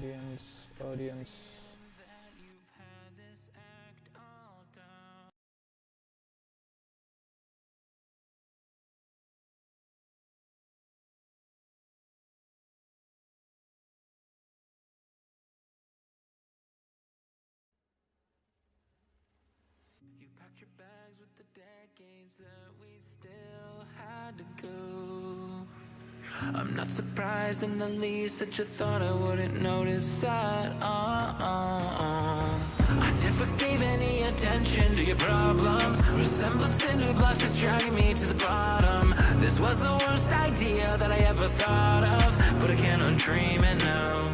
audience. You packed your bags with the decades that we still had to go. I'm not surprised in the least that you thought I wouldn't notice at all. I never gave any attention to your problems. Resembled cinder blocks just dragging me to the bottom. This was the worst idea that I ever thought of, but I cannot dream it now.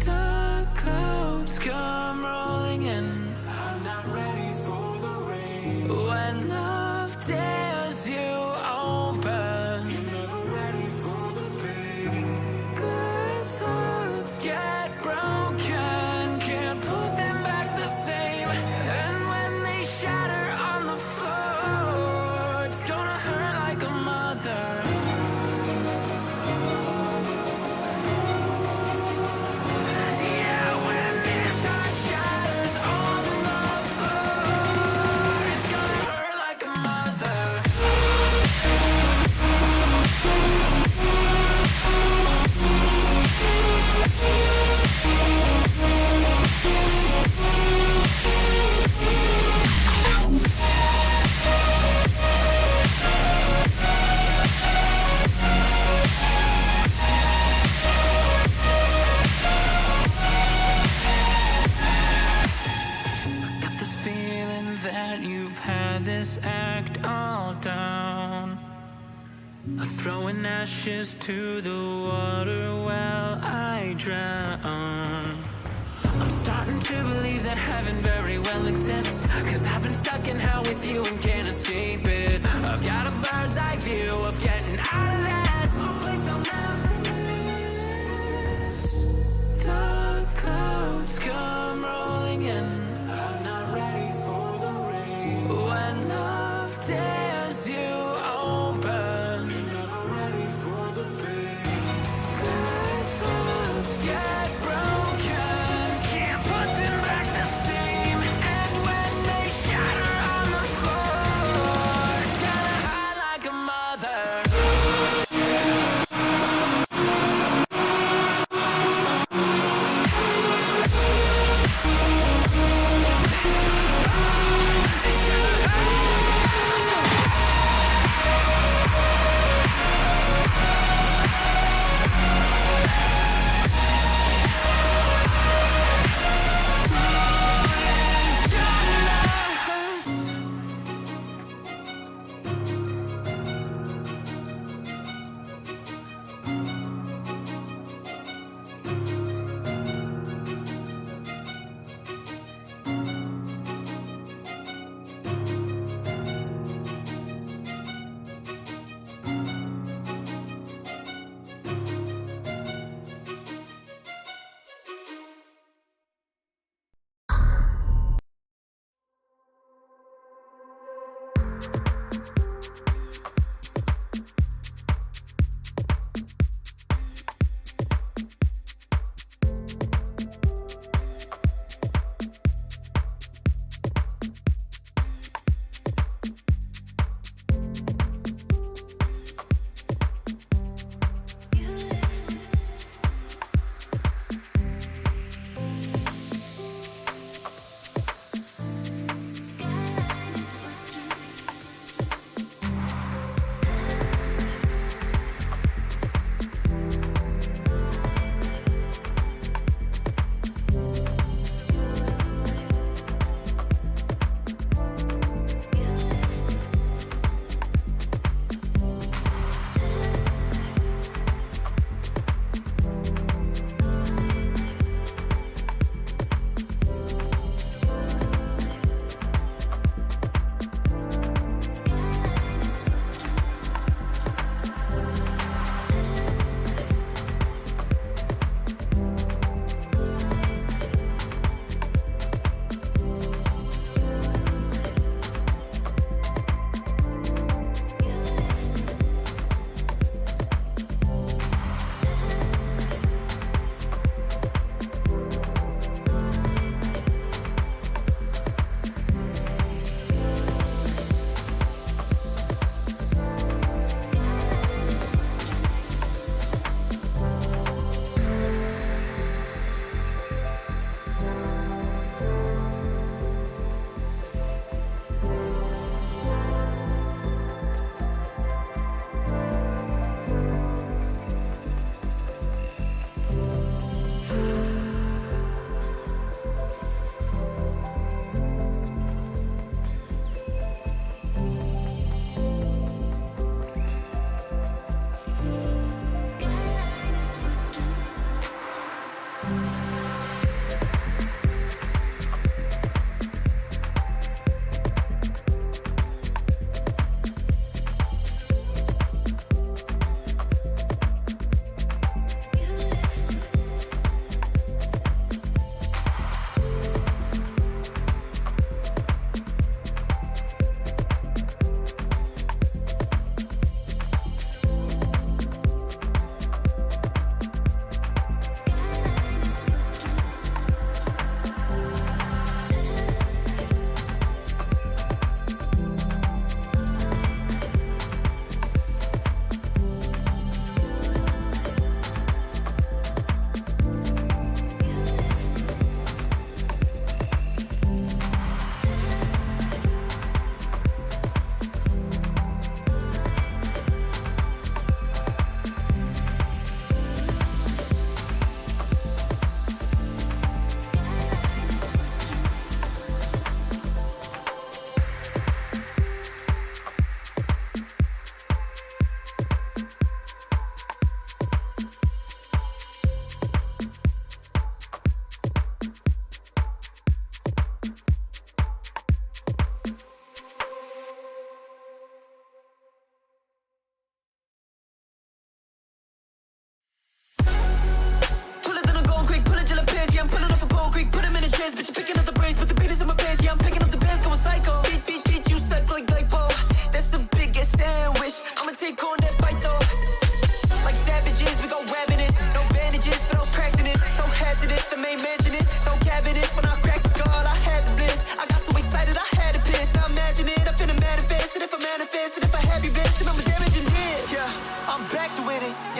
Dark clouds come rolling in. I'm not ready for the rain. When love tears you open, you're never ready for the pain. Glass hearts get broken, can't put them back the same. And when they shatter on the floor, it's gonna hurt like a mother. That you've had this act all down. I'm throwing ashes to the water while I drown. I'm starting to believe that heaven very well exists, 'cause I've been stuck in hell with you and can't escape it. I've got a bird's eye view of getting out of this place I'll never miss. Dark clouds come rolling in. I'm not ready for the rain. When love tears you open, you're never ready for the pain. Glass hearts get broken, can't put them back the same. And when they shatter on the floor, it's gonna hurt like a mother.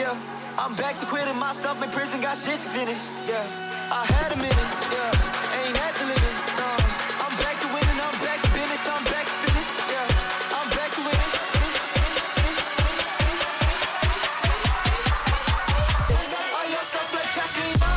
yeah. I'm back to quitting myself in prison, got shit to finish, yeah. I had a minute, yeah. Ain't had to live it, no. I'm back to winning, I'm back to business, I'm back to finish, yeah. I'm back to winning. All your stuff like cash me on.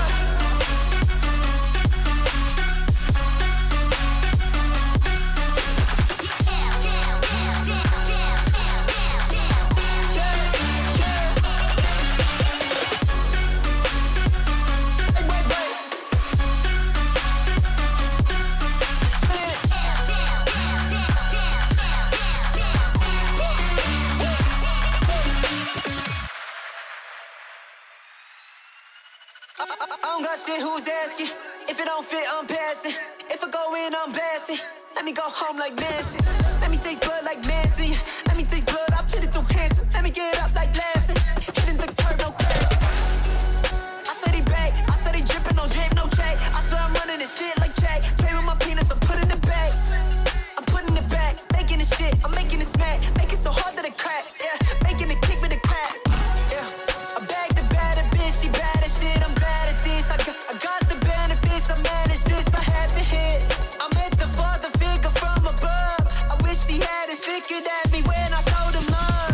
I don't got shit, who's asking? If it don't fit, I'm passing. If I go in, I'm blasting. Let me go home like Manson. Let me taste blood like Manson. Let me taste blood, I put it through handsome. Let me get up like laughing. Hitting the curb, no crash. I said he back, I said he dripping, no drip, no check. I swear I'm running this shit like Jay. Play with my penis, I'm putting it back. I'm putting it back, making it shit, I'm making it smack. Make it so hard that it crack, yeah. Making it kick with a crack, yeah. I bagged the baddest bitch, she bad as shit, I'm bad at this. I got the benefits, I managed this, I had to hit. I meant the father figure from above. I wish he had his figured at me when I showed him love.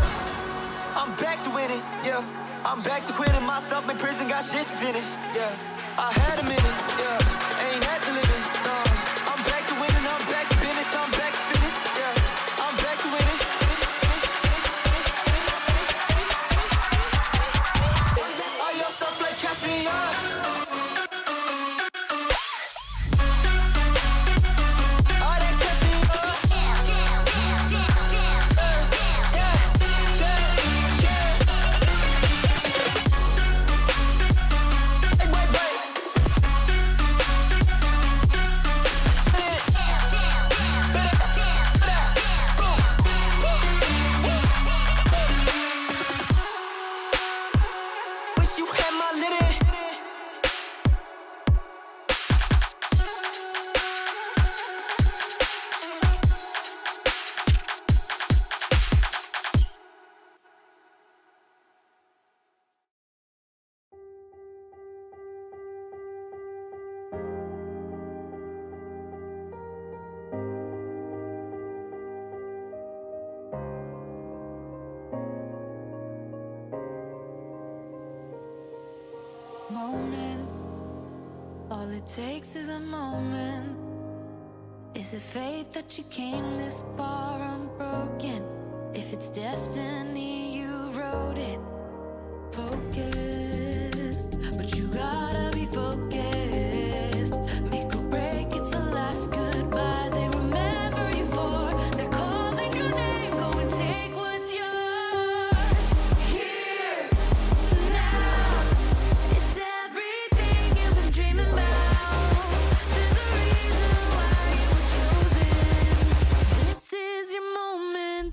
I'm back to winning, yeah. I'm back to quitting myself in prison, got shit to finish, yeah. I had a minute, yeah. Ain't had to live it, no. I'm back to winning, I'm back to business, I'm back to finish, yeah. I'm back to winning. All your stuff like cash me on. Moment, all it takes is a moment. Is it fate that you came this far unbroken? If it's destiny, you wrote it. Focused, but you gotta be focused. Make or break, it's the last goodbye they remember you for. They're calling your name, go and take what's yours. Here, now, it's everything you've been dreaming about. There's a reason why you were chosen. This is your moment.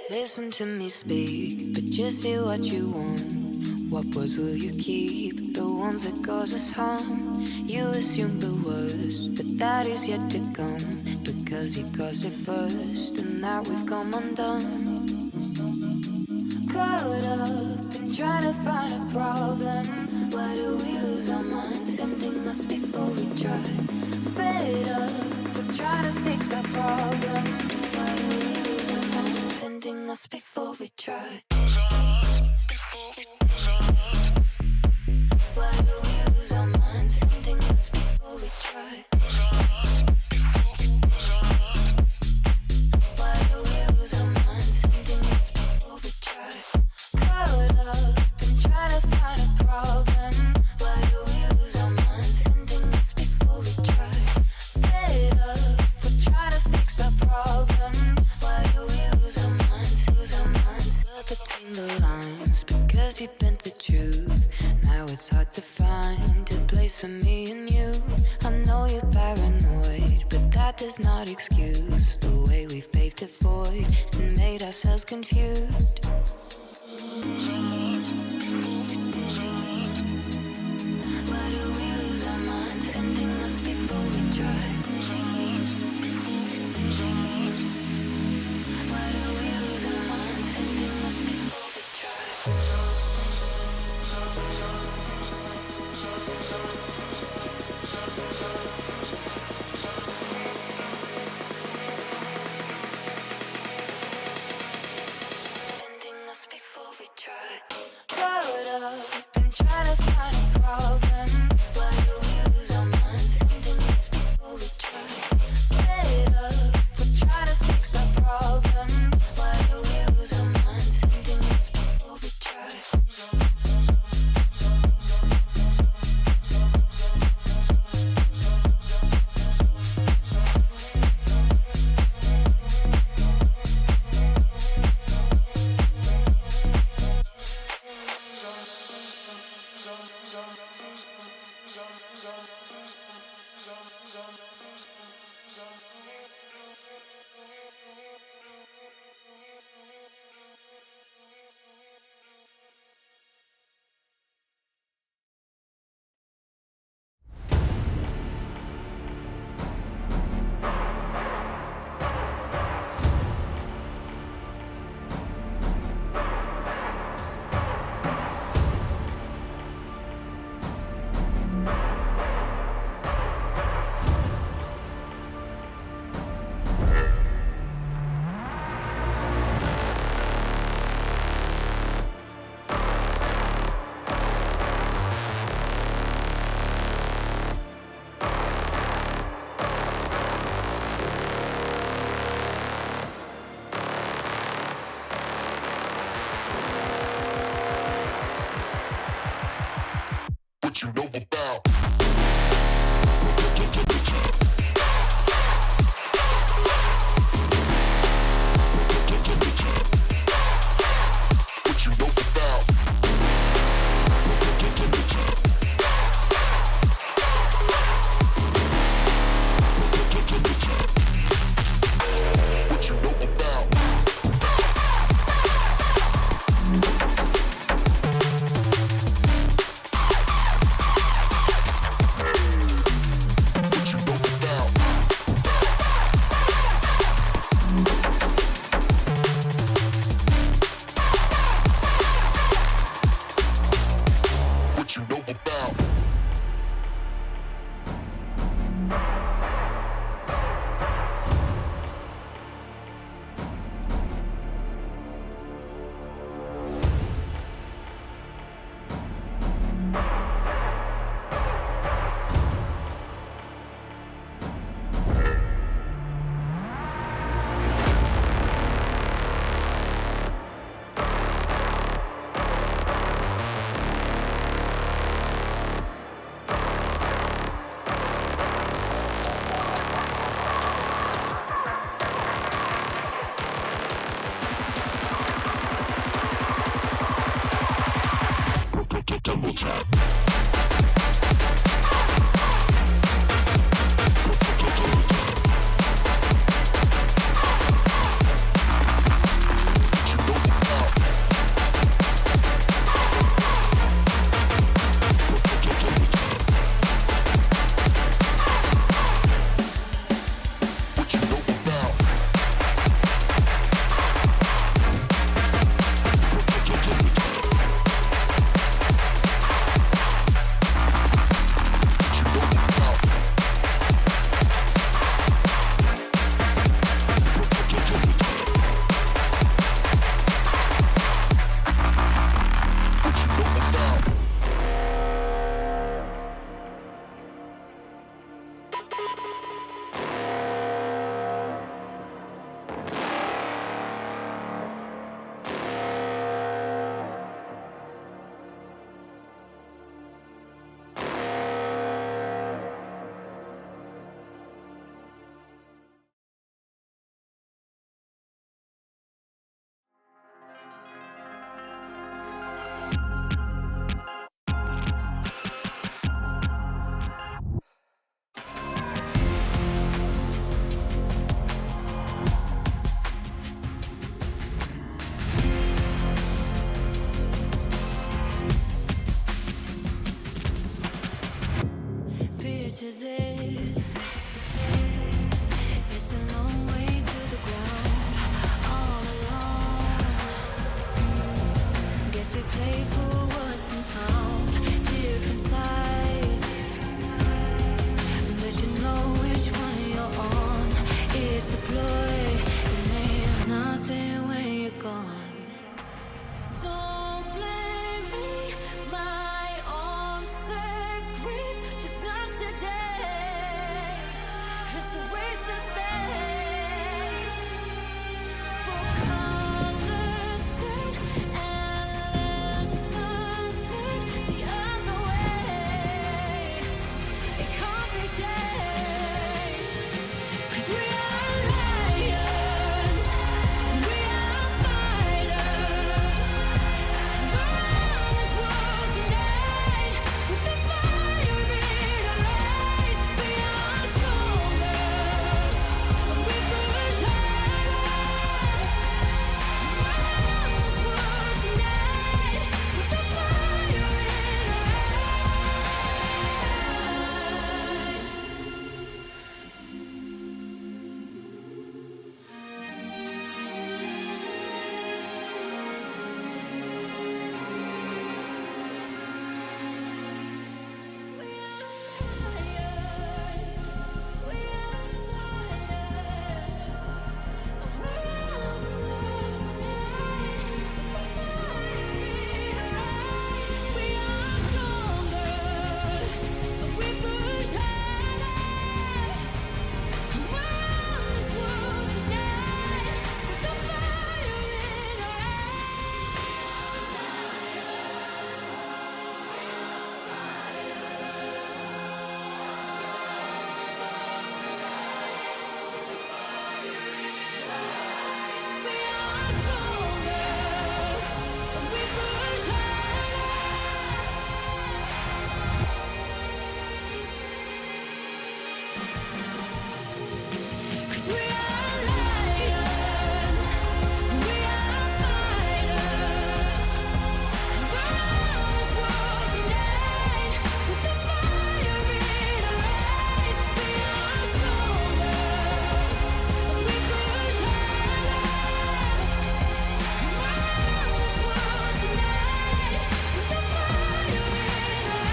Listen to me speak, but just say what you want. What words will you keep? The ones that cause us harm. You assume the worst, but that is yet to come. Because you caused it first, and now we've come undone. Caught up in trying to find a problem. Why do we lose our minds, sending us before we try? Fed up, we're trying to fix our problems. Why do we lose our minds, sending us before we try? Why do we lose our minds, sending us before we try? Why do we lose our minds, sending us before we try? Caught up in trying to find a problem. Why do we lose our minds, sending us before we try? Fed up, we're trying to fix our problems. Why do we lose our minds, lose our minds? But between the lines, because you bent the truth. Now it's hard to find a place for me and you. I know you're paranoid, but that does not excuse the way we've paved a void and made ourselves confused. Why do we lose our minds, sending us before we try? Why do we lose our minds, sending us before we try? Sending us before we try. Caught up in trying to find a problem. Why do we lose our minds, sending us before we try? Fed up, we're trying to fix our problems. Why do we lose our minds, sending us before we try? What you know about? What you know about? What you know about? to this. It's a long way to the ground, all alone. Guess we played for what's been found. Different sides, but you know which one you're on. It's a ploy, it means nothing when you're gone. Don't blame me, my own sick grief, just not today. It's a waste of space for colors turn and lessons learned the other way. It can't be changed, 'cause we are lions, we are fighters. We're on this world tonight with the fire in our eyes. We are stronger, and we push harder. We're on this world tonight with the fire in our eyes. We are lions, we are fighters, and we're on this world tonight with the fire in our eyes. We are stronger, and we push harder. And we're on this world tonight with the fire in our eyes. We are stronger, and we push harder. 'Cause we are lions, we are fighters. We're on this world tonight with the fire in our eyes. We are stronger, and we push harder. We're on this world tonight with the fire in our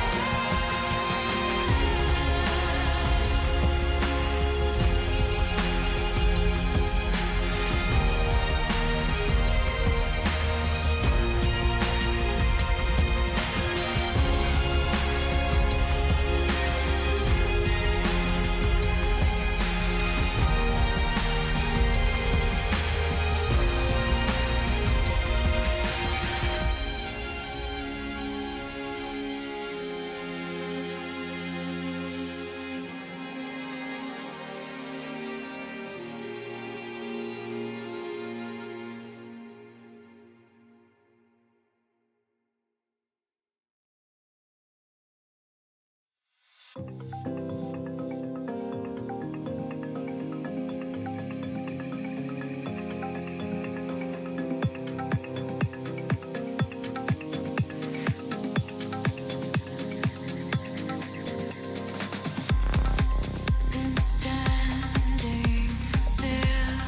Been standing still,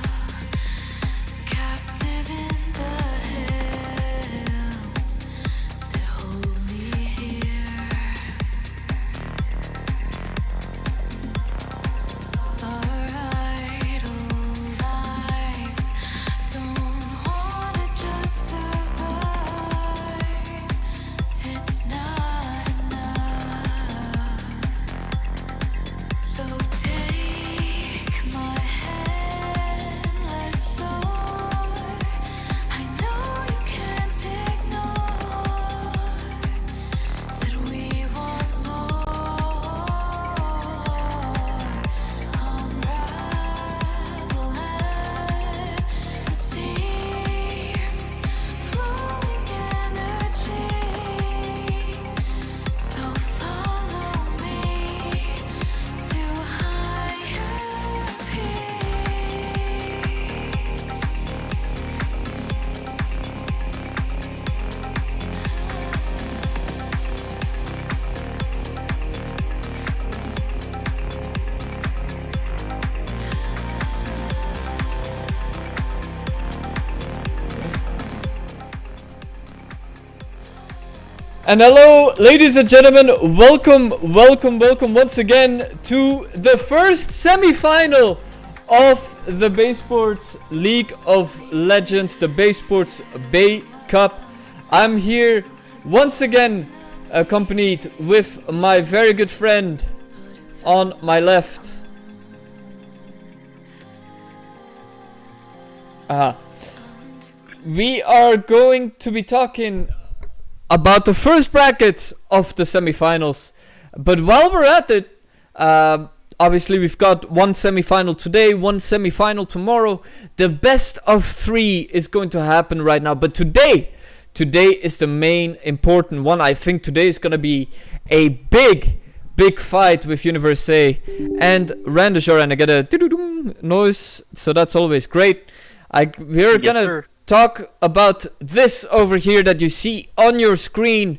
captive in the hills that hold me here. And hello, ladies and gentlemen, welcome once again to the first semi-final of the Baesports League of Legends, the Baesports Bay Cup. I'm here once again accompanied with my very good friend on my left. We are going to be talking about the first bracket of the semifinals. But while we're at it, obviously we've got one semifinal today, one semifinal tomorrow. The best of three is going to happen right now. But today is the main important one. I think today is going to be a big fight with Universae and Rändajar, and I get a noise, so that's always great. We're gonna talk about this over here that you see on your screen,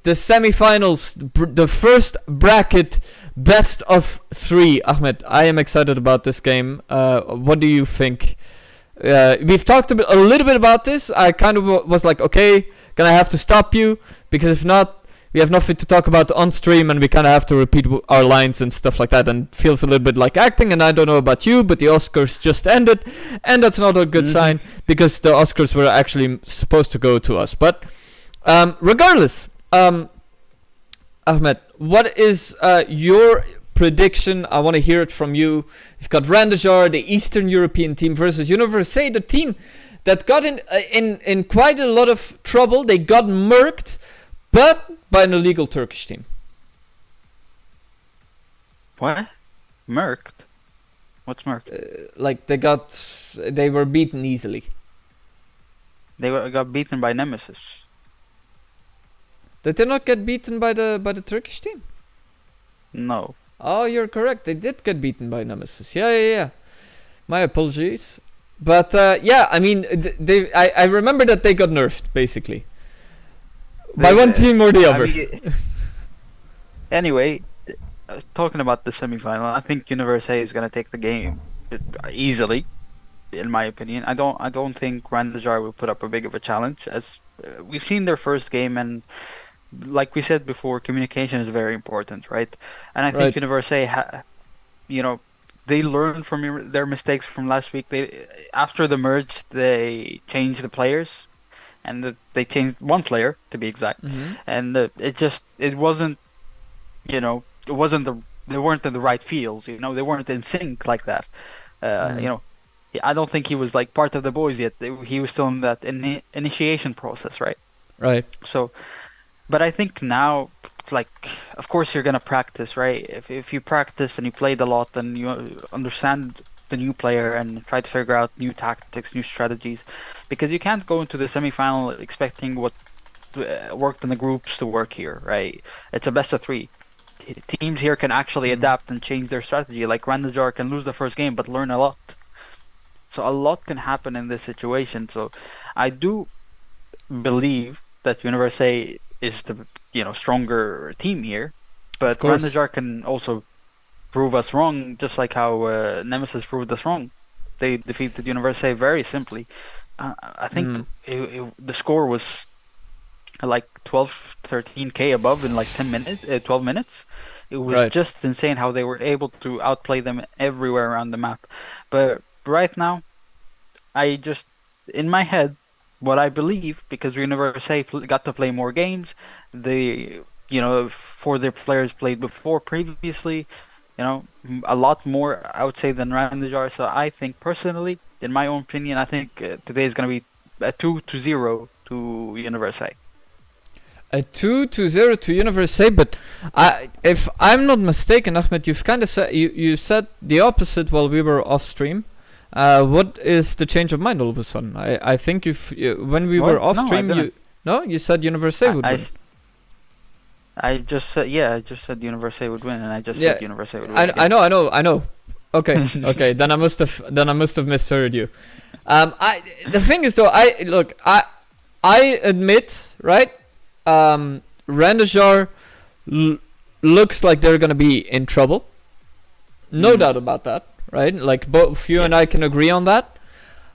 the semifinals, the first bracket, best of three. Ahmed, I am excited about this game. What do you think? We've talked a little bit about this. I kind of was like, okay, gonna have to stop you, because if not, we have nothing to talk about on stream, and we kind of have to repeat our lines and stuff like that, and feels a little bit like acting. And I don't know about you, but the Oscars just ended, and that's not a good sign, because the Oscars were actually supposed to go to us. But regardless, Ahmed, what is your prediction? I want to hear it from you. You've got Rändajar, the Eastern European team, versus Universae, the team that got in quite a lot of trouble. They got murked, but by an illegal Turkish team. What? Murked? What's murked? Like they were beaten easily. Got beaten by Nemesis. Did they not get beaten by the Turkish team? No. Oh, you're correct. They did get beaten by Nemesis. Yeah. My apologies. But yeah, I mean, I remember that they got nerfed basically. By one team or the other. Anyway, talking about the semifinal, I think Universae is gonna take the game easily, in my opinion. I don't think Rändajar will put up a big of a challenge, as we've seen their first game, and like we said before, communication is very important, right? And I think Universae, they learned from their mistakes from last week. After the merge, they changed the players. And they changed one player, to be exact, and it wasn't, they weren't in the right fields, they weren't in sync like that. I don't think he was like part of the boys yet. He was still in that initiation process, right? Right. So, but I think now, like, of course you're gonna practice, right? If you practice and you played a lot, then you understand the new player and try to figure out new tactics, new strategies, because you can't go into the semifinal expecting what worked in the groups to work here, right? It's a best of three. Teams here can actually adapt and change their strategy. Like Rändajar can lose the first game but learn a lot. So a lot can happen in this situation. So I do believe that Universae is the stronger team here, but Rändajar can also prove us wrong, just like how Nemesis proved us wrong. They defeated Universae very simply. I think the score was like 13k above in like 12 minutes. It was just insane how they were able to outplay them everywhere around the map. But right now, in my head, what I believe, because Universae got to play more games, for their players played before previously, a lot more, I would say, than Rändajar. So I think, personally, in my own opinion, I think today is going to be a 2-0 to Universae. A 2-0 to Universae, but if I'm not mistaken, Ahmed, you've kind of said you said the opposite while we were off stream. What is the change of mind all of a sudden? I think when we were off stream, you said Universae would win. I just said Universae would win, and I just said Universae would win. I know. Okay, then I must have misheard you. The thing is though, I admit, right? Rändajar looks like they're gonna be in trouble. No doubt about that, right? Like both you and I can agree on that.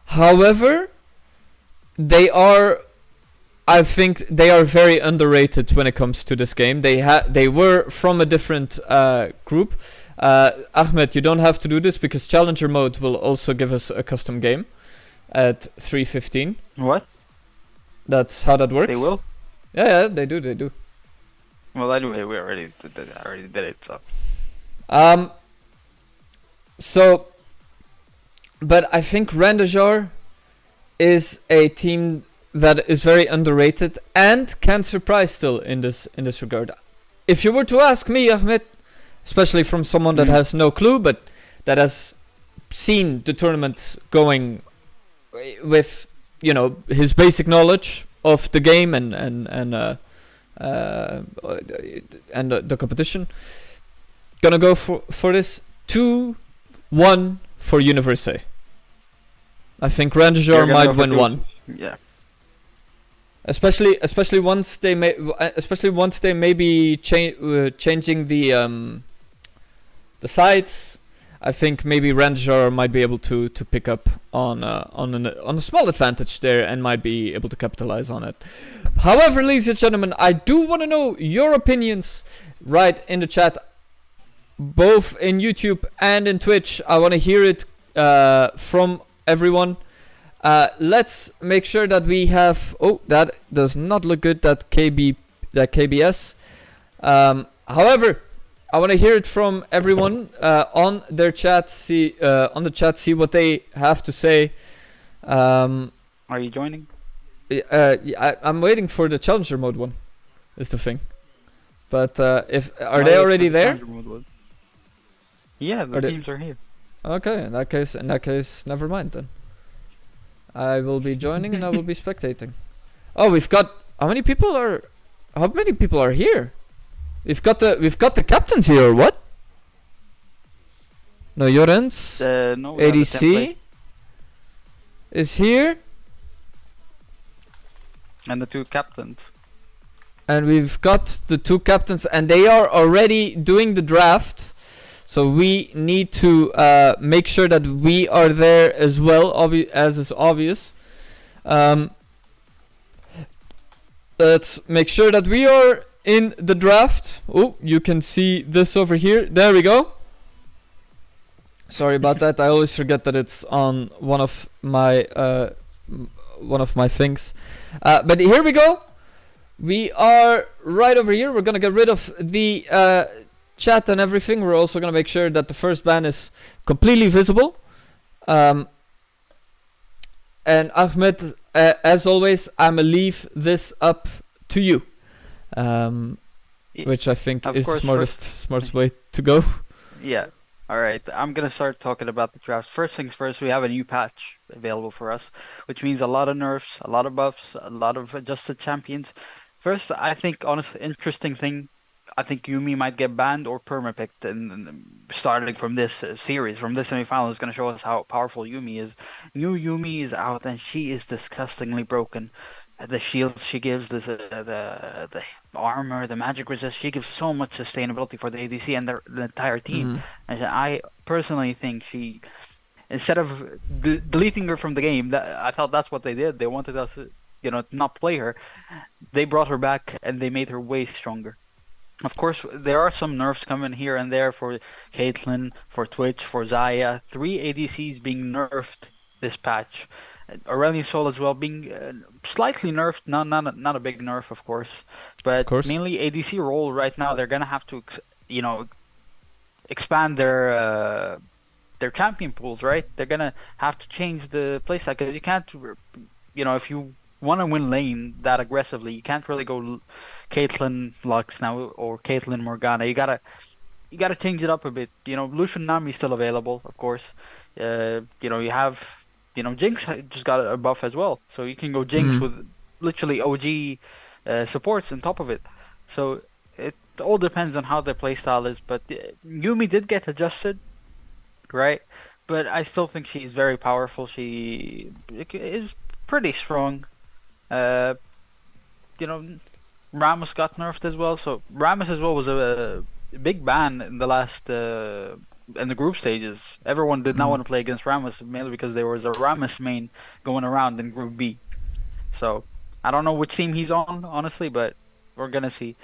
However, they are I think they are very underrated when it comes to this game. They were from a different group. Ahmed, you don't have to do this because Challenger mode will also give us a custom game at 3:15. What? That's how that works. They will? Yeah, they do. Well, anyway, we already did it, so. So, but I think Rändajar is a team that is very underrated and can surprise still in this regard. If you were to ask me, Ahmed, especially from someone that has no clue but that has seen the tournament going with, you know, his basic knowledge of the game and the competition, gonna go for this 2-1 for Universae. I think Rändajar might win one. Yeah. Especially once they may be changing the sides. I think maybe Rändajar might be able to pick up on a small advantage there and might be able to capitalize on it. However, ladies and gentlemen, I do want to know your opinions right in the chat, both in YouTube and in Twitch. I want to hear it from everyone. Let's make sure that we have. Oh, that does not look good. That KBS. However, I want to hear it from everyone on their chat. See what they have to say. Are you joining? I'm waiting for the Challenger mode one. Is the thing. But are they already there? Yeah, the teams are here. Okay, in that case, never mind then. I will be joining and I will be spectating. Oh, we've got how many people are here? We've got the captains here, or what? No, Jorens, No, ADC is here, and the two captains. and we've got the two captains, and they are already doing the draft. So we need to make sure that we are there as well, as is obvious. Let's make sure that we are in the draft. Oh, you can see this over here. There we go. Sorry about that. I always forget that it's on one of my things. But here we go. We are right over here. We're gonna get rid of the chat and everything. We're also gonna make sure that the first ban is completely visible. And Ahmed, as always, I'ma leave this up to you, which I think is the smartest way to go. Yeah. All right. I'm gonna start talking about the drafts. First things first, we have a new patch available for us, which means a lot of nerfs, a lot of buffs, a lot of adjusted champions. First, I think, honestly, interesting thing, I think Yumi might get banned or permapicked, and starting from this series, from this semifinal, is going to show us how powerful Yumi is. New Yumi is out, and she is disgustingly broken. The shields she gives, the armor, the magic resist, she gives so much sustainability for the ADC and the entire team. And I personally think she, instead of deleting her from the game, I thought that's what they did. They wanted us, not play her. They brought her back and they made her way stronger. Of course, there are some nerfs coming here and there for Caitlyn, for Twitch, for Xayah. 3 ADCs being nerfed this patch. Aurelion Sol as well being slightly nerfed, not a big nerf, of course, but mainly ADC role right now. They're gonna have to, expand their champion pools, right? They're gonna have to change the playstyle because you can't, if you want to win lane that aggressively, you can't really go Caitlyn Lux now or Caitlyn Morgana. You gotta change it up a bit. Lucian Nami is still available, of course. You have. Jinx just got a buff as well, so you can go Jinx with literally OG supports on top of it. So it all depends on how their playstyle is. But Yumi did get adjusted, right? But I still think she's very powerful. She is pretty strong. Ramos got nerfed as well. So Ramos as well was a big ban in the last. In the group stages, everyone did not want to play against Ramos, mainly because there was a Ramos main going around in Group B. So I don't know which team he's on, honestly, but we're gonna see.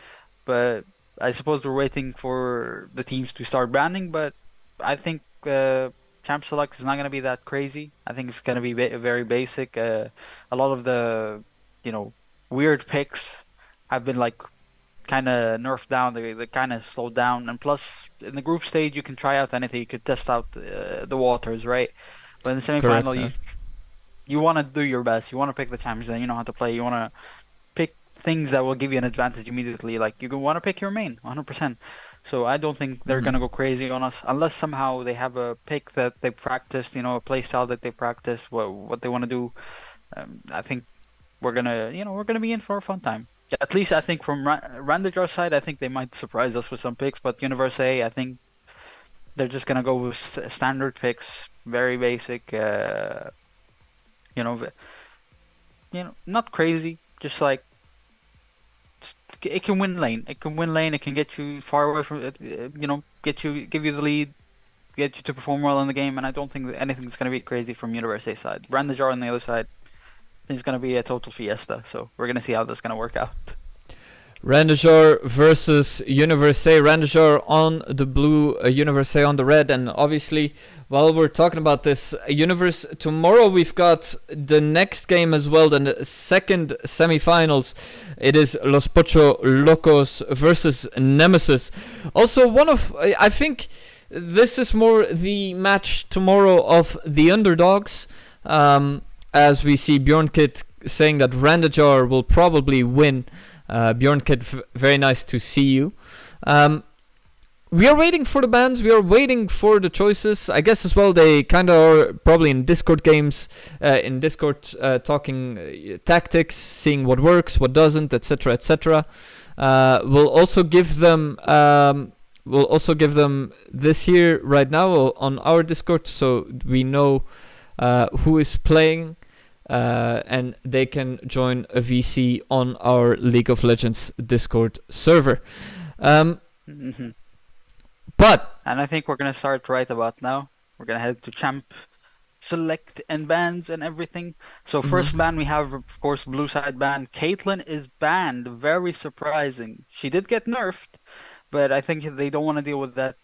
But I suppose we're waiting for the teams to start banning. But I think Champ Select is not gonna be that crazy. I think it's gonna be very basic. A lot of the, you know, weird picks have been like kind of nerfed down. They kind of slowed down. And plus, in the group stage, you can try out anything. You could test out the waters, right? But in the Correct. semifinal, you want to do your best. You want to pick the champions that you know how to play. You want to pick things that will give you an advantage immediately. Like you want to pick your main, 100%. So I don't think they're gonna go crazy on us unless somehow they have a pick that they practiced, a play style that they practice, what they want to do. I think we're gonna be in for a fun time. At least I think from Rändajar side, I think they might surprise us with some picks. But Universae, I think they're just gonna go with standard picks, very basic. You know, not crazy, just like it can win lane. It can win lane. It can get you far away from it. Give you the lead, get you to perform well in the game. And I don't think that anything's gonna be crazy from Universae side. Rändajar on the other side, it's gonna be a total fiesta. So we're gonna see how this is gonna work out. Rändajar versus Universae. Rändajar on the blue, Universae on the red, and obviously, while we're talking about this universe, tomorrow we've got the next game as well, the second semifinals. It is Los Pocho Locos versus Nemesis. Also, I think this is more the match tomorrow of the underdogs, as we see Bjornkit saying that Rändajar will probably win. Bjornkit, very nice to see you. We are waiting for the bans. We are waiting for the choices. I guess as well they kind of are probably in Discord games, in Discord talking tactics, seeing what works, what doesn't, etc., etc. We'll also give them this here right now on our Discord, so we know who is playing. And they can join a VC on our League of Legends Discord server. But And I think we're gonna start right about now. We're gonna head to Champ Select and bans and everything. So first ban we have, of course, blue side ban. Caitlyn is banned. Very surprising. She did get nerfed, but I think they don't want to deal with that.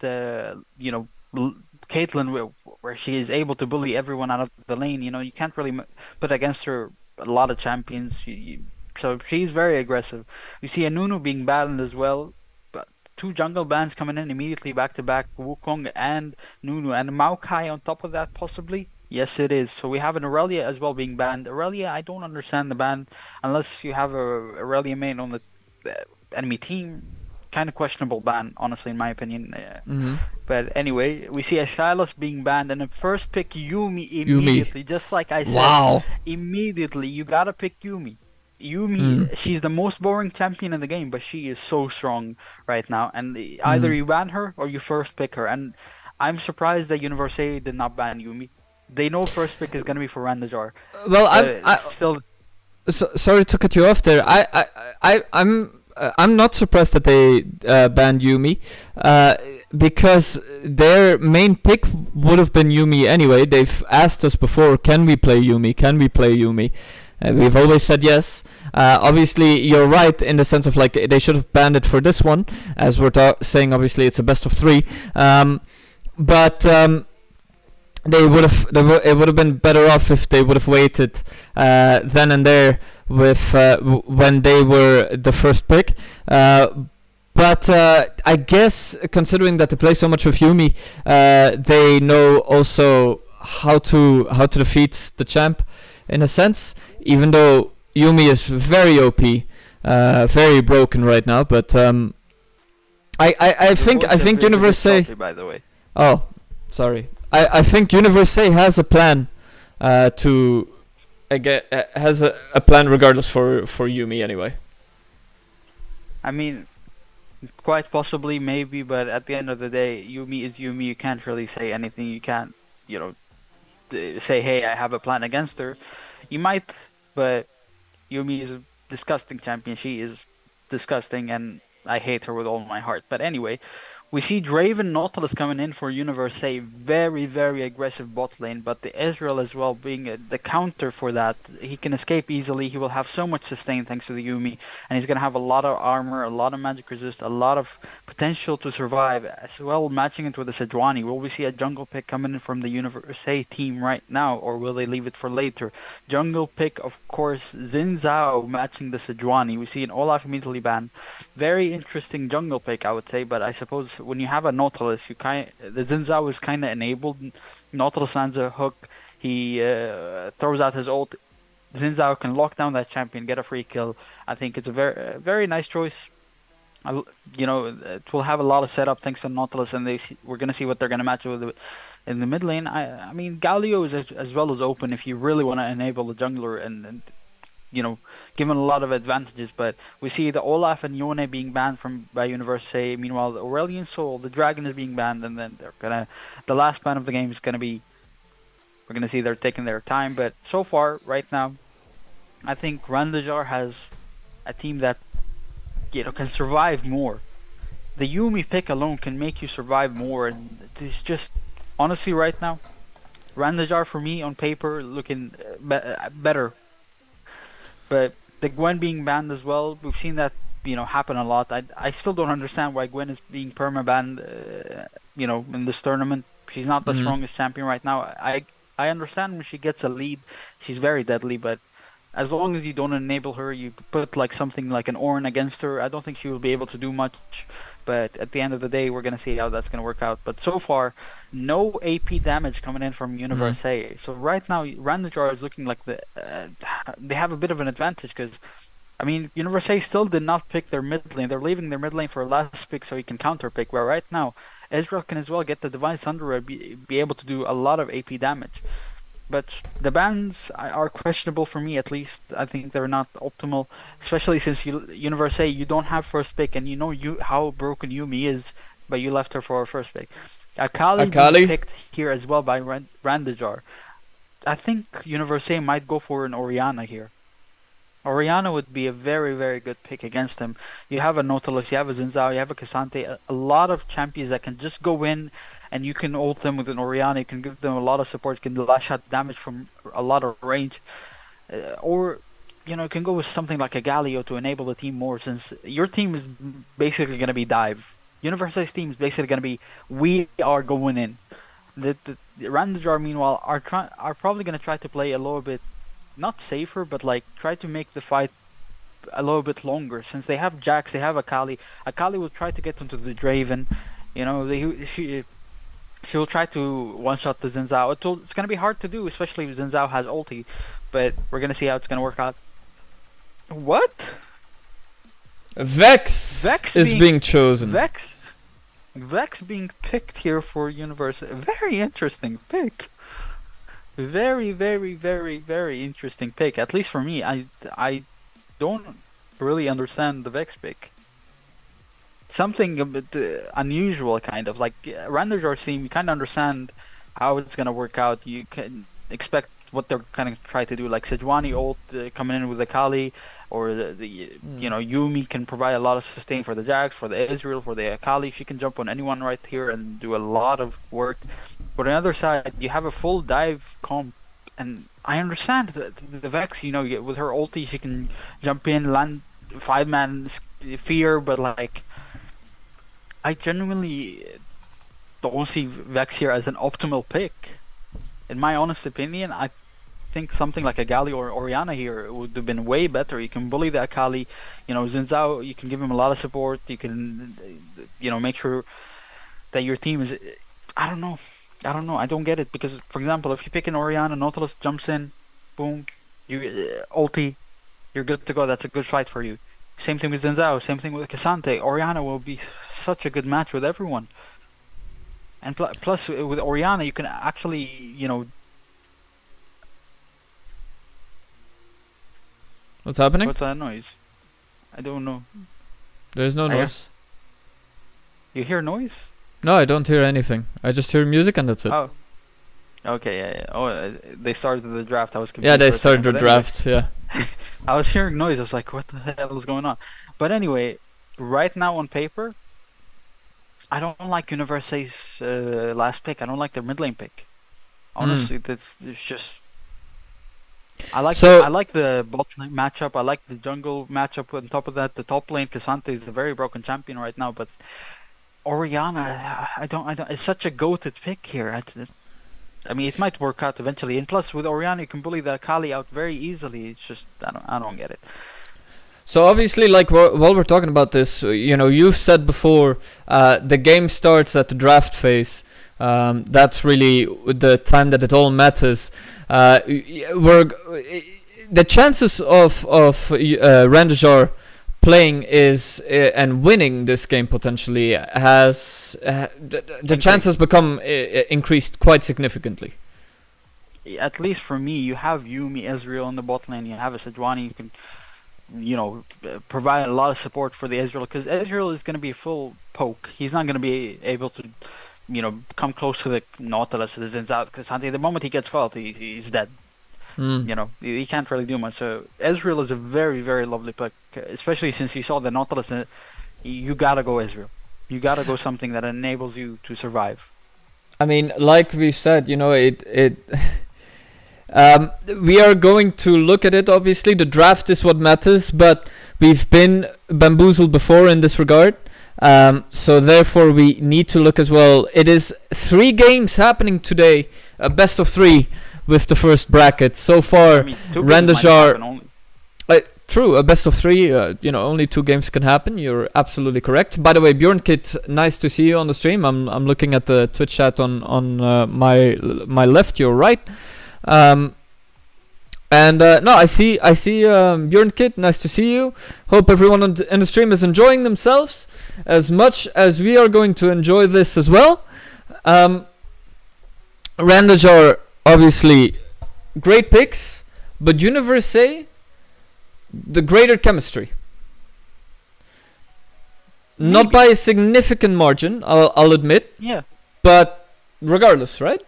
Caitlyn, where she is able to bully everyone out of the lane. You can't really put against her a lot of champions. So she's very aggressive. We see a Nunu being banned as well. But two jungle bans coming in immediately back to back. Wukong and Nunu, and Maokai on top of that possibly. Yes, it is. So we have an Aurelia as well being banned. Aurelia, I don't understand the ban unless you have a Aurelia main on the enemy team. Kind of questionable ban, honestly, in my opinion. But anyway, we see a Sylas being banned, and the first pick Yumi immediately, just like I said. Wow. Immediately, you gotta pick Yumi. Yumi, she's the most boring champion in the game, but she is so strong right now. And either you ban her or you first pick her. And I'm surprised that Universae did not ban Yumi. They know first pick is gonna be for Rändajar. Well, still. sorry to cut you off there. I'm not surprised that they banned Yumi, because their main pick would have been Yumi anyway. They've asked us before, can we play Yumi? Can we play Yumi? We've always said yes. Obviously, you're right in the sense of like they should have banned it for this one, as we're saying. Obviously, it's a best of 3, but. It would have been better off if they would have waited then and there with when they were the first pick. But I guess considering that they play so much with Yumi, they know also how to defeat the champ in a sense. Even though Yumi is very OP, very broken right now. But I think Universae. By the way. Oh, sorry. I think Universae has a plan has a plan regardless for Yumi anyway. I mean, quite possibly, maybe, but at the end of the day, Yumi is Yumi. You can't really say anything. You can't, say, hey, I have a plan against her. You might, but Yumi is a disgusting champion. She is disgusting, and I hate her with all my heart. But anyway, We see Draven Nautilus coming in for Universae, very, very aggressive bot lane, but the Ezreal as well being the counter for that. He can escape easily, he will have so much sustain thanks to the Yumi, and he's gonna have a lot of armor, a lot of magic resist, a lot of potential to survive, as well matching it with a Sejuani. Will we see a jungle pick coming in from the Universae team right now, or will they leave it for later? Jungle pick, of course, Xin Zhao matching the Sejuani. We see an Olaf immediately banned. Very interesting jungle pick, I would say, but I suppose when you have a Nautilus, the Xin Zhao is kind of enabled. Nautilus lands a hook, he throws out his ult. Xin Zhao can lock down that champion, get a free kill. I think it's a very nice choice. You know, it will have a lot of setup thanks to Nautilus, and we're gonna see what they're gonna match with in the mid lane. I mean, Galio is as well as open if you really want to enable the jungler and you know, given a lot of advantages, but we see the Olaf and Yone being banned by Universae. Meanwhile, the Aurelion Soul, the Dragon is being banned, and then the last ban of the game is gonna be, we're gonna see they're taking their time. But so far, right now, I think Rändajar has a team that, you know, can survive more. The Yumi pick alone can make you survive more, and it's just, honestly, right now, Rändajar for me on paper looking better. But the Gwen being banned as well, we've seen that, you know, happen a lot. I still don't understand why Gwen is being perma-banned, you know, in this tournament. She's not the strongest champion right now. I understand when she gets a lead, she's very deadly, but as long as you don't enable her, you put like something like an Ornn against her, I don't think she will be able to do much. But at the end of the day, we're going to see how that's going to work out. But so far, no AP damage coming in from Universae. So right now, Rändajar is looking like they have a bit of an advantage, because, I mean, Universae still did not pick their mid lane. They're leaving their mid lane for last pick so he can counter pick. Where right now, Ezreal can as well get the Divine Thunder and be able to do a lot of AP damage. But the bans are questionable for me, at least. I think they're not optimal, especially since Universae, you don't have first pick, and you know how broken Yumi is, but you left her for a first pick. Akali being picked here as well by Rändajar. I think Universae might go for an Orianna here. Orianna would be a very, very good pick against him. You have a Nautilus, you have a Xin Zhao, you have a K'Sante, a lot of champions that can just go in, and you can ult them with an Orianna, you can give them a lot of support, you can lash out damage from a lot of range. Or, you know, you can go with something like a Galio to enable the team more, since your team is basically going to be dive. Universae's team is basically going to be, we are going in. The Rändajar, meanwhile, are probably going to try to play a little bit, not safer, but like try to make the fight a little bit longer. Since they have Jax, they have Akali. Akali will try to get into the Draven. You know, she will try to one-shot the Xin Zhao. It's going to be hard to do, especially if Xin Zhao has ulti. But we're going to see how it's going to work out. What? Vex is being chosen. Vex being picked here for Universae. Very interesting pick. Very, very, very, very interesting pick. At least for me, I don't really understand the Vex pick. Something a bit unusual, kind of. Like, Rändajar's team, you kind of understand how it's going to work out. You can expect what they're kind of try to do. Like, Sejuani ult coming in with Akali, or you know, Yumi can provide a lot of sustain for the Jax, for the Ezreal, for the Akali. She can jump on anyone right here and do a lot of work. But on the other side, you have a full dive comp, and I understand the Vex, you know, with her ulti, she can jump in, land 5-man fear, but like, I genuinely don't see Vex here as an optimal pick. In my honest opinion, I think something like a Galio or Orianna here would have been way better. You can bully the Akali, you know, Xin Zhao, you can give him a lot of support, you can, you know, make sure that your team is, I don't know, I don't get it, because, for example, if you pick an Orianna, Nautilus jumps in, boom, you ulti, you're good to go, that's a good fight for you. Same thing with Xin Zhao, same thing with K'Sante. Orianna will be such a good match with everyone. And plus, with Orianna, you can actually, you know... What's happening? What's that noise? I don't know. There's no noise. You hear noise? No, I don't hear anything. I just hear music and that's it. Oh. Okay, yeah. Oh, they started the draft. I was confused. Yeah, they started the draft, yeah. I was hearing noise. I was like, what the hell is going on? But anyway, right now on paper, I don't like Universae's last pick. I don't like their mid lane pick. Honestly, that's it's just. So I like the bot lane matchup. I like the jungle matchup. On top of that, the top lane Cassante is a very broken champion right now. But Orianna, I don't. It's such a goated pick here. I mean, it might work out eventually. And plus, with Orianna, you can bully the Akali out very easily. It's just I don't get it. So obviously, like while we're talking about this, you said before, the game starts at the draft phase. That's really the time that it all matters. The chances of Rändajar playing and winning this game potentially has the chances become increased quite significantly. At least for me, you have Yumi, Ezreal in the bot lane. You have a Sejuani. You can provide a lot of support for the Ezreal, because Ezreal is going to be full poke. He's not going to be able to, come close to the Nautilus or the Zenzat, because the moment he gets caught, he's dead. He can't really do much. So Ezreal is a very, very lovely pick, especially since you saw the Nautilus. You gotta go Ezreal. You gotta go something that enables you to survive. I mean, like we said, we are going to look at it. Obviously, the draft is what matters, but we've been bamboozled before in this regard. So therefore, we need to look as well. It is 3 games happening today, a best of 3 with the first bracket. So far, Rändajar. True, a best of 3. Only 2 games can happen. You're absolutely correct. By the way, Bjornkit, nice to see you on the stream. I'm looking at the Twitch chat on my left, your right. No, I see Bjornkit, nice to see you. Hope everyone in the stream is enjoying themselves as much as we are going to enjoy this as well. Rändajar, obviously, great picks, but Universae, the greater chemistry. Maybe. Not by a significant margin, I'll admit. Yeah. But regardless, right?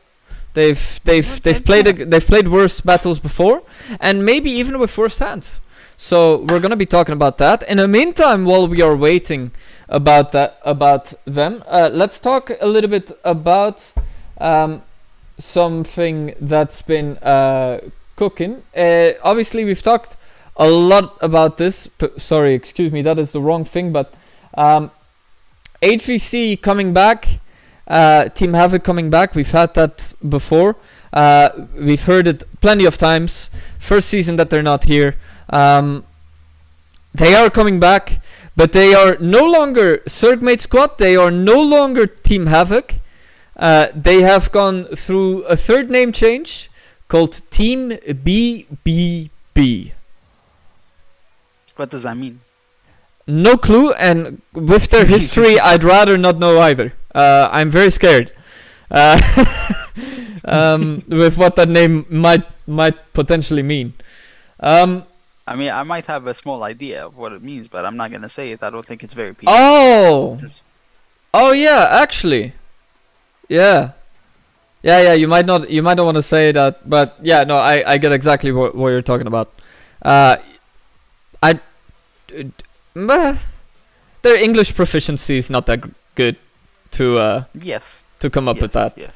They've played worse battles before, and maybe even with worse hands. So we're gonna be talking about that. In the meantime, while we are waiting about them, let's talk a little bit about something that's been cooking. Obviously, we've talked a lot about this. Sorry, excuse me, that is the wrong thing. But HVC coming back. Team Havoc coming back. We've had that before. We've heard it plenty of times. First season that they're not here. They are coming back, but they are no longer Surgmate Squad. They are no longer Team Havoc. They have gone through a third name change called Team BBB. What does that mean? No clue, and with their history, I'd rather not know either. I'm very scared with what that name might potentially mean. I mean, I might have a small idea of what it means, but I'm not gonna say it. I don't think it's very peaceful. Oh yeah, actually, yeah. You might not want to say that, but yeah, no, I get exactly what you're talking about. Their English proficiency is not that good to come up with that. Yes.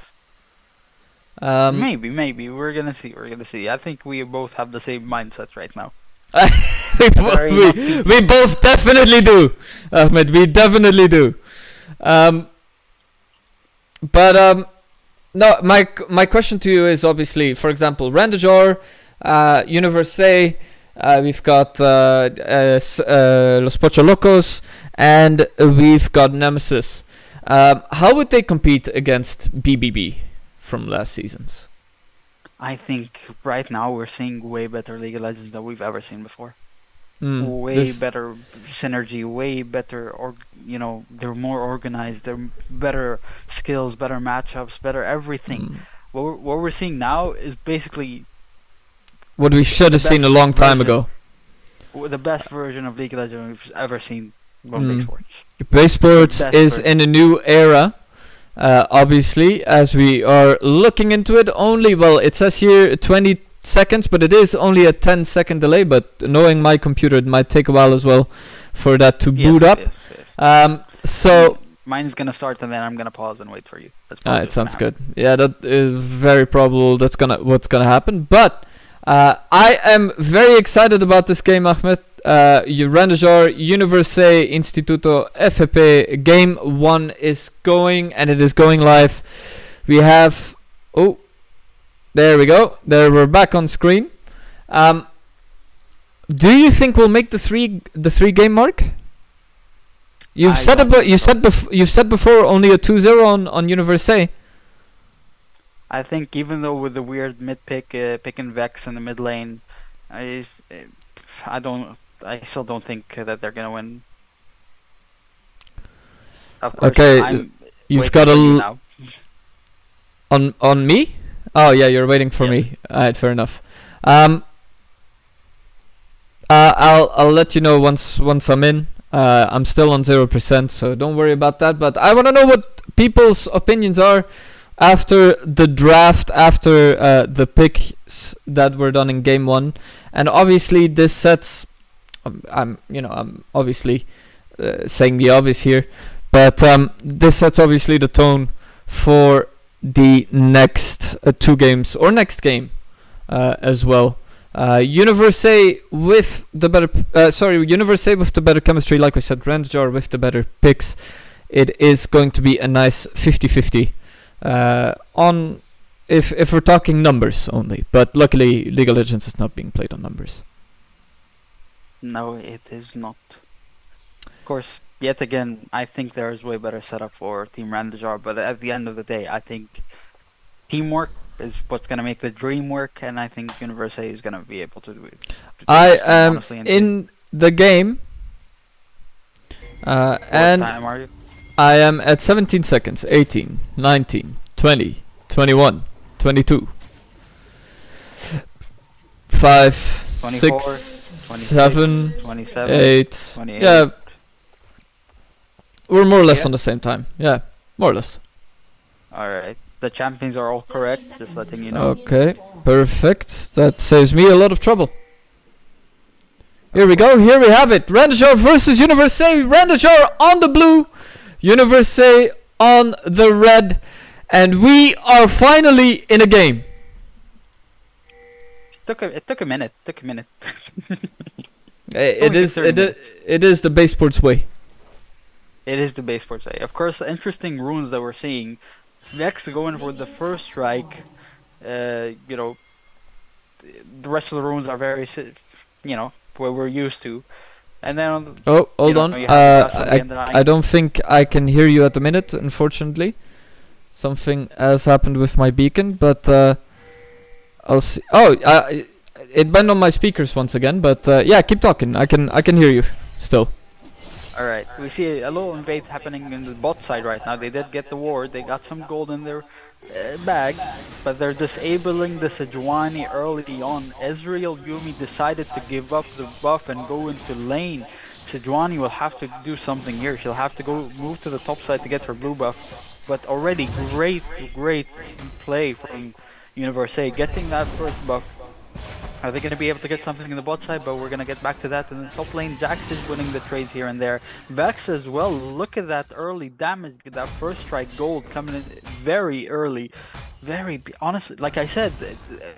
Maybe Maybe we're gonna see. I think we both have the same mindset right now. we both definitely do, Ahmed. We definitely do. But no, my question to you is obviously, for example, Rändajar, Universae. We've got Los Pocholocos, and we've got Nemesis. How would they compete against BBB from last seasons? I think right now we're seeing way better League of Legends than we've ever seen before. Better synergy, way better, they're more organized, they're better skills, better matchups, better everything. What we're seeing now is basically what we should have seen a long time ago. The best version of League of Legends we've ever seen from Baesports. Baesports is in a new era, obviously, as we are looking into it. It says here 20 seconds, but it is only a 10-second delay. But knowing my computer, it might take a while as well for that to boot up. Yes. So Mine's gonna start and then I'm gonna pause and wait for you. That's probably It what's sounds gonna good. Yeah, that is very probable. That's what's gonna happen. But I am very excited about this game, Ahmed. Rändajar Universae Instituto FP game 1 is going, and it is going live. We have there we go. There, we're back on screen. Do you think we'll make the three game mark? You've said before only a 2-0 on Universae. I think even though with the weird mid pick, picking Vex in the mid lane, I still don't think that they're gonna win. Of course, okay, you've got on me. Oh yeah, you're waiting for me. Alright, fair enough. I'll let you know once I'm in. I'm still on 0%, so don't worry about that. But I want to know what people's opinions are after the draft, after the picks that were done in game 1, and obviously this sets. I'm obviously saying the obvious here, but this sets obviously the tone for the next 2 games or next game as well. Universae with the better Universae with the better chemistry, like we said, Rändajar with the better picks. It is going to be a nice 50-50 on if we're talking numbers only, but luckily League of Legends is not being played on numbers. No, it is not. Of course, yet again, I think there is way better setup for Team Rändajar, but at the end of the day, I think teamwork is what's going to make the dream work, and I think Universae is going to be able to do it. I am in the game, and what time are you? I am at 17 seconds, 18, 19, 20, 21, 22, 5, 24, 6, 27, 8. 28. Yeah, we're more or less on the same time. Yeah, more or less. Alright. The champions are all correct, just letting you know. Okay, perfect. That saves me a lot of trouble. Here we go, here we have it. Rändajar versus Universae. Rändajar on the blue, Universae on the red. And we are finally in a game. It took a minute. It is the Baesports way. It is the Baesports way. Of course, the interesting runes that we're seeing. Vex going for the first strike. The rest of the runes are very, where we're used to. And then hold on. I don't think I can hear you at the minute, unfortunately. Something has happened with my beacon, but I'll see. It went on my speakers once again, but yeah, keep talking. I can hear you still. Alright, we see a little invade happening in the bot side right now. They did get the ward, they got some gold in their bag, but they're disabling the Sejuani early on. Ezreal Yumi decided to give up the buff and go into lane. Sejuani will have to do something here. She'll have to go move to the top side to get her blue buff. But already great play from Universae, getting that first buff. Are they going to be able to get something in the bot side? But we're going to get back to that. In the top lane, Jax is winning the trades here and there. Vex as well. Look at that early damage. That first strike gold coming in very early. Honestly, like I said,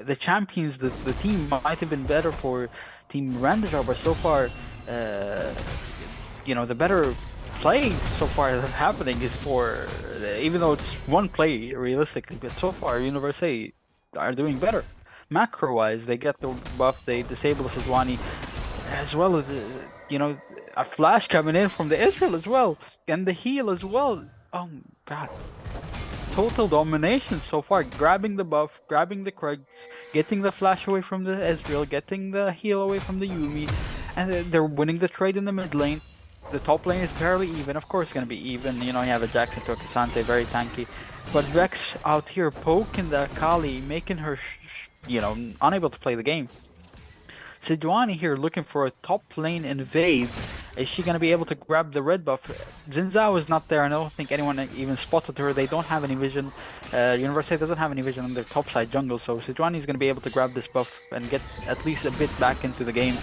the champions, the team might have been better for Team Rändajar, but so far, the better play so far that's happening is for, even though it's one play realistically, but so far Universae are doing better. Macro-wise, they get the buff, they disable the Sejuani, as well as, a flash coming in from the Ezreal as well, and the heal as well. Oh god. Total domination so far, grabbing the buff, grabbing the Krugs, getting the flash away from the Ezreal, getting the heal away from the Yumi, and they're winning the trade in the mid lane. The top lane is barely even, of course it's gonna be even, you have a Jax into a Cassante, very tanky. But Vex out here poking the Akali, making her unable to play the game. Sejuani here looking for a top lane invade. Is she going to be able to grab the red buff? Xin Zhao is not there, and I don't think anyone even spotted her. They don't have any vision. Universae doesn't have any vision on their top side jungle, so Sejuani is going to be able to grab this buff and get at least a bit back into the game.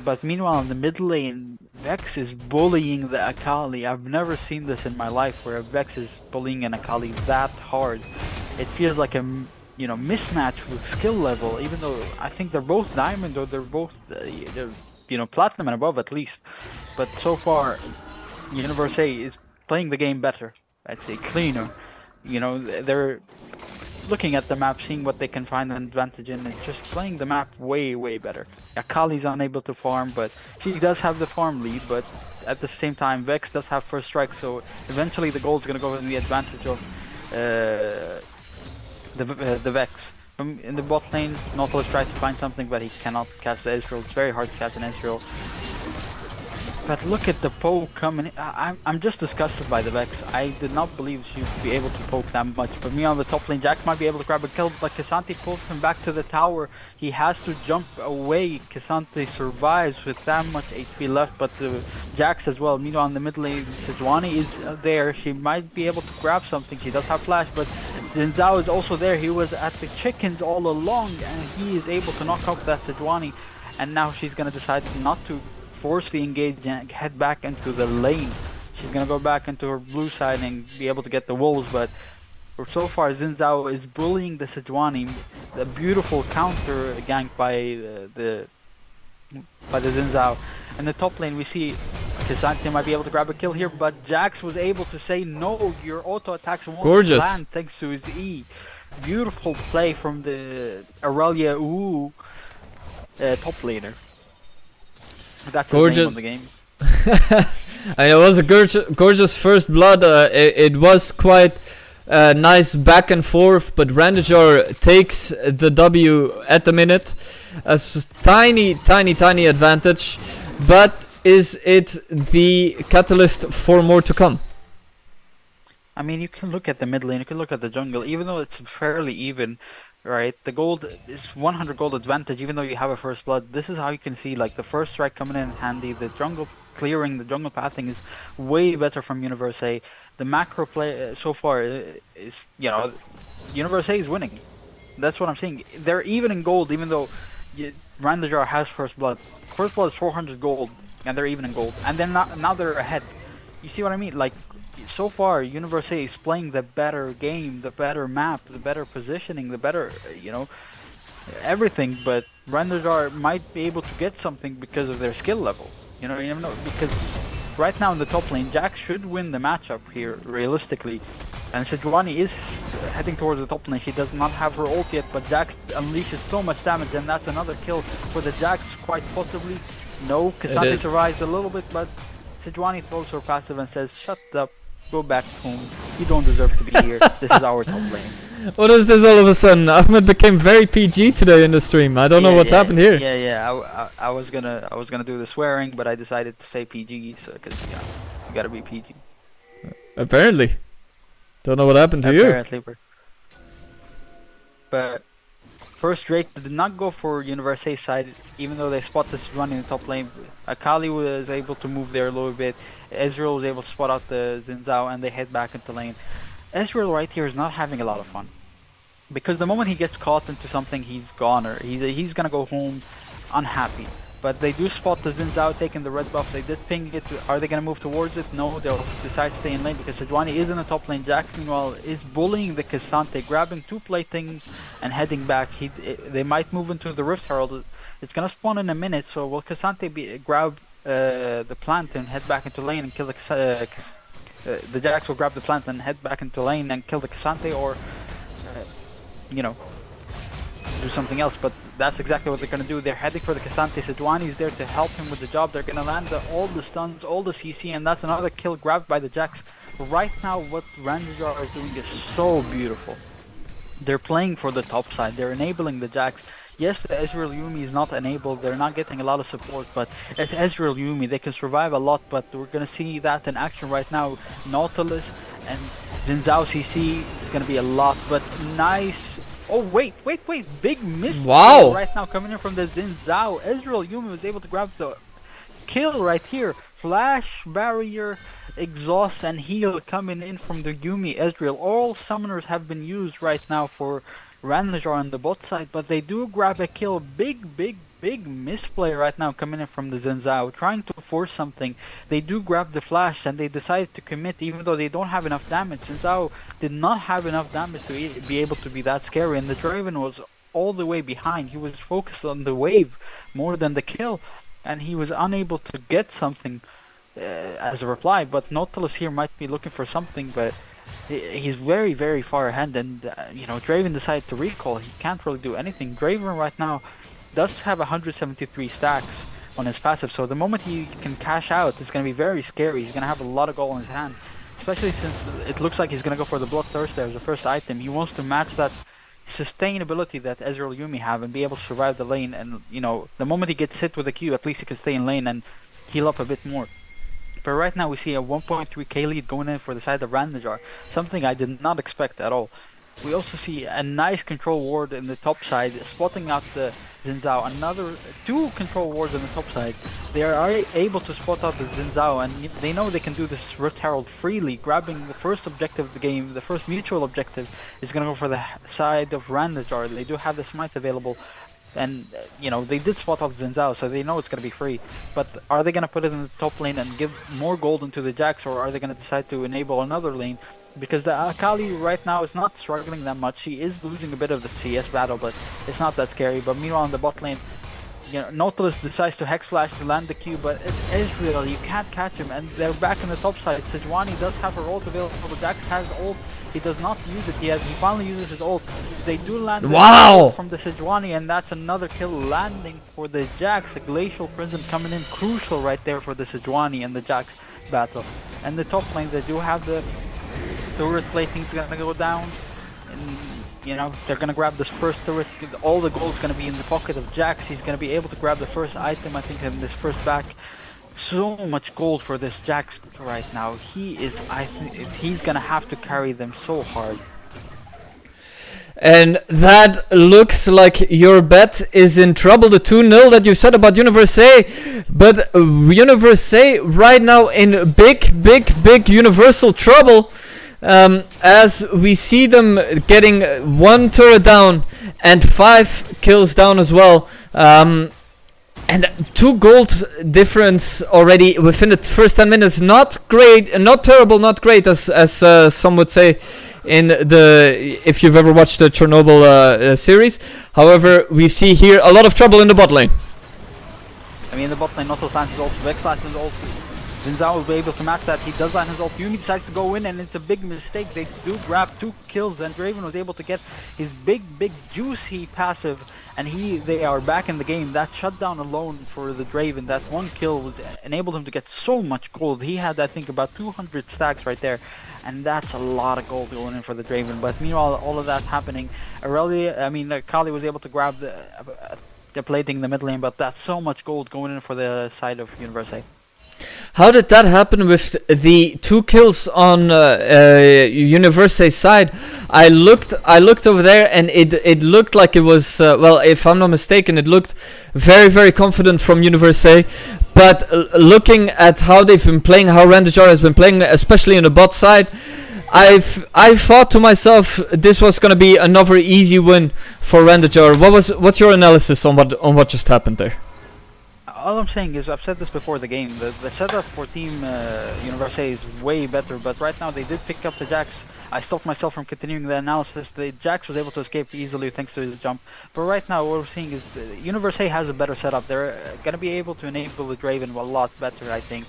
But meanwhile, in the mid lane, Vex is bullying the Akali. I've never seen this in my life where a Vex is bullying an Akali that hard. It feels like a mismatch with skill level, even though I think they're both diamond or they're both they're platinum and above at least. But so far, Universae is playing the game better. I'd say cleaner. They're looking at the map, seeing what they can find an advantage in, and just playing the map way, way better. Akali's unable to farm, but she does have the farm lead, but at the same time, Vex does have first strike, so eventually the gold's gonna go in the advantage of the Vex. In the bot lane, Nautilus tries to find something, but he cannot catch the Ezreal. It's very hard to catch an Ezreal. But look at the poke coming in. I'm just disgusted by the Vex. I did not believe she would be able to poke that much. But me on the top lane, Jax might be able to grab a kill, but K'Sante pulls him back to the tower. He has to jump away. K'Sante survives with that much HP left, but Jax as well. Meanwhile, on the mid lane, Sejuani is there. She might be able to grab something. She does have flash, but Xin Zhao is also there. He was at the chickens all along, and he is able to knock out that Sejuani. And now she's gonna decide not to forcefully engage and head back into the lane. She's gonna go back into her blue side and be able to get the wolves, but so far Xin Zhao is bullying the Sejuani. The beautiful counter gank by the Xin Zhao. In the top lane we see K'Sante might be able to grab a kill here, but Jax was able to say no, your auto attacks won't land thanks to his E. Beautiful play from the Aurelia top laner. That's gorgeous. The name of the game. It was a gorgeous first blood. It was quite nice back and forth, but Rändajar takes the W at the minute. A tiny advantage, but is it the catalyst for more to come? I mean, you can look at the mid lane, you can look at the jungle, even though it's fairly even. Right, the gold is 100 gold advantage, even though you have a first blood. This is how you can see, like, the first strike coming in handy. The jungle clearing, the jungle pathing is way better from Universae. The macro play so far is, Universae is winning. That's what I'm saying. They're even in gold, even though Rändajar has first blood. First blood is 400 gold, and they're even in gold. And then now they're ahead. You see what I mean? Like, so far, Universae is playing the better game, the better map, the better positioning, the better, everything. But Rändajar might be able to get something because of their skill level. You never know. Because right now in the top lane, Jax should win the matchup here, realistically. And Sejuani is heading towards the top lane. She does not have her ult yet, but Jax unleashes so much damage, and that's another kill for the Jax, quite possibly. No, K'Sante survives a little bit, but Sejuani throws her passive and says, "Shut up. Go back home. You don't deserve to be here. This is our top lane." What is this all of a sudden? Ahmed became very PG today in the stream. I don't know what's happened here. I was gonna do the swearing, but I decided to say PG, so because you gotta be PG. Apparently. Don't know what happened to you. But first Drake did not go for Universae side, even though they spot this run in the top lane. Akali was able to move there a little bit. Ezreal was able to spot out the Xin Zhao, and they head back into lane. Ezreal right here is not having a lot of fun, because the moment he gets caught into something, he's gone, or he's gonna go home unhappy. But they do spot the Xin Zhao taking the red buff. They did ping it. Are they gonna move towards it? No, they'll decide to stay in lane because Sejuani is in the top lane. Jax, meanwhile, is bullying the K'Sante, grabbing two playthings and heading back. They might move into the Rift Herald. It's gonna spawn in a minute, so will K'Sante grab the plant and head back into lane and kill the Jax will grab the plant and head back into lane and kill the K'Sante, or do something else. But that's exactly what they're gonna do. They're heading for the K'Sante. Sejuani is there to help him with the job. They're gonna land all the stuns, all the CC, and that's another kill grabbed by the Jax. Right now, what Rändajar is doing is so beautiful. They're playing for the top side. They're enabling the Jax. Yes, the Ezreal Yuumi is not enabled. They're not getting a lot of support, but as Ezreal Yuumi, they can survive a lot. But we're gonna see that in action right now. Nautilus and Xin Zhao CC is gonna be a lot, but nice. Oh wait! Big miss right now coming in from the Xin Zhao. Ezreal Yuumi was able to grab the kill right here. Flash, barrier, exhaust, and heal coming in from the Yuumi Ezreal. All summoners have been used right now for Rändajar on the bot side, but they do grab a kill. Big big misplay right now coming in from the Xin Zhao, trying to force something. They do grab the flash and they decide to commit even though they don't have enough damage. Xin Zhao did not have enough damage to be able to be that scary, and the Draven was all the way behind. He was focused on the wave more than the kill, and he was unable to get something as a reply. But Nautilus here might be looking for something, but he's very, very far ahead, and you know, Draven decided to recall. He can't really do anything. Draven right now does have 173 stacks on his passive, so the moment he can cash out, it's going to be very scary. He's going to have a lot of gold in his hand, especially since it looks like he's going to go for the Bloodthirster as the first item. He wants to match that sustainability that Ezreal Yumi have and be able to survive the lane, and you know, the moment he gets hit with a Q, at least he can stay in lane and heal up a bit more. But right now we see a 1.3k lead going in for the side of Rändajar, something I did not expect at all. We also see a nice control ward in the top side, spotting out the Xin Zhao. Another 2 control wards on the top side. They are able to spot out the Xin Zhao, and they know they can do this Rift Herald freely, grabbing the first objective of the game. The first mutual objective is going to go for the side of Rändajar. They do have the smite available, and you know, they did spot out Xin Zhao, so they know it's going to be free. But are they going to put it in the top lane and give more gold into the Jax, or are they going to decide to enable another lane? Because the Akali right now is not struggling that much. She is losing a bit of the CS battle, but it's not that scary. But meanwhile in the bot lane, you know, Nautilus decides to Hex Flash to land the Q, but it's Ezreal, you can't catch him, and they're back in the top side. Sejuani does have her ult available, but Jax has ult. He does not use it yet. He finally uses his ult. They do land from the Sejuani, and that's another kill landing for the Jax. A Glacial Prism coming in crucial right there for the Sejuani and the Jax battle. And the top lane, they do have the turret plating's gonna go down, and you know, they're gonna grab this first turret. All the gold's gonna be in the pocket of Jax. He's gonna be able to grab the first item, I think, in this first back. So much gold for this Jax right now. He is, I think, he's gonna have to carry them so hard. And that looks like your bet is in trouble. The 2-0 that you said about Universae, but Universae right now in big universal trouble, as we see them getting 1 turret down and 5 kills down as well. And 2 gold difference already within the first 10 minutes. Not great, not terrible, not great, as some would say in the, if you've ever watched the Chernobyl series. However, we see here a lot of trouble in the bot lane. I mean, in the bot lane, Nautilus lands his ult, Vex lands his ult. Xin Zhao will be able to match that. He does land his ult. Yumi decides to go in, and it's a big mistake. They do grab 2 kills, and Draven was able to get his big juicy passive, and they are back in the game. That shutdown alone for the Draven, that 1 kill enabled him to get so much gold. He had, I think, about 200 stacks right there, and that's a lot of gold going in for the Draven. But meanwhile, all of that happening, Kali was able to grab the plating in the mid lane, but that's so much gold going in for the side of Universae. How did that happen with the 2 kills on Universae's side? I looked over there, and it looked like it was well, if I'm not mistaken, it looked very confident from Universae. But looking at how they've been playing, how Rändajar has been playing, especially in the bot side, I thought to myself this was gonna be another easy win for Rändajar. What's your analysis on what just happened there? All I'm saying is, I've said this before the game, the setup for Team Universae is way better, but right now they did pick up the Jax. I stopped myself from continuing the analysis. The Jax was able to escape easily thanks to his jump, but right now what we're seeing is Universae has a better setup. They're going to be able to enable the Draven a lot better, I think.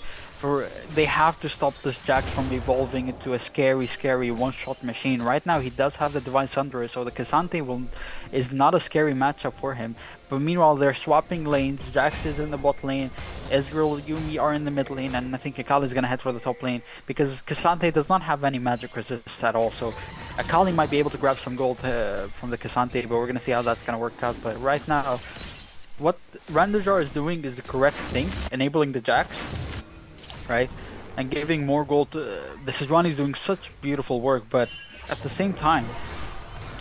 They have to stop this Jax from evolving into a scary one-shot machine. Right now he does have the Divine Sunderer, so the Cassante is not a scary matchup for him. But meanwhile they're swapping lanes. Jax is in the bot lane, Ezreal, Yumi are in the mid lane, and I think Akali is going to head for the top lane because Cassante does not have any magic resist at all. So Akali might be able to grab some gold from the Cassante, but we're going to see how that's going to work out. But right now, what Rändajar is doing is the correct thing, enabling the Jax, right, and giving more gold to the Sejuani is doing such beautiful work, but at the same time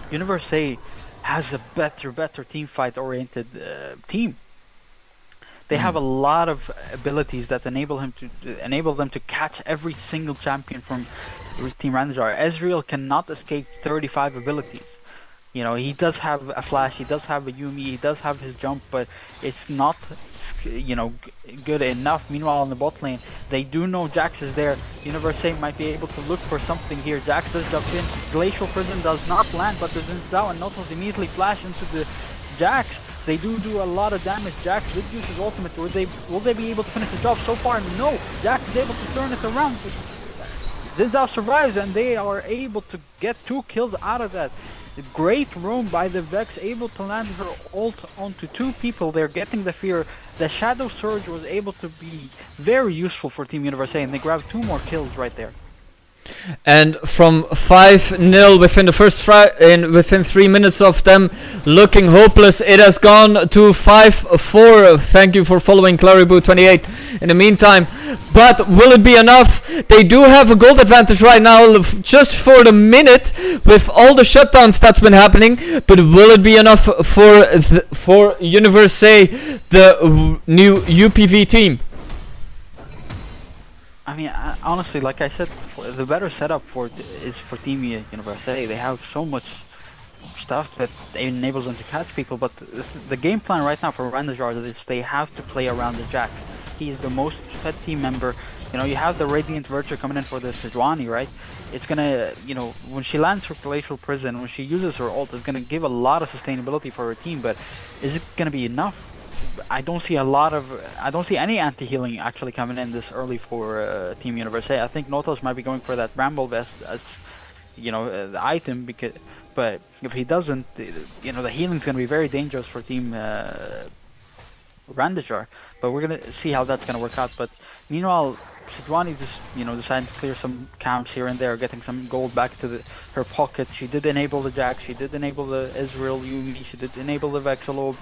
Universae has a better team fight oriented team. They have a lot of abilities that enable them to catch every single champion from Team Rändajar. Ezreal cannot escape 35 abilities. You know, he does have a flash, he does have a Yumi, he does have his jump, but it's not, you know, good enough. Meanwhile, on the bot lane, they do know Jax is there. Universae might be able to look for something here. Jax does jump in. Glacial Prison does not land, but the Zinzao and Notos immediately flash into the Jax. They do a lot of damage. Jax did use his ultimate. Will they be able to finish the job? So far, no. Jax is able to turn it around. Zinzao survives, and they are able to get 2 kills out of that. Great roam by the Vex, able to land her ult onto 2 people. They're getting the fear. The Shadow Surge was able to be very useful for Team Universae, and they grabbed 2 more kills right there. And from 5-0 within the first within 3 minutes of them looking hopeless, it has gone to 5-4. Thank you for following Claribu28 in the meantime. But will it be enough? They do have a gold advantage right now, just for the minute, with all the shutdowns that's been happening. But will it be enough for Universae, the new UPV team? I mean, honestly, like I said, the better setup is for Team Universae. They have so much stuff that enables them to catch people, but the game plan right now for Rändajar is they have to play around the Jax. He is the most fed team member. You know, you have the Radiant Virtue coming in for the Sejuani, right? It's gonna, you know, when she lands her Glacial Prison, when she uses her ult, it's gonna give a lot of sustainability for her team, but is it gonna be enough? I don't see any anti-healing actually coming in this early for Team Universae. I think Notos might be going for that Bramble Vest as, you know, the item, but if he doesn't, you know, the healing's gonna be very dangerous for Team Rändajar. But we're gonna see how that's gonna work out. But meanwhile, Sejuani just, you know, decided to clear some camps here and there, getting some gold back to her pocket. She did enable the Jax, she did enable the Ezreal Yumi, she did enable the Vexalo,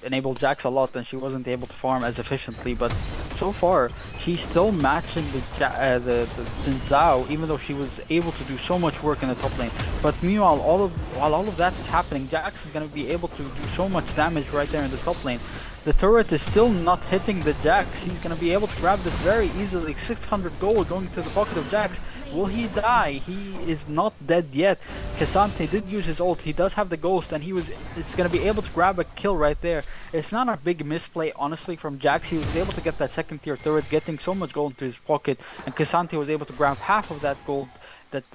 enable Jax a lot, and she wasn't able to farm as efficiently, but so far she's still matching the Zinzao, even though she was able to do so much work in the top lane. But meanwhile, while all of that is happening, Jax is going to be able to do so much damage right there in the top lane. The turret is still not hitting the Jax. He's going to be able to grab this very easily. 600 gold going to the pocket of Jax. Will he die? He is not dead yet. K'Sante did use his ult. He does have the ghost, and is going to be able to grab a kill right there. It's not a big misplay, honestly, from Jax. He was able to get that second tier turret, getting so much gold into his pocket, and K'Sante was able to grab half of that gold that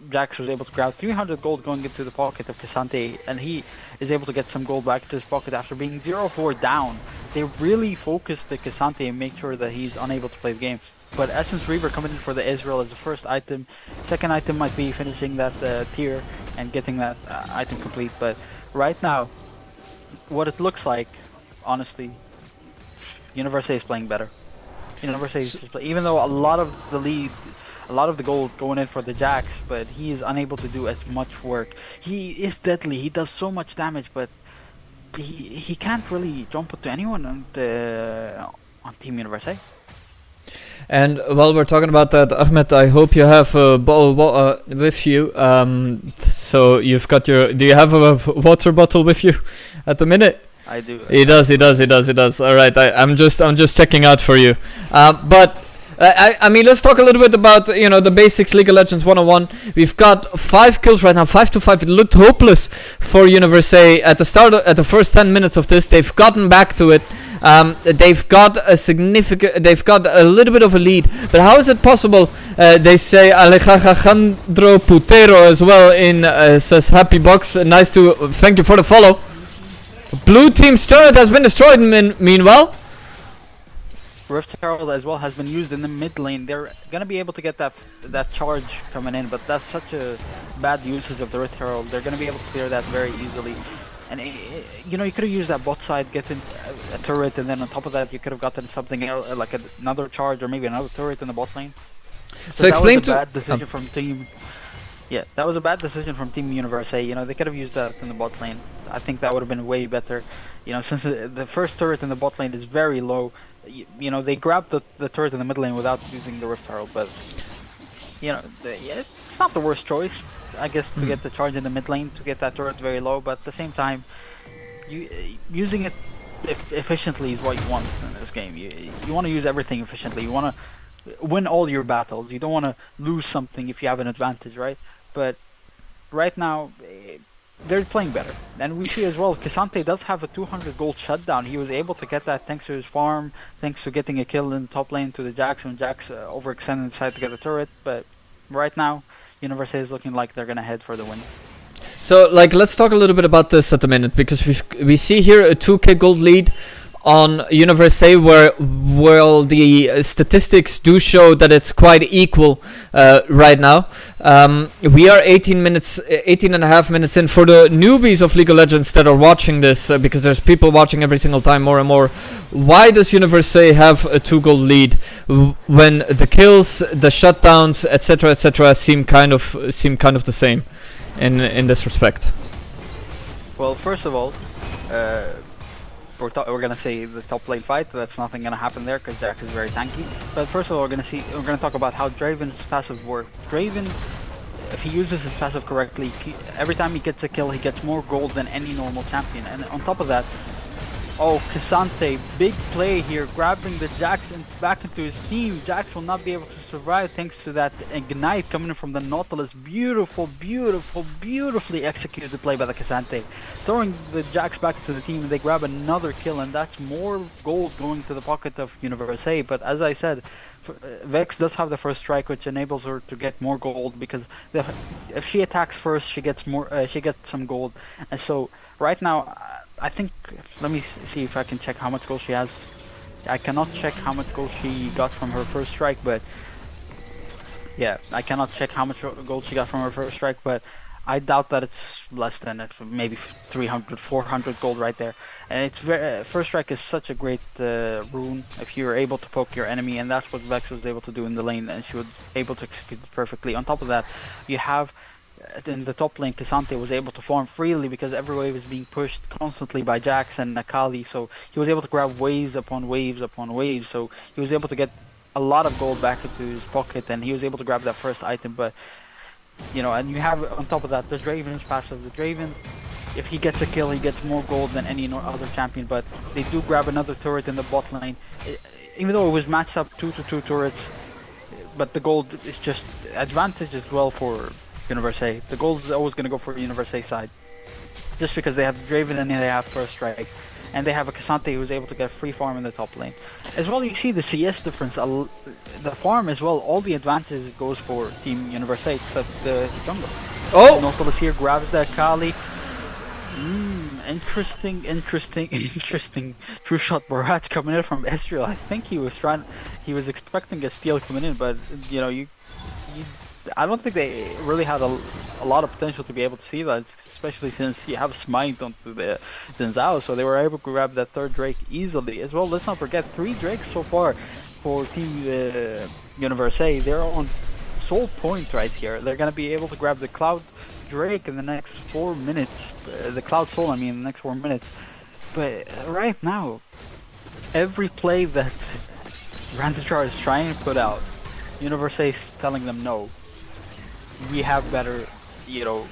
Jax was able to grab. 300 gold going into the pocket of K'Sante, and he is able to get some gold back to his pocket after being 0-4 down. They really focused the K'Sante and make sure that he's unable to play the games. But Essence Reaver coming in for the Ezreal as the first item. Second item might be finishing that tier and getting that item complete. But right now, what it looks like, honestly, Universae is playing better. Universae is just even though a lot of the gold going in for the Jax, but he is unable to do as much work. He is deadly. He does so much damage, but he can't really jump to anyone on Team Universae. And while we're talking about that, Ahmed, I hope you have a bottle with you. So you've got do you have a water bottle with you at the minute? I do. He does. All right, I'm just checking out for you. But I mean, let's talk a little bit about, you know, the basics. League of Legends 101. We've got 5 kills right now, 5-5. It looked hopeless for Universae at the first 10 minutes of this. They've gotten back to it. They've got a little bit of a lead, but how is it possible? They say Alejandro Putero as well says Happy Box. Thank you for the follow. Blue team's turret has been destroyed. Meanwhile, Rift Herald as well has been used in the mid lane. They're gonna be able to get that charge coming in, but that's such a bad usage of the Rift Herald. They're gonna be able to clear that very easily. And you know, you could have used that bot side, getting a turret, and then on top of that, you could have gotten something else, like another charge or maybe another turret in the bot lane. So explain that was a bad decision from Team. Yeah, that was a bad decision from Team Universae. You know, they could have used that in the bot lane. I think that would have been way better. You know, since the first turret in the bot lane is very low, you know, they grabbed the turret in the mid lane without using the Rift Herald. But you know, it's not the worst choice, I guess, to get the charge in the mid lane, to get that turret very low, but at the same time, using it efficiently is what you want in this game. You want to use everything efficiently. You want to win all your battles. You don't want to lose something if you have an advantage, right? But right now, they're playing better. And we see as well, K'Sante does have a 200 gold shutdown. He was able to get that thanks to his farm, thanks to getting a kill in the top lane to the Jax when Jax overextended and decided to get a turret. But right now, Universae is looking like they're gonna head for the win. So, like, let's talk a little bit about this at a minute, because we see here a 2k gold lead on Universae, where well, the statistics do show that it's quite equal right now. We are 18 and a half minutes in. For the newbies of League of Legends that are watching this, because there's people watching every single time more and more, why does Universae have a 2 gold lead when the kills, the shutdowns, etc., seem kind of the same in this respect? Well, first of all, we're gonna say the top lane fight. That's nothing gonna happen there because Jack is very tanky. But first of all, we're gonna talk about how Draven's passive works. Draven, if he uses his passive correctly, every time he gets a kill, he gets more gold than any normal champion. And on top of that, oh, K'Sante, big play here, grabbing the Jax back into his team. Jax will not be able to survive thanks to that ignite coming in from the Nautilus. Beautifully executed play by the K'Sante. Throwing the Jax back to the team, and they grab another kill, and that's more gold going to the pocket of Universae. But as I said, Vex does have the first strike, which enables her to get more gold, because if she attacks first, she gets some gold. And so right now, I think, let me see if I can check how much gold she has. I cannot check how much gold she got from her first strike, but yeah, I cannot check how much gold she got from her first strike, but I doubt that it's less than it, maybe 300, 400 gold right there. And it's first strike is such a great rune if you're able to poke your enemy, and that's what Vex was able to do in the lane, and she was able to execute it perfectly. On top of that, you have in the top lane, K'Sante was able to farm freely because every wave is being pushed constantly by Jax and Akali, so he was able to grab waves upon waves upon waves, so he was able to get a lot of gold back into his pocket, and he was able to grab that first item. But you know, and you have on top of that the Draven's passive. The Draven, if he gets a kill, he gets more gold than any other champion, but they do grab another turret in the bot lane. Even though it was matched up 2-2 turrets, but the gold is just advantage as well for Universae. The gold is always going to go for the Universae side, just because they have Draven and they have first strike, and they have a K'Sante who's able to get free farm in the top lane. As well, you see the CS difference, the farm as well, all the advantages goes for Team Universae except the jungle. Oh! Nautilus here grabs that Kali. Interesting. True shot barrage coming in from Ezreal. I think he was expecting a steal coming in, but you know, I don't think they really had a lot of potential to be able to see that, especially since you have smite onto the Zhao, so they were able to grab that third Drake easily. As well, let's not forget 3 Drakes so far for Team Universae. They're on soul point right here. They're gonna be able to grab the Cloud Drake in the next 4 minutes. The Cloud Soul, I mean, in the next 4 minutes. But right now, every play that Rändajar is trying to put out, Universae is telling them no. We have better, you know,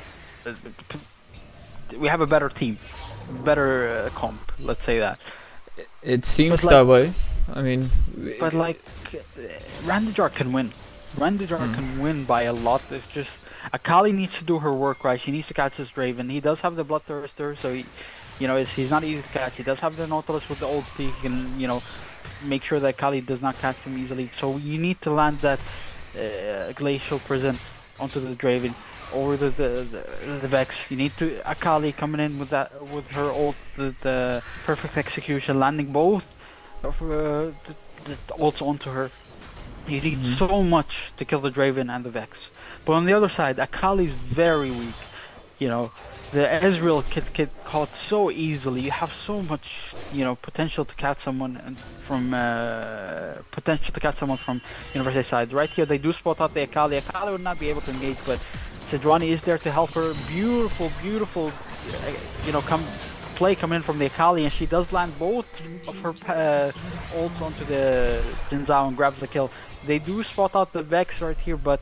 we have a better team, better comp, let's say that. It seems that way. I mean, but like, Rändajar can win. Rändajar can win by a lot. It's just Akali needs to do her work right. She needs to catch this Draven. He does have the Bloodthirster, so he, you know, he's not easy to catch. He does have the Nautilus with the ulti. He can, you know, make sure that Akali does not catch him easily. So you need to land that Glacial Prison onto the Draven over the Vex. You need to Akali coming in with her ult, the perfect execution, landing both of the ults onto her. You need so much to kill the Draven and the Vex. But on the other side, Akali's very weak. You know, the Ezreal can get caught so easily. You have so much, you know, potential to catch someone from Universae side. Right here, they do spot out the Akali. Akali would not be able to engage, but Sejuani is there to help her. Beautiful, you know, play coming in from the Akali, and she does land both of her ults onto the Jin Zhao and grabs the kill. They do spot out the Vex right here, but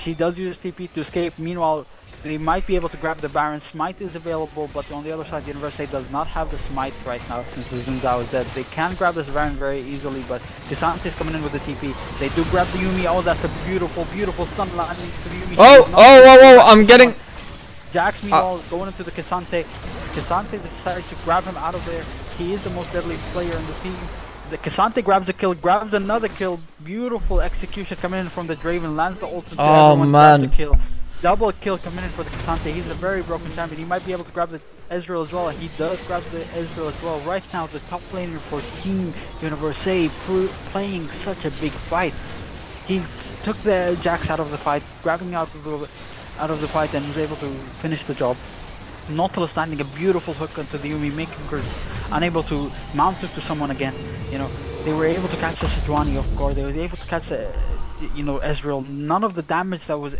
she does use TP to escape. Meanwhile, they might be able to grab the Baron. Smite is available, but on the other side, Universae does not have the Smite right now since the Jin Zhao is dead. They can grab this Baron very easily, but K'Sante is coming in with the TP. They do grab the Yuumi. Oh, that's a beautiful stun landing to the Yuumi. oh, I'm getting... Jax meanwhile going into the Cassante. Cassante decides to grab him out of there. He is the most deadly player in the team. The Cassante grabs a kill, grabs another kill. Beautiful execution coming in from the Draven, lands the ult into everyone, grabs the kill. Double kill coming in for the Cassante. He's a very broken champion. He might be able to grab the Ezreal as well. He does grab the Ezreal as well. Right now, the top laner for Team Universae playing such a big fight. He took the Jax out of the fight, grabbing out of the fight, and was able to finish the job. Nautilus landing a beautiful hook onto the Yumi, making her unable to mount it to someone again. You know, they were able to catch the Sejuani off guard. They were able to catch the, Ezreal. None of the damage that was,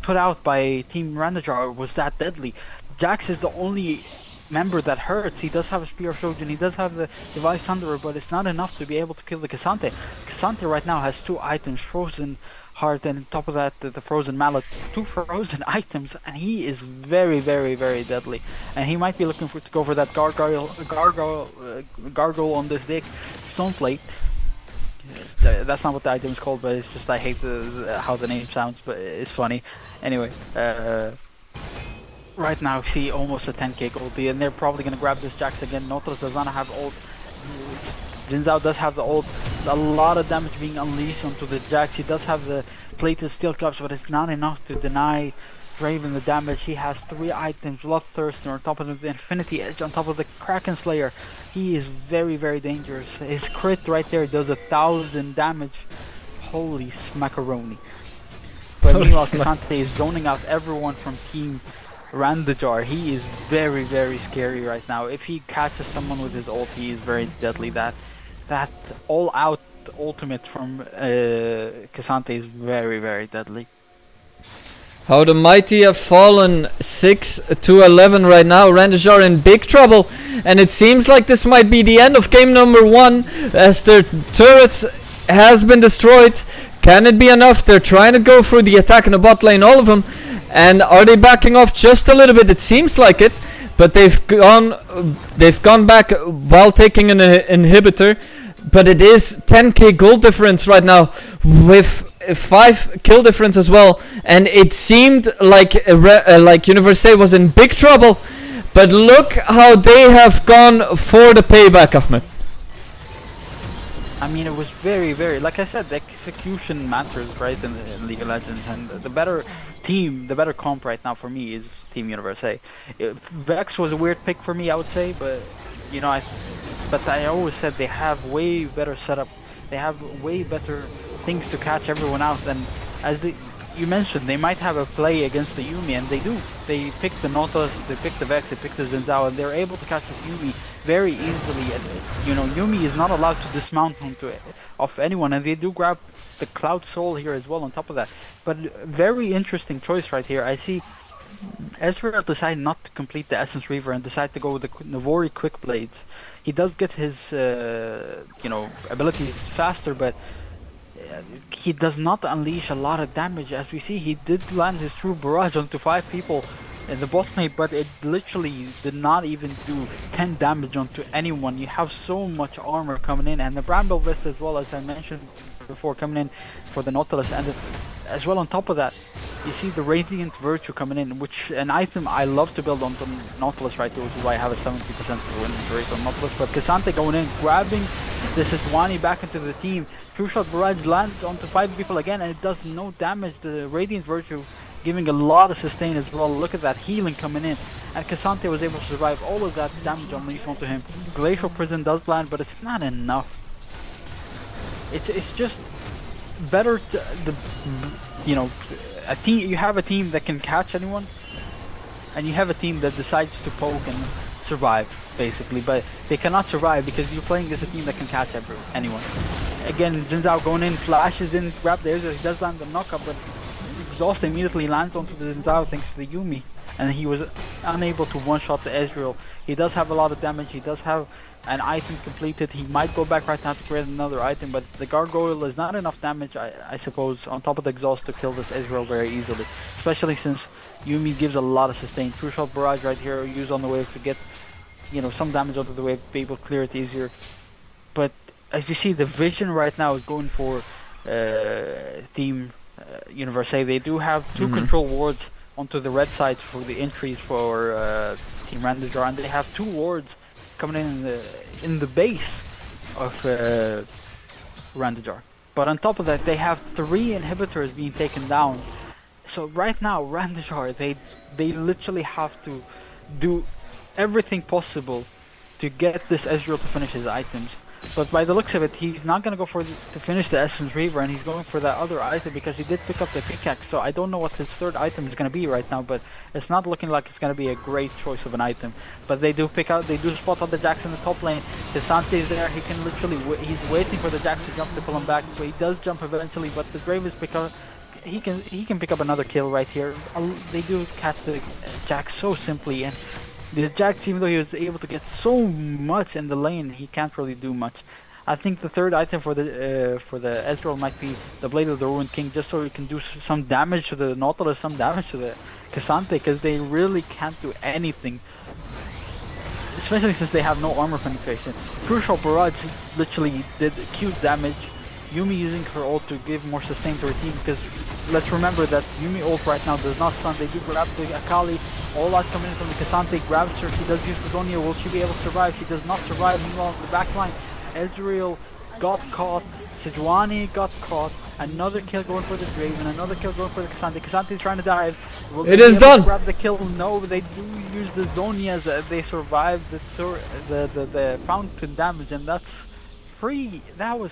put out by Team Rändajar was that deadly. Jax is the only member that hurts. He does have a Spear of Shojin, he does have the Device Thunderer, but it's not enough to be able to kill the Cassante. Cassante right now has 2 items, Frozen Heart, and on top of that the Frozen Mallet. 2 frozen items, and he is very, very, very deadly. And he might be looking to go for that gargoyle on this deck. Stoneplate. That's not what the item is called, but it's just I hate how the name sounds, but it's funny. Anyway, right now see almost a 10k gold, and they're probably gonna grab this Jax again. Nautilus does not have ult. Xin Zhao does have the ult. A lot of damage being unleashed onto the Jax. He does have the plated steel clubs, but it's not enough to deny Draven the damage. He has 3 items, Bloodthirster on top of the Infinity Edge, on top of the Kraken Slayer. He is very, very dangerous. His crit right there does 1,000 damage. Holy smackaroni. But meanwhile, Cassante is zoning out everyone from Team Rändajar. He is very, very scary right now. If he catches someone with his ult, he is very deadly. That all-out ultimate from Cassante is very, very deadly. How the mighty have fallen 6-11 right now. Rändajar in big trouble, and it seems like this might be the end of game number 1 as their turret has been destroyed. Can it be enough? They're trying to go through the attack in the bot lane, all of them. And are they backing off just a little bit? It seems like it, but they've gone back while taking an inhibitor. But it is 10k gold difference right now with 5 kill difference as well, and it seemed like Universae was in big trouble. But look how they have gone for the payback, Ahmed. I mean, it was very, very, like I said, the execution matters, right, in League of Legends, and the better team, the better comp right now for me is Team Universae. Vex was a weird pick for me, I would say, but but I always said they have way better setup. They have way better things to catch everyone out. And as you mentioned, they might have a play against the Yumi, and they do. They pick the Nautilus, they pick the Vex, they pick the Xin Zhao, and they're able to catch this Yumi very easily. And Yumi is not allowed to dismount off anyone, and they do grab the Cloud Soul here as well on top of that. But very interesting choice right here. I see Ezreal decide not to complete the Essence Reaver and decide to go with the Navori Quick Blades. He does get his, abilities faster, but he does not unleash a lot of damage. As we see, he did land his True Barrage onto 5 people in the bot lane, but it literally did not even do 10 damage onto anyone. You have so much armor coming in, and the Bramble Vest as well, as I mentioned before, coming in for the Nautilus, and as well on top of that, you see the Radiant Virtue coming in, which an item I love to build on the Nautilus right here, which is why I have a 70% win rate on Nautilus. But Cassante going in, grabbing the Sejuani back into the team. True Shot Barrage lands onto 5 people again, and it does no damage. The Radiant Virtue giving a lot of sustain as well. Look at that healing coming in, and Cassante was able to survive all of that damage unleashed onto him. Glacial Prison does land, but it's not enough. It's just better a team. You have a team that can catch anyone, and you have a team that decides to poke and survive, basically. But they cannot survive because you're playing against a team that can catch anyone. Again, Xin Zhao going in, flashes in, grab the Ezreal. He does land the knockup, but Exhaust immediately lands onto the Xin Zhao thanks to the Yumi, and he was unable to one-shot the Ezreal. He does have a lot of damage. He does have an item completed. He might go back right now to create another item, but the Gargoyle is not enough damage, I suppose, on top of the Exhaust to kill this Ezreal very easily, especially since Yumi gives a lot of sustain. True Shot Barrage right here, used on the wave to get, some damage onto the wave, be able to clear it easier. But as you see, the vision right now is going for Team Universae. They do have two control wards onto the red side for the entries for Team Rändajar, and they have 2 wards coming in the base of Rändajar. But on top of that, they have 3 inhibitors being taken down. So right now, Rändajar, they literally have to do everything possible to get this Ezreal to finish his items. But by the looks of it, he's not gonna go to finish the Essence Reaver, and he's going for that other item because he did pick up the pickaxe. So I don't know what his 3rd item is gonna be right now, but it's not looking like it's gonna be a great choice of an item. But they do spot out the Jax in the top lane. Desante is there. He can literally he's waiting for the Jax to jump to pull him back. So he does jump eventually, but the Brave is because he can pick up another kill right here. They do catch the Jax so simply, and the Jax, even though he was able to get so much in the lane, he can't really do much. I think the 3rd item for the Ezreal might be the Blade of the Ruined King, just so he can do some damage to the Nautilus, some damage to the Cassante, because they really can't do anything. Especially since they have no armor penetration. Crucial Barrage literally did acute damage. Yuumi using her ult to give more sustain to her team, because let's remember that Yuumi ult right now does not stun. They do grab the Akali, all out coming in from the Cassante, grabs her, she does use the Zonia. Will she be able to survive? She does not survive. Meanwhile, in the back line, Ezreal got caught, Sejuani got caught, another kill going for the Draven, another kill going for the Cassante. Cassante trying to dive. Will It they is be able to done! grab the kill? No, they do use the Zonias. They survive the fountain damage, and that's free. That was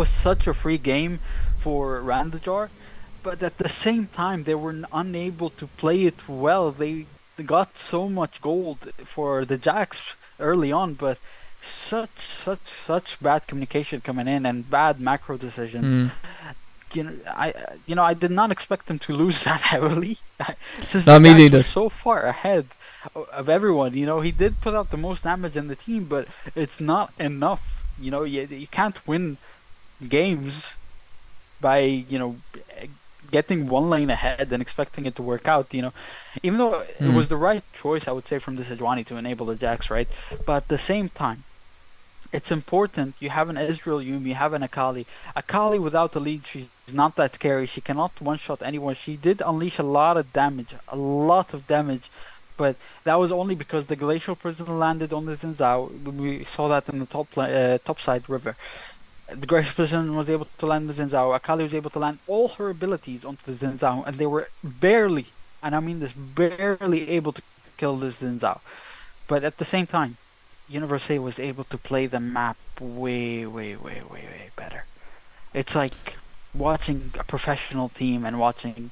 such a free game for Rändajar, but at the same time they were unable to play it well. They got so much gold for the Jax early on, but such bad communication coming in and bad macro decisions. I did not expect them to lose that heavily. Since No, the me Jax neither. was so far ahead of everyone. He did put out the most damage in the team, but it's not enough. You can't win games by getting one lane ahead and expecting it to work out. Even though it was the right choice, I would say, from the Sejuani to enable the Jax, right? But at the same time, it's important. You have an Ezreal Yuumi, you have an Akali. Akali without the lead, she's not that scary. She cannot one-shot anyone. She did unleash a lot of damage, but that was only because the Glacial Prison landed on the Xin Zhao. We saw that in the top side river. The Glacial Prison was able to land the Xin Zhao. Akali was able to land all her abilities onto the Xin Zhao, and they were barely, and I mean this, barely able to kill the Xin Zhao. But at the same time, Universae was able to play the map way better. It's like watching a professional team and watching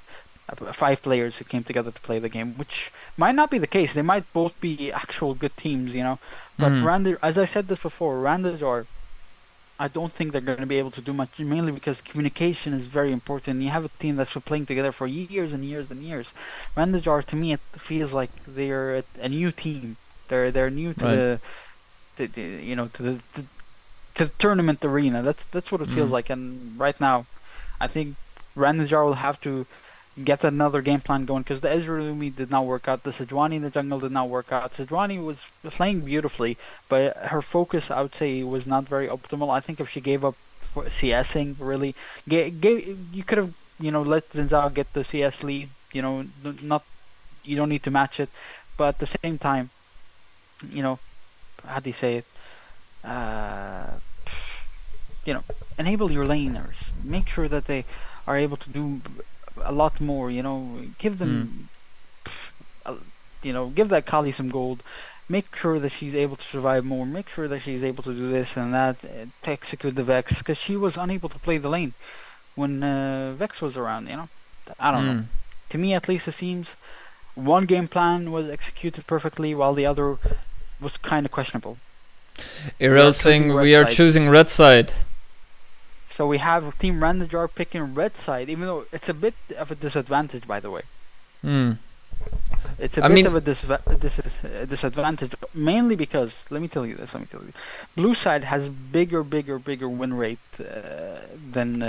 5 players who came together to play the game, which might not be the case. They might both be actual good teams, But as I said this before, Rändajar, I don't think they're going to be able to do much, mainly because communication is very important. You have a team that's been playing together for years and years and years. Rändajar, to me, it feels like they're a new team. They're new to the tournament arena. That's what it feels like. And right now, I think Rändajar will have to get another game plan going, because the Ezreal did not work out. The Sejuani in the jungle did not work out. Sejuani was playing beautifully, but her focus, I would say, was not very optimal. I think if she gave up CSing, really, you could have let Xin Zhao get the CS lead. You don't need to match it, but at the same time, how do you say it? Enable your laners. Make sure that they are able to do a lot more. Give them, give that Kali some gold. Make sure that she's able to survive more. Make sure that she's able to do this and that to execute the Vex, because she was unable to play the lane when Vex was around. I don't know. To me, at least, it seems one game plan was executed perfectly, while the other was kind of questionable. Irel saying we are choosing red side. So we have Team Rändajar picking red side, even though it's a bit of a disadvantage, by the way. It's a bit of a disadvantage, mainly because, let me tell you this. Blue side has bigger win rate than,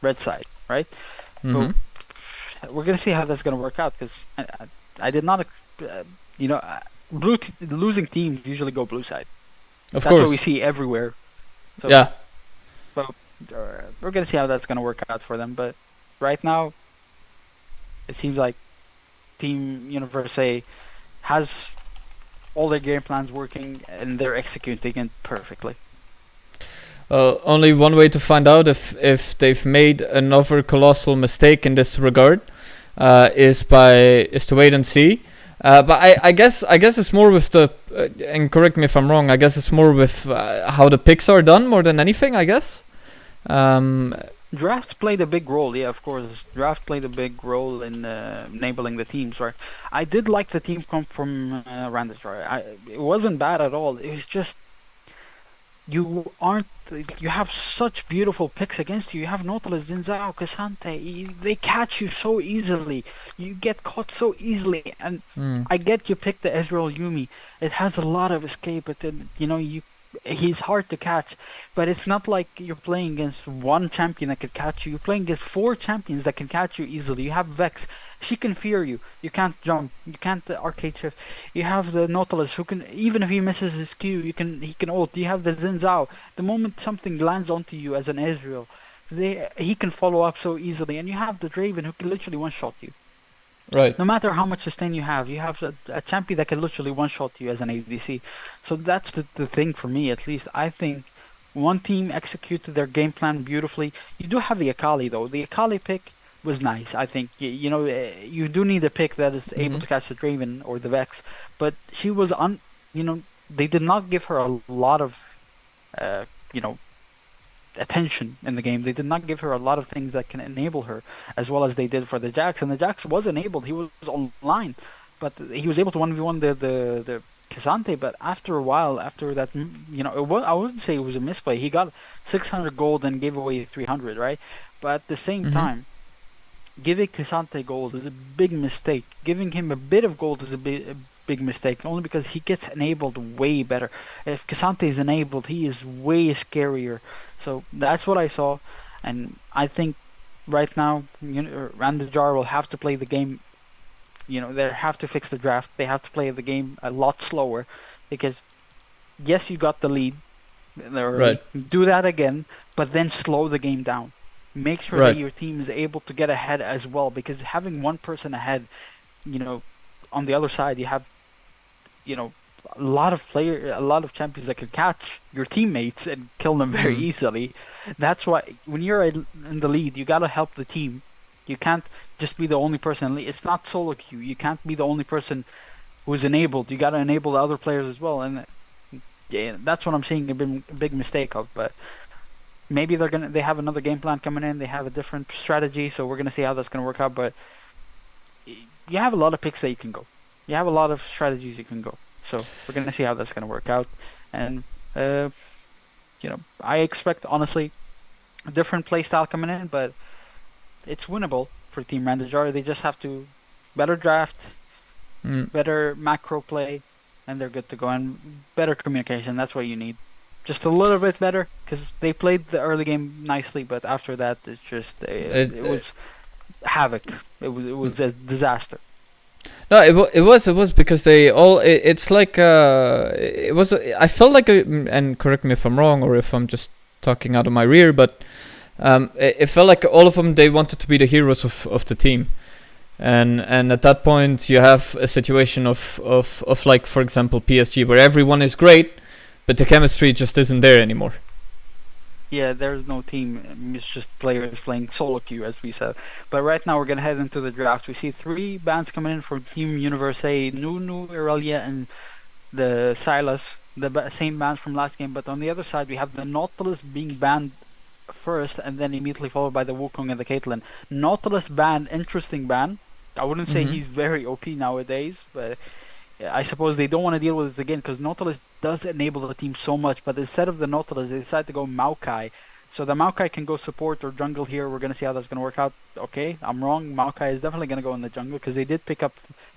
red side, right? So we're going to see how that's going to work out, because I did not, losing teams usually go blue side. Of That's course. what we see everywhere. So, Yeah. But we're gonna see how that's gonna work out for them. But right now, it seems like Team Universae has all their game plans working and they're executing it perfectly. Only one way to find out if they've made another colossal mistake in this regard is to wait and see. But I guess it's more with the and correct me if I'm wrong. I guess it's more with how the picks are done more than anything. I guess. Draft played a big role, yeah, of course. Draft played a big role in enabling the teams, right? I did like the team come from Rändajar. It wasn't bad at all. It was just you aren't. You have such beautiful picks against you. You have Nautilus, Zinzao, Cassante. They catch you so easily. You get caught so easily. And I get you picked the Ezreal Yumi. It has a lot of escape, but then, he's hard to catch. But it's not like you're playing against one champion that could catch you. You're playing against 4 champions that can catch you easily. You have Vex. She can fear you. You can't jump. You can't arcade shift. You have the Nautilus who can, even if he misses his Q, he can ult. You have the Zinzao. The moment something lands onto you as an Ezreal, he can follow up so easily. And you have the Draven who can literally one-shot you. Right. No matter how much sustain you have a champion that can literally one-shot you as an ADC. So that's the thing for me, at least. I think one team executed their game plan beautifully. You do have the Akali, though. The Akali pick was nice, I think. You do need a pick that is able to catch the Draven or the Vex. But she was they did not give her a lot of, attention in the game. They did not give her a lot of things that can enable her as well as they did for the Jax. And the Jax was enabled. He was online, but he was able to 1v1 the Cassante. But after a while, after that, I wouldn't say it was a misplay. He got 600 gold and gave away 300, right? But at the same time, giving Cassante gold is a big mistake. Giving him a bit of gold is a big mistake, only because he gets enabled way better. If Cassante is enabled, he is way scarier. So that's what I saw, and I think right now Rändajar will have to play the game. They have to fix the draft. They have to play the game a lot slower, because yes, you got the lead. Right. Do that again, but then slow the game down. Make sure that your team is able to get ahead as well, because having one person ahead, on the other side you have, a lot of champions that can catch your teammates and kill them very easily. That's why when you're in the lead, you gotta help the team. You can't just be the only person in lead. It's not solo queue. You can't be the only person who's enabled. You gotta enable the other players as well, and that's what I'm seeing a big mistake of. But maybe they have another game plan coming in. They have a different strategy, so we're gonna see how that's gonna work out. But you have a lot of picks that you can go. You have a lot of strategies you can go. So we're gonna see how that's gonna work out. And I expect, honestly, a different playstyle coming in, but it's winnable for Team Rändajar. They just have to better draft, better macro play, and they're good to go. And better communication. That's what you need. Just a little bit better, because they played the early game nicely, but after that, it's just it was havoc. It was a disaster. No, it was because they all. It's like it was. I felt like and correct me if I'm wrong or if I'm just talking out of my rear, but it felt like all of them, they wanted to be the heroes of the team, and at that point you have a situation of like, for example, PSG, where everyone is great, but the chemistry just isn't there anymore. Yeah, there's no team. It's just players playing solo queue, as we said. But right now we're gonna head into the draft. We see 3 bans coming in from Team Universae: Nunu, Irelia, and the Silas. The same bans from last game. But on the other side, we have the Nautilus being banned first, and then immediately followed by the Wukong and the Caitlyn. Nautilus ban, interesting ban. I wouldn't say he's very OP nowadays, but I suppose they don't want to deal with this again, because Nautilus does enable the team so much. But instead of the Nautilus, they decided to go Maokai. So the Maokai can go support or jungle here. We're going to see how that's going to work out. Okay, I'm wrong. Maokai is definitely going to go in the jungle, because they did pick up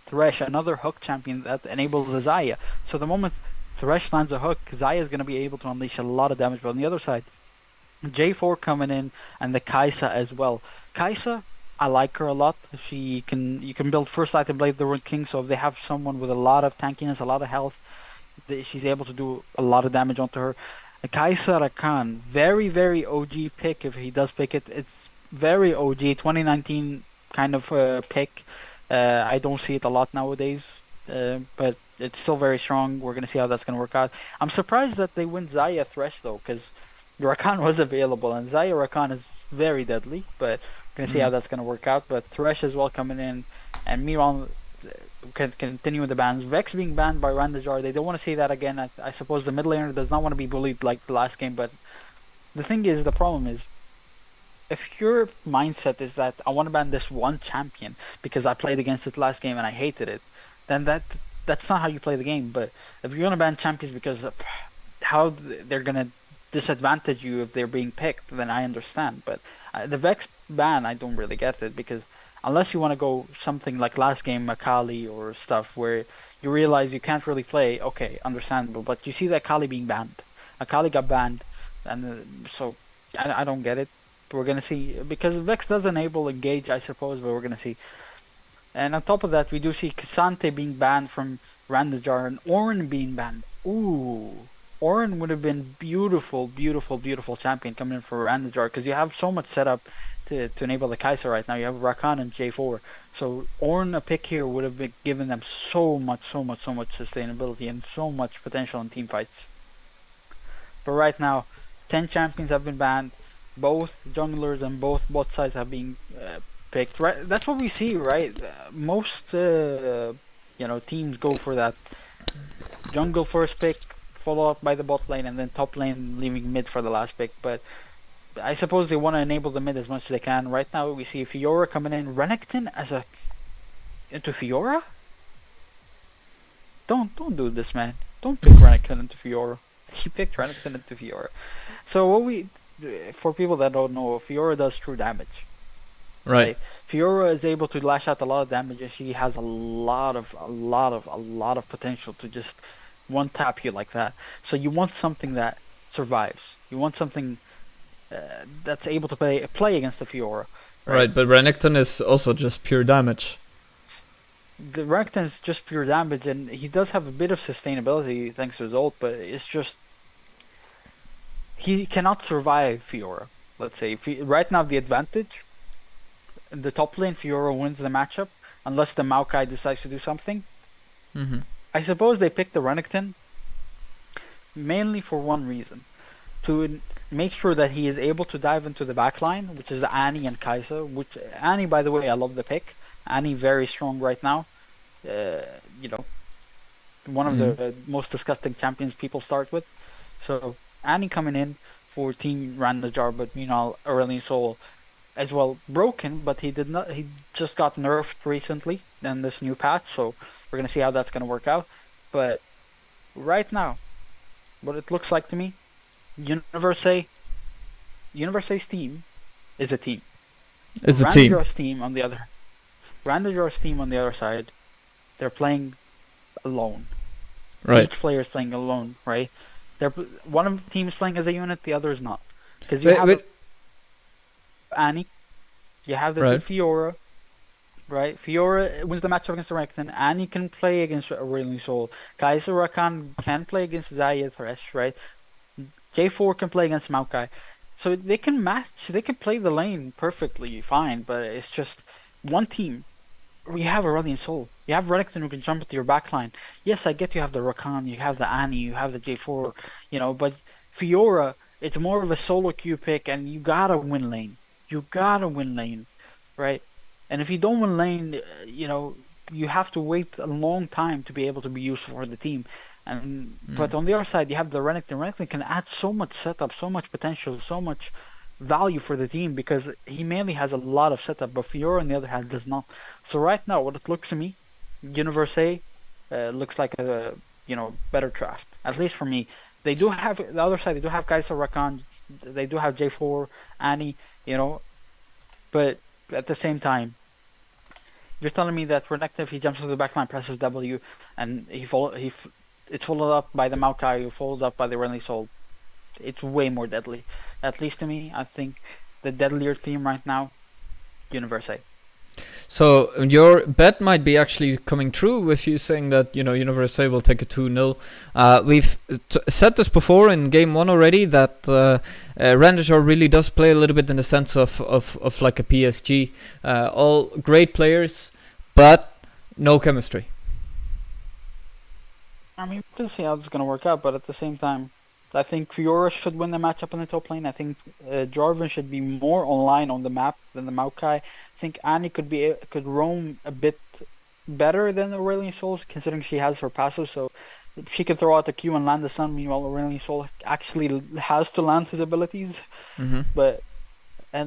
Thresh, another hook champion that enables the Xayah. So the moment Thresh lands a hook, Xayah is going to be able to unleash a lot of damage. But on the other side, J4 coming in, and the Kai'Sa as well. Kai'Sa, I like her a lot. You can build first item Blade the Ruined King, so if they have someone with a lot of tankiness, a lot of health, she's able to do a lot of damage onto her. Kai'Sa Rakan, very, very OG pick if he does pick it. It's very OG 2019 kind of pick. I don't see it a lot nowadays, but it's still very strong. We're gonna see how that's gonna work out. I'm surprised that they win Zaya Thresh though, because Rakan was available, and Zaya Rakan is very deadly. But we're gonna see how that's gonna work out. But Thresh as well coming in, and Miran can continue with the bans. Vex being banned by Rändajar, they don't want to see that again. I suppose the mid laner does not want to be bullied like the last game, but the thing is, the problem is, if your mindset is that I want to ban this one champion because I played against it last game and I hated it, then that's not how you play the game. But if you're gonna ban champions because of how they're gonna disadvantage you if they're being picked, then I understand. But the Vex ban, I don't really get it, because unless you want to go something like last game, Akali or stuff where you realize you can't really play, okay, understandable. But you see that Akali being banned. Akali got banned, and so I don't get it. We're gonna see, because Vex does enable engage, I suppose, but we're gonna see. And on top of that, we do see K'Sante being banned from Rändajar and Ornn being banned. Ooh, Ornn would have been beautiful, beautiful, beautiful champion coming in for Rändajar, because you have so much setup to enable the Kai'Sa right now. You have Rakan and J4, so Ornn a pick here would have been given them so much sustainability and so much potential in team fights. But right now, 10 champions have been banned. Both junglers and both bot sides have been picked. Right, that's what we see, right? Most teams go for that jungle first pick, followed up by the bot lane, and then top lane leaving mid for the last pick. But I suppose they want to enable the mid as much as they can. Right now, we see Fiora coming in. Renekton into Fiora. Don't do this, man. Don't pick Renekton into Fiora. He picked Renekton into Fiora. So for people that don't know, Fiora does true damage. Right. Fiora is able to lash out a lot of damage, and she has a lot of potential to just one tap you like that. So you want something that survives. You want something that's able to play against the Fiora. Right, but Renekton is also just pure damage. The Renekton is just pure damage, and he does have a bit of sustainability thanks to his ult, but it's just he cannot survive Fiora. Let's say right now the advantage in the top lane, Fiora wins the matchup unless the Maokai decides to do something. Mm-hmm. I suppose they picked the Renekton mainly for one reason: to make sure that he is able to dive into the backline, which is the Annie and Kai'Sa. Which Annie, by the way, I love the pick. Annie very strong right now. One of the most disgusting champions people start with. So Annie coming in for Team Rändajar, but meanwhile Aurelion Sol as well broken, but he just got nerfed recently in this new patch, so we're gonna see how that's gonna work out. But right now, what it looks like to me, Universae's team is a team. Is a team. Rändajar's team on the other side, they're playing alone. Right. Each player is playing alone, right? One of the teams playing as a unit, the other is not. Because Annie, you have the Fiora, right? Fiora wins the matchup against the Renekton. Annie can play against Aurelion Sol. Kai'Sa Rakan can play against Zaya Thresh, right? J4 can play against Maokai. So they can play the lane perfectly fine, but it's just one team. We have Aurelion Sol. You have Renekton who can jump into your backline. Yes, I get you have the Rakan, you have the Annie, you have the J4, but Fiora, it's more of a solo queue pick, and you gotta win lane. Right? And if you don't win lane, you have to wait a long time to be able to be useful for the team. But on the other side, you have the Renekton. Renekton can add so much setup, so much potential, so much value for the team, because he mainly has a lot of setup, but Fiora on the other hand does not. So right now, what it looks to me, Universae looks like a better draft, at least for me. They do have the other side. They do have Kai'Sa Rakan. They do have J4, Annie. But at the same time, you're telling me that Renekton, if he jumps to the backline, presses W, and it's followed up by the Maokai, who follows up by the Aurelion Sol, it's way more deadly. At least to me, I think the deadlier team right now, Universae. So your bet might be actually coming true with you saying that Universae will take a 2-0. We've said this before in game 1 already that Rändajar really does play a little bit in the sense of like a PSG. All great players, but no chemistry. I mean, we'll see how this is going to work out, but at the same time, I think Fiora should win the matchup in the top lane. I think Jarvan should be more online on the map than the Maokai. I think Annie could roam a bit better than Aurelion Sol, considering she has her passive, so she can throw out the Q and land the stun. Meanwhile, Aurelion Sol actually has to land his abilities. And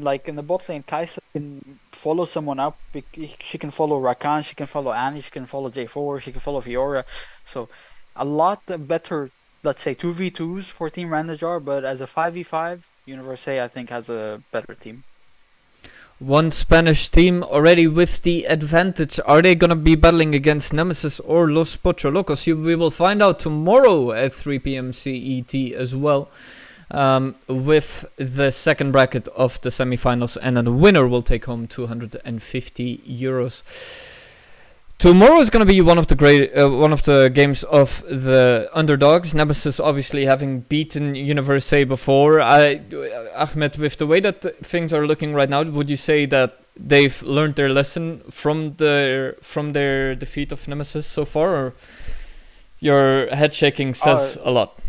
like in the bot lane, Kai'Sa can follow someone up. She can follow Rakan, she can follow Annie, she can follow J4, she can follow Fiora. So a lot better, let's say 2v2s for Team Rändajar, but as a 5v5, Universae I think has a better team. One Spanish team already with the advantage. Are they gonna be battling against Nemesis or Los Pocho Locos? We will find out tomorrow at 3 p.m. CET as well, with the second bracket of the semifinals, and then the winner will take home €250. Tomorrow is going to be one of the games of the underdogs. Nemesis obviously having beaten Universae before. Ahmed, with the way that things are looking right now, would you say that they've learned their lesson from their defeat of Nemesis so far, or your head shaking says a lot?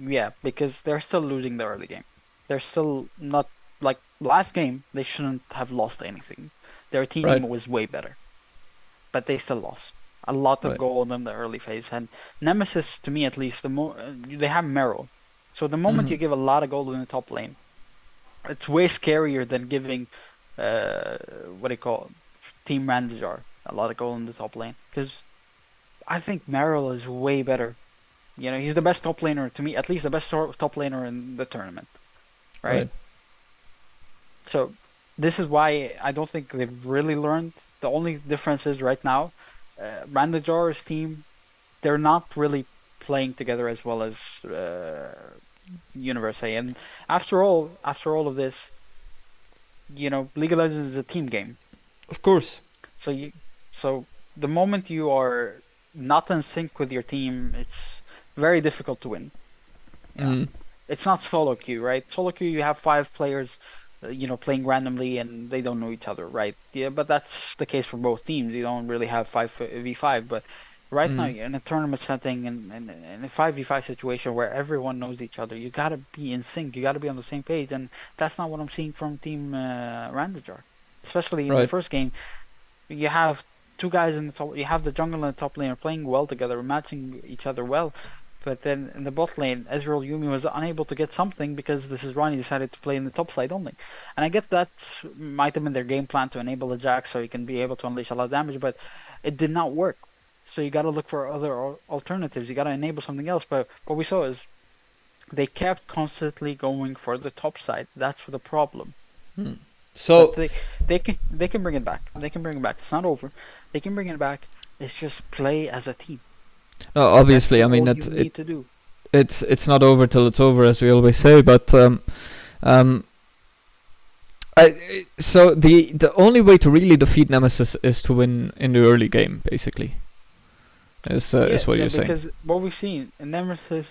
Yeah, because they're still losing the early game. They're still not, like last game, they shouldn't have lost anything. Their team was way better, but they still lost a lot of gold in the early phase. And Nemesis, to me at least, they have Meryl, so the moment you give a lot of gold in the top lane, it's way scarier than giving Team Rändajar a lot of gold in the top lane. Because I think Meryl is way better. He's the best top laner to me, at least the best top laner in the tournament, right? So this is why I don't think they've really learned. The only difference is right now, Rändajar's team, they're not really playing together as well as Universae. And after all of this, League of Legends is a team game. Of course. So the moment you are not in sync with your team, it's very difficult to win. It's not solo queue, right? Solo queue, you have 5 players playing randomly and they don't know each other, right? Yeah, but that's the case for both teams. You don't really have 5v5, but right now you're in a tournament setting and in a 5v5 situation where everyone knows each other. You gotta be in sync. You gotta be on the same page, and that's not what I'm seeing from Team Rändajar. Especially in the first game, you have 2 guys in the top. You have the jungle and the top lane are playing well together, matching each other well. But then in the bot lane, Ezreal Yumi was unable to get something because this is Ronnie decided to play in the top side only. And I get that might have been their game plan to enable the Jack so he can be able to unleash a lot of damage, but it did not work. So you got to look for other alternatives. You got to enable something else. But what we saw is they kept constantly going for the top side. That's the problem. So they can bring it back. They can bring it back. It's not over. They can bring it back. It's just play as a team. No, obviously, I mean it's not over till it's over, as we always say. But so the only way to really defeat Nemesis is to win in the early game, basically. Is what you're saying? Because what we've seen, Nemesis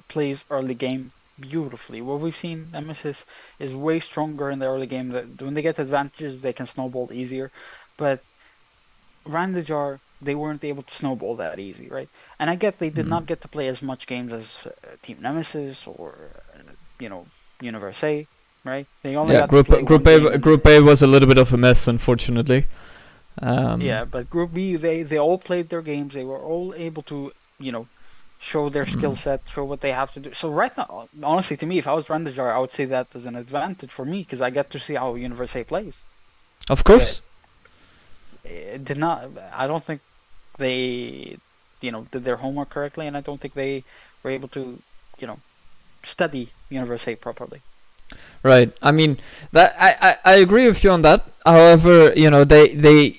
plays early game beautifully. What we've seen, Nemesis is way stronger in the early game. That when they get advantages, they can snowball easier. But Rändajar, they weren't able to snowball that easy, right? And I get they did not get to play as much games as Team Nemesis or Universae, right? They only got to play Group A was a little bit of a mess, unfortunately. But Group B, they all played their games. They were all able to show their skill set, show what they have to do. So right now, honestly, to me, if I was Rändajar, I would say that as an advantage for me because I get to see how Universae plays. Of course. It did not. I don't think they, did their homework correctly, and I don't think they were able to, study Universae properly. Right. I mean, that I agree with you on that. However, they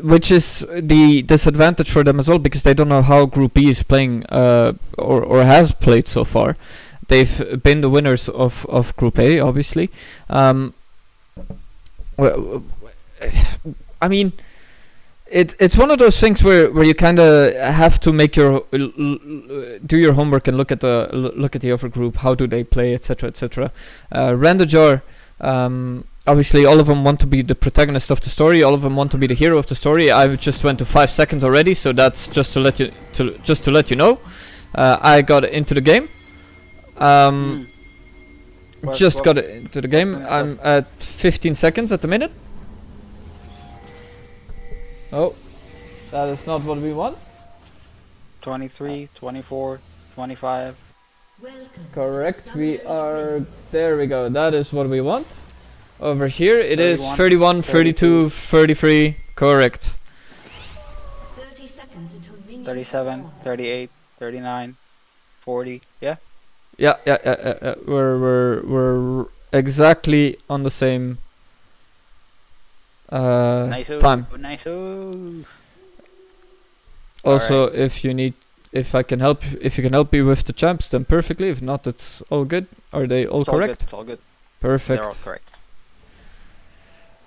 which is the disadvantage for them as well because they don't know how Group B is playing or has played so far. They've been the winners of Group A, obviously. I mean, it's one of those things where you kind of have to make your do your homework and look at the other group. How do they play, etc., etc. Rändajar, obviously, all of them want to be the protagonist of the story. All of them want to be the hero of the story. I just went to 5 seconds already, so that's just to let you know. I got into the game. Got into the game. I'm at 15 seconds at the minute. Oh, that is not what we want. 23, 24, 25. Correct. We are. There we go. That is what we want. Over here it is 31, 32, 33. Correct. 30 seconds until minions 37, spawn. 38, 39, 40. Yeah. Yeah. We're exactly on the same time. Nice. Also, if you can help me with the champs, then perfectly. If not, it's all good. Are they all correct? It's all good. Perfect. They're all correct.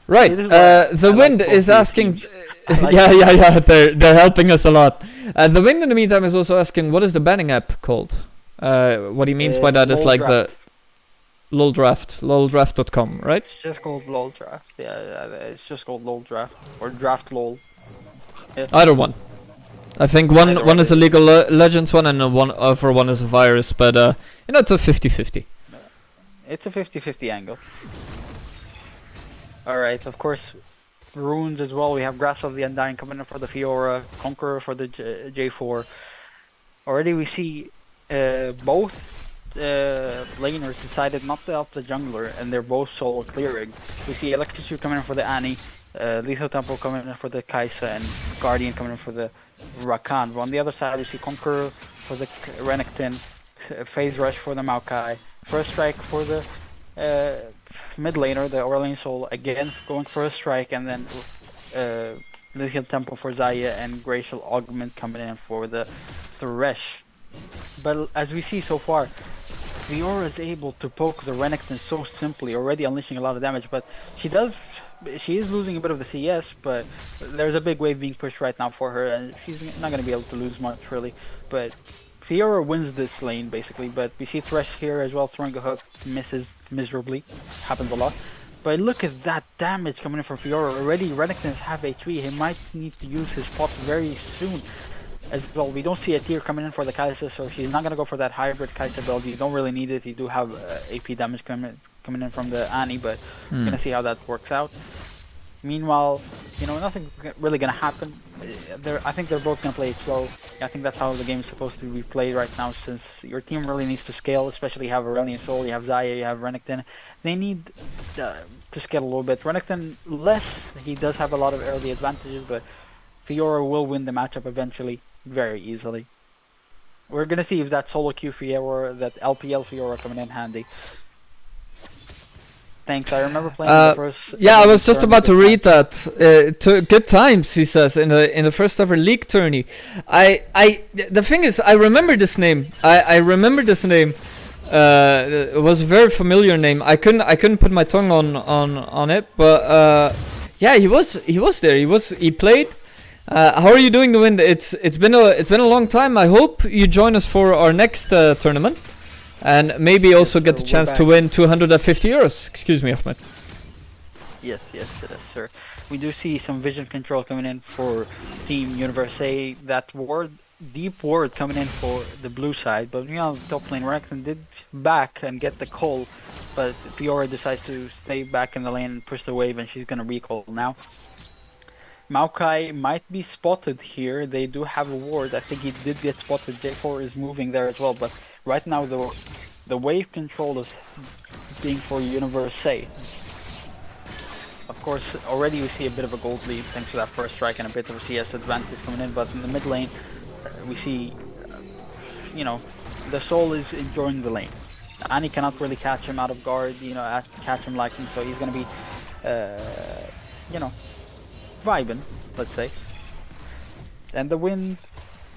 Right. See, this is why The I wind like both is these asking. teams. I like Yeah. They're helping us a lot. The wind, in the meantime, is also asking, what is the banning app called? What he means by that is LOL like Draft. the LOL Draft, loldraft.com, right? It's just called LOL Draft. Yeah, it's just called LOL Draft or Draft LOL. Either one. I think one is a League of Legends one, and other one is a virus. But it's a 50-50. It's a 50-50 angle. Alright, of course, runes as well. We have Grass of the Undying coming in for the Fiora, Conqueror for the J4. Already we see both laners decided not to help the jungler, and they're both solo clearing. We see Electricity coming in for the Annie, Lethal Temple coming in for the Kai'Sa, and Guardian coming in for the Rakan. But on the other side, we see Conqueror for the Renekton, Phase Rush for the Maokai, First Strike for the mid laner, the Aurelion Soul, again going for a strike, and then Lithium Temple for Xayah, and Glacial Augment coming in for the Thresh. But as we see so far, Fiora is able to poke the Renekton so simply, already unleashing a lot of damage, but she is losing a bit of the CS, but there's a big wave being pushed right now for her, and she's not going to be able to lose much really. But Fiora wins this lane basically, but we see Thresh here as well throwing a hook, misses miserably, happens a lot. But look at that damage coming in from Fiora. Already Renekton is half HP, he might need to use his pot very soon as well. We don't see a tier coming in for the Kai'Sa, so she's not going to go for that hybrid Kai'Sa build. You don't really need it, you do have AP damage coming in from the Annie, but we're gonna see how that works out. Meanwhile, nothing's really gonna happen. I think they're both gonna play it slow. I think that's how the game is supposed to be played right now, since your team really needs to scale, especially you have Aurelion Soul, you have Xayah, you have Renekton. They need to scale a little bit. Renekton less, he does have a lot of early advantages, but Fiora will win the matchup eventually, very easily. We're gonna see if that solo queue Fiora, that LPL Fiora coming in handy. Thanks, I remember playing the first... Yeah, I was just about to read that. Good times, he says, in the first ever league tourney. The thing is, I remember this name. I remember this name. It was a very familiar name. I couldn't put my tongue on it, but yeah, he was there. He played. How are you doing, The Wind? It's been a long time. I hope you join us for our next tournament. And maybe also get the chance to win 250 euros. Excuse me, Ahmed. Yes, it is, sir. We do see some vision control coming in for Team Universae. That deep ward coming in for the blue side. But top lane Renekton did back and get the call. But Fiora decides to stay back in the lane and push the wave, and she's gonna recall now. Maokai might be spotted here. They do have a ward. I think he did get spotted. J4 is moving there as well, but right now the wave control is being for Universae. Of course, already we see a bit of a gold lead thanks to that first strike and a bit of a CS advantage coming in, but in the mid lane we see, the Soul is enjoying the lane. Annie cannot really catch him out of guard, catch him liking, so he's gonna be, vibing, let's say. And the win,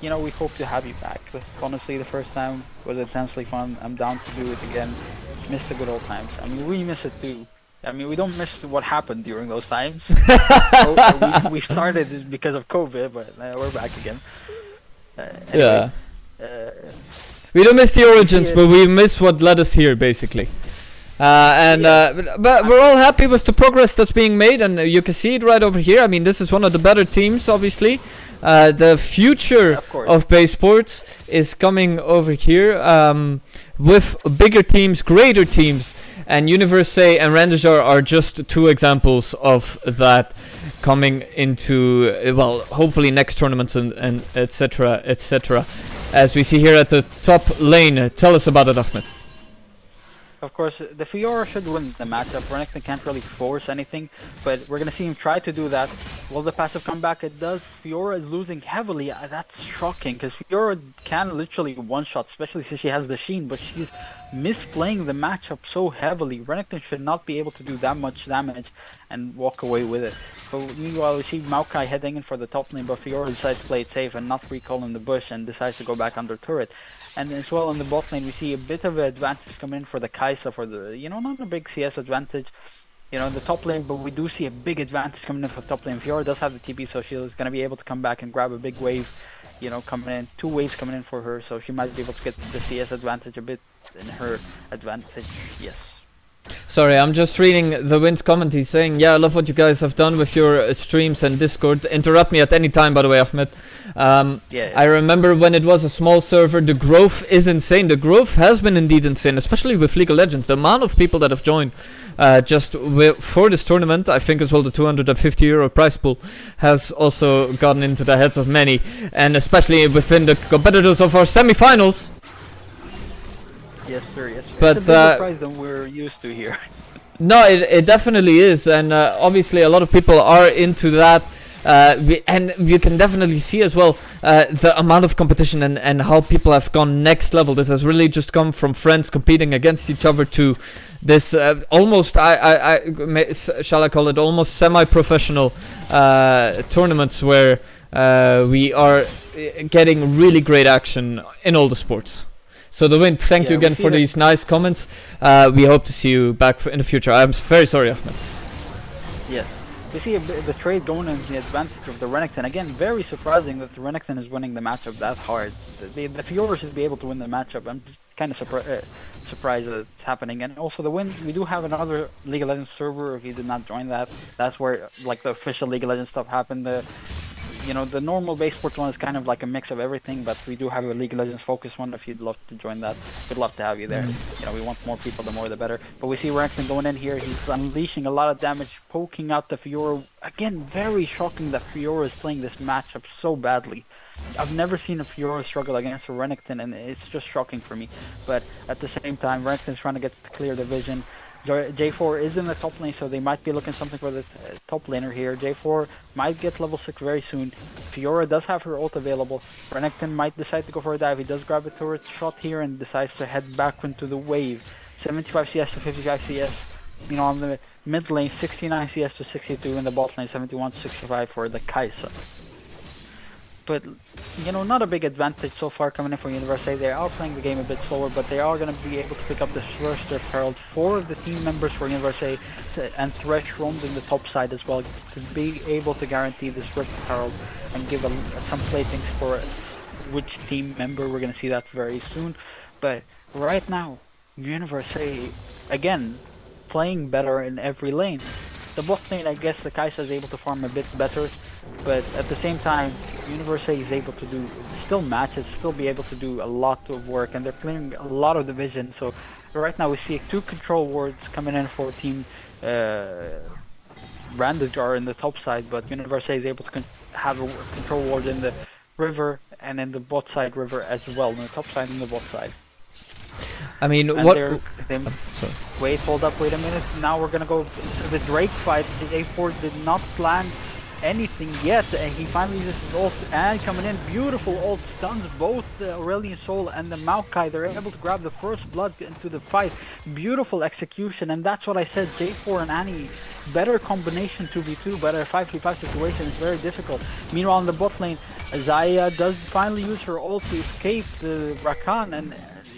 we hope to have you back. Honestly, the first time was intensely fun. I'm down to do it again. Miss the good old times. I mean, we miss it too. I mean, we don't miss what happened during those times. We started because of COVID, but we're back again. Anyway, we don't miss the origins, but we miss what led us here, basically. But we're all happy with the progress that's being made, and you can see it right over here. I mean, this is one of the better teams, obviously. The future of Baesports is coming over here with bigger teams, greater teams, and Universae and Rändajar are just two examples of that coming into, well, hopefully next tournaments and etc. etc. As we see here at the top lane. Tell us about it, Ahmed. of course, the Fiora should win the matchup. Renekton can't really force anything, but we're going to see him try to do that. Will the passive come back? It does. Fiora is losing heavily. That's shocking, because Fiora can literally one-shot, especially since she has the Sheen, but she's misplaying the matchup so heavily. Renekton should not be able to do that much damage and walk away with it. But meanwhile, we see Maokai heading in for the top lane, but Fiora decides to play it safe and not recall in the bush and decides to go back under turret. And as well in the bot lane, we see a bit of an advantage coming in for the Kai'Sa, for the, you know, not a big CS advantage, you know, in the top lane, but we do see a big advantage coming in for the top lane. Fiora does have the TP, so she's going to be able to come back and grab a big wave, you know, coming in. 2 waves coming in for her, so she might be able to get the CS advantage a bit in her advantage, yes. Sorry, I'm just reading the Wind's comment. He's saying, yeah, I love what you guys have done with your streams and Discord. Interrupt me at any time, by the way, Ahmed. I remember when it was a small server, the growth is insane. The growth has been indeed insane, especially with League of Legends. The amount of people that have joined for this tournament, I think as well the €250 prize pool has also gotten into the heads of many. And especially within the competitors of our semi-finals. Yes, sir, yes, sir. But, it's a bigger prize than we're used to here. No, it definitely is, and obviously a lot of people are into that, and you can definitely see as well the amount of competition and how people have gone next level. This has really just come from friends competing against each other to this almost, shall I call it, almost semi-professional tournaments where we are getting really great action in all the sports. So the Wind, thank you again for these nice comments. We hope to see you back in the future. I'm very sorry, Ahmed. Yes. We see the trade going in the advantage of the Renekton. Again, very surprising that the Renekton is winning the matchup that hard. The Fiora should be able to win the matchup. I'm kind of surprised that it's happening. And also the Wind, we do have another League of Legends server if you did not join that. That's where like the official League of Legends stuff happened. You know, the normal Baesports one is kind of like a mix of everything, but we do have a League of Legends focused one. If you'd love to join that, we'd love to have you there. You know, we want more people, the more the better. But we see Renekton going in here. He's unleashing a lot of damage, poking out the Fiora. Again, very shocking that Fiora is playing this matchup so badly. I've never seen a Fiora struggle against a Renekton, and it's just shocking for me. But at the same time, Renekton's trying to get to clear the vision. J4 is in the top lane, so they might be looking something for the top laner here. J4 might get level 6 very soon. Fiora does have her ult available. Renekton might decide to go for a dive. He does grab a turret shot here and decides to head back into the wave. 75 CS to 55 CS. You know, on the mid lane, 69 CS to 62. In the bot lane, 71 to 65 for the Kai'Sa. But, you know, not a big advantage so far coming in for Universae. They are playing the game a bit slower, but they are going to be able to pick up this first Herald. 4 of the team members for Universae and Thresh roamed in the top side as well to be able to guarantee this Rift Herald and give some platings for which team member. We're going to see that very soon. But right now, Universae, again, playing better in every lane. The bot lane, I guess the Kai'Sa is able to farm a bit better, but at the same time, Universae is able to do still matches, still be able to do a lot of work, and they're playing a lot of division. So right now we see 2 control wards coming in for team Rändajar in the top side, but Universae is able to have a control ward in the river and in the bot side river as well, on the top side and the bot side. I mean, and what? Sorry. Wait, hold up, wait a minute. Now we're gonna go to the Drake fight. The A4 did not plan anything yet, and he finally uses his ult, and coming in, beautiful ult, stuns both the Aurelion Soul and the Maokai. They're able to grab the first blood into the fight. Beautiful execution, and that's what I said, J4 and Annie, better combination 2v2, but a 5v5 situation is very difficult. Meanwhile, in the bot lane, Zaya does finally use her ult to escape the Rakan, and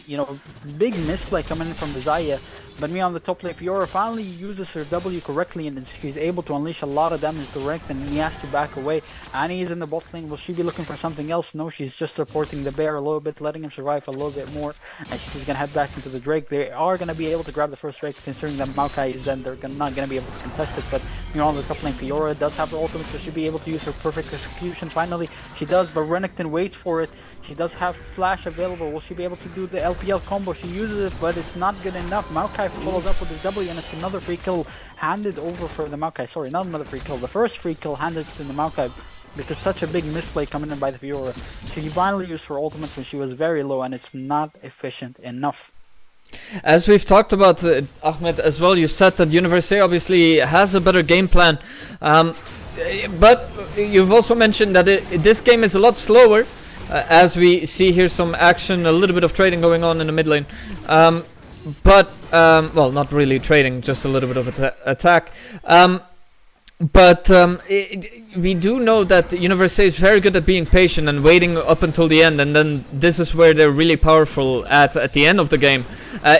you know, big misplay coming in from the Zaya, But me on the top lane, Fiora finally uses her W correctly and she's able to unleash a lot of damage to Renekton and he has to back away. Annie is in the bot lane. Will she be looking for something else? No, she's just supporting the bear a little bit, letting him survive a little bit more. And she's going to head back into the Drake. They are going to be able to grab the first Drake considering that Maokai is then. They're not going to be able to contest it. But you know, on the top lane, Fiora does have her ultimate, so she'll be able to use her perfect execution. Finally, she does, but Renekton waits for it. She does have flash available. Will she be able to do the LPL combo? She uses it, but it's not good enough. Maokai follows up with his W, and it's another free kill handed over for the Maokai. Sorry, not another free kill. The first free kill handed to the Maokai because such a big misplay coming in by the Fiora. She finally used her ultimate when she was very low, and it's not efficient enough. As we've talked about, Ahmed, as well, you said that Universae obviously has a better game plan. But you've also mentioned that this game is a lot slower. As we see here some action, a little bit of trading going on in the mid lane. Well, not really trading, just a little bit of attack. We do know that Universae is very good at being patient and waiting up until the end, and then this is where they're really powerful at the end of the game.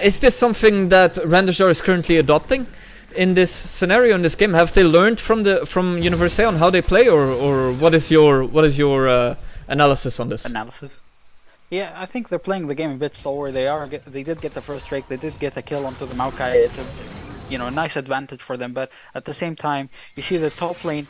Is this something that Rändajar is currently adopting in this scenario, in this game? Have they learned from Universae on how they play, or what is your analysis on this? Yeah, I think they're playing the game a bit slower. They did get the first Drake. They did get a kill onto the Maokai. It's a nice advantage for them. But at the same time, you see the top lane.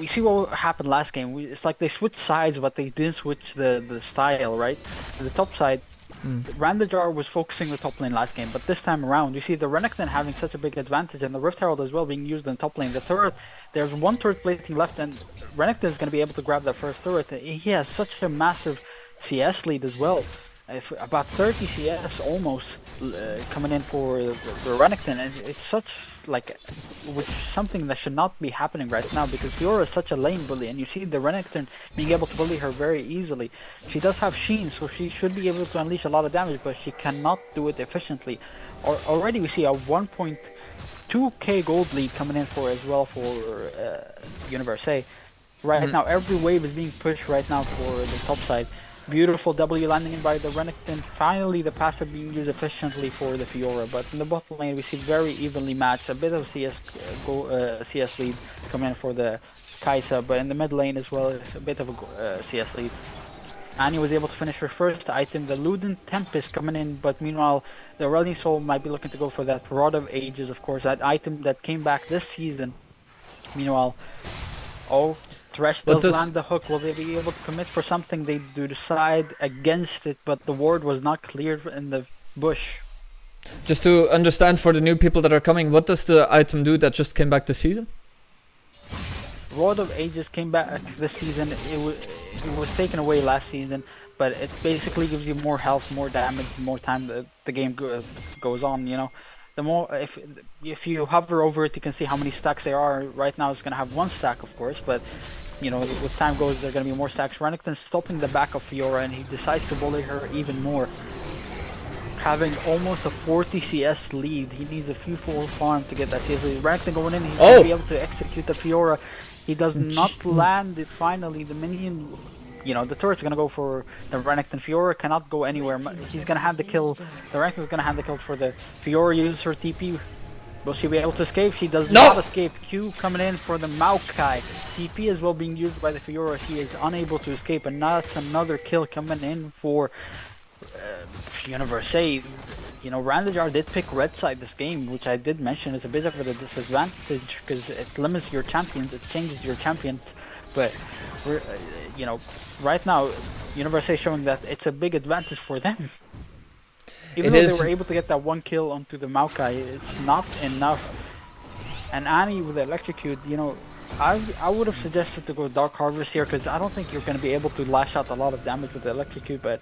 We see what happened last game. It's like they switched sides, but they didn't switch the style, right? The top side, Rändajar was focusing the top lane last game, but this time around, you see the Renekton having such a big advantage, and the Rift Herald as well being used in the top lane. The turret, there's one turret plating left, and Renekton is going to be able to grab that first turret. He has such a massive CS lead as well. About 30 CS almost coming in for the Renekton, and it's such something that should not be happening right now because Fiora is such a lane bully, and you see the Renekton being able to bully her very easily. She does have Sheen, so she should be able to unleash a lot of damage, but she cannot do it efficiently. Already we see a 1.2k gold lead coming in for as well for Universae. Right now, every wave is being pushed right now for the top side. Beautiful W landing in by the Renekton. Finally, the passive being used efficiently for the Fiora. But in the bottom lane, we see very evenly matched. A bit of CS lead coming in for the Kai'Sa, but in the mid lane as well, it's a bit of a CS lead. Annie was able to finish her first item, the Luden Tempest coming in, but meanwhile, the Aurelion Soul might be looking to go for that Rod of Ages, of course, that item that came back this season. Meanwhile, Thresh does land the hook. Will they be able to commit for something? They do decide against it, but the ward was not cleared in the bush. Just to understand for the new people that are coming, what does the item do that just came back this season? Rod of Ages came back this season. It was taken away last season, but it basically gives you more health, more damage, more time the game goes on, you know. The more, if you hover over it, you can see how many stacks there are. Right now it's going to have one stack, of course, but you know, with time goes, there are going to be more stacks. Renekton's stopping the back of Fiora, and he decides to bully her even more. Having almost a 40 CS lead, he needs a few full farm to get that CS lead. Renekton going in, he's going to be able to execute the Fiora. He does not land it finally. The minion, you know, the turret's going to go for the Renekton. Fiora cannot go anywhere. He's going to have the kill. The Renekton's going to have the kill for the Fiora. Uses her TP. Will she be able to escape? She does not escape. Q coming in for the Maokai. TP as well being used by the Fiora. He is unable to escape, and that's another kill coming in for Universae. You know, Rändajar did pick red side this game, which I did mention is a bit of a disadvantage because it limits your champions, it changes your champions. But you know, right now, Universae is showing that it's a big advantage for them. Even though they were able to get that one kill onto the Maokai, it's not enough. And Annie with the electrocute, you know, I would have suggested to go Dark Harvest here because I don't think you're going to be able to lash out a lot of damage with the electrocute, but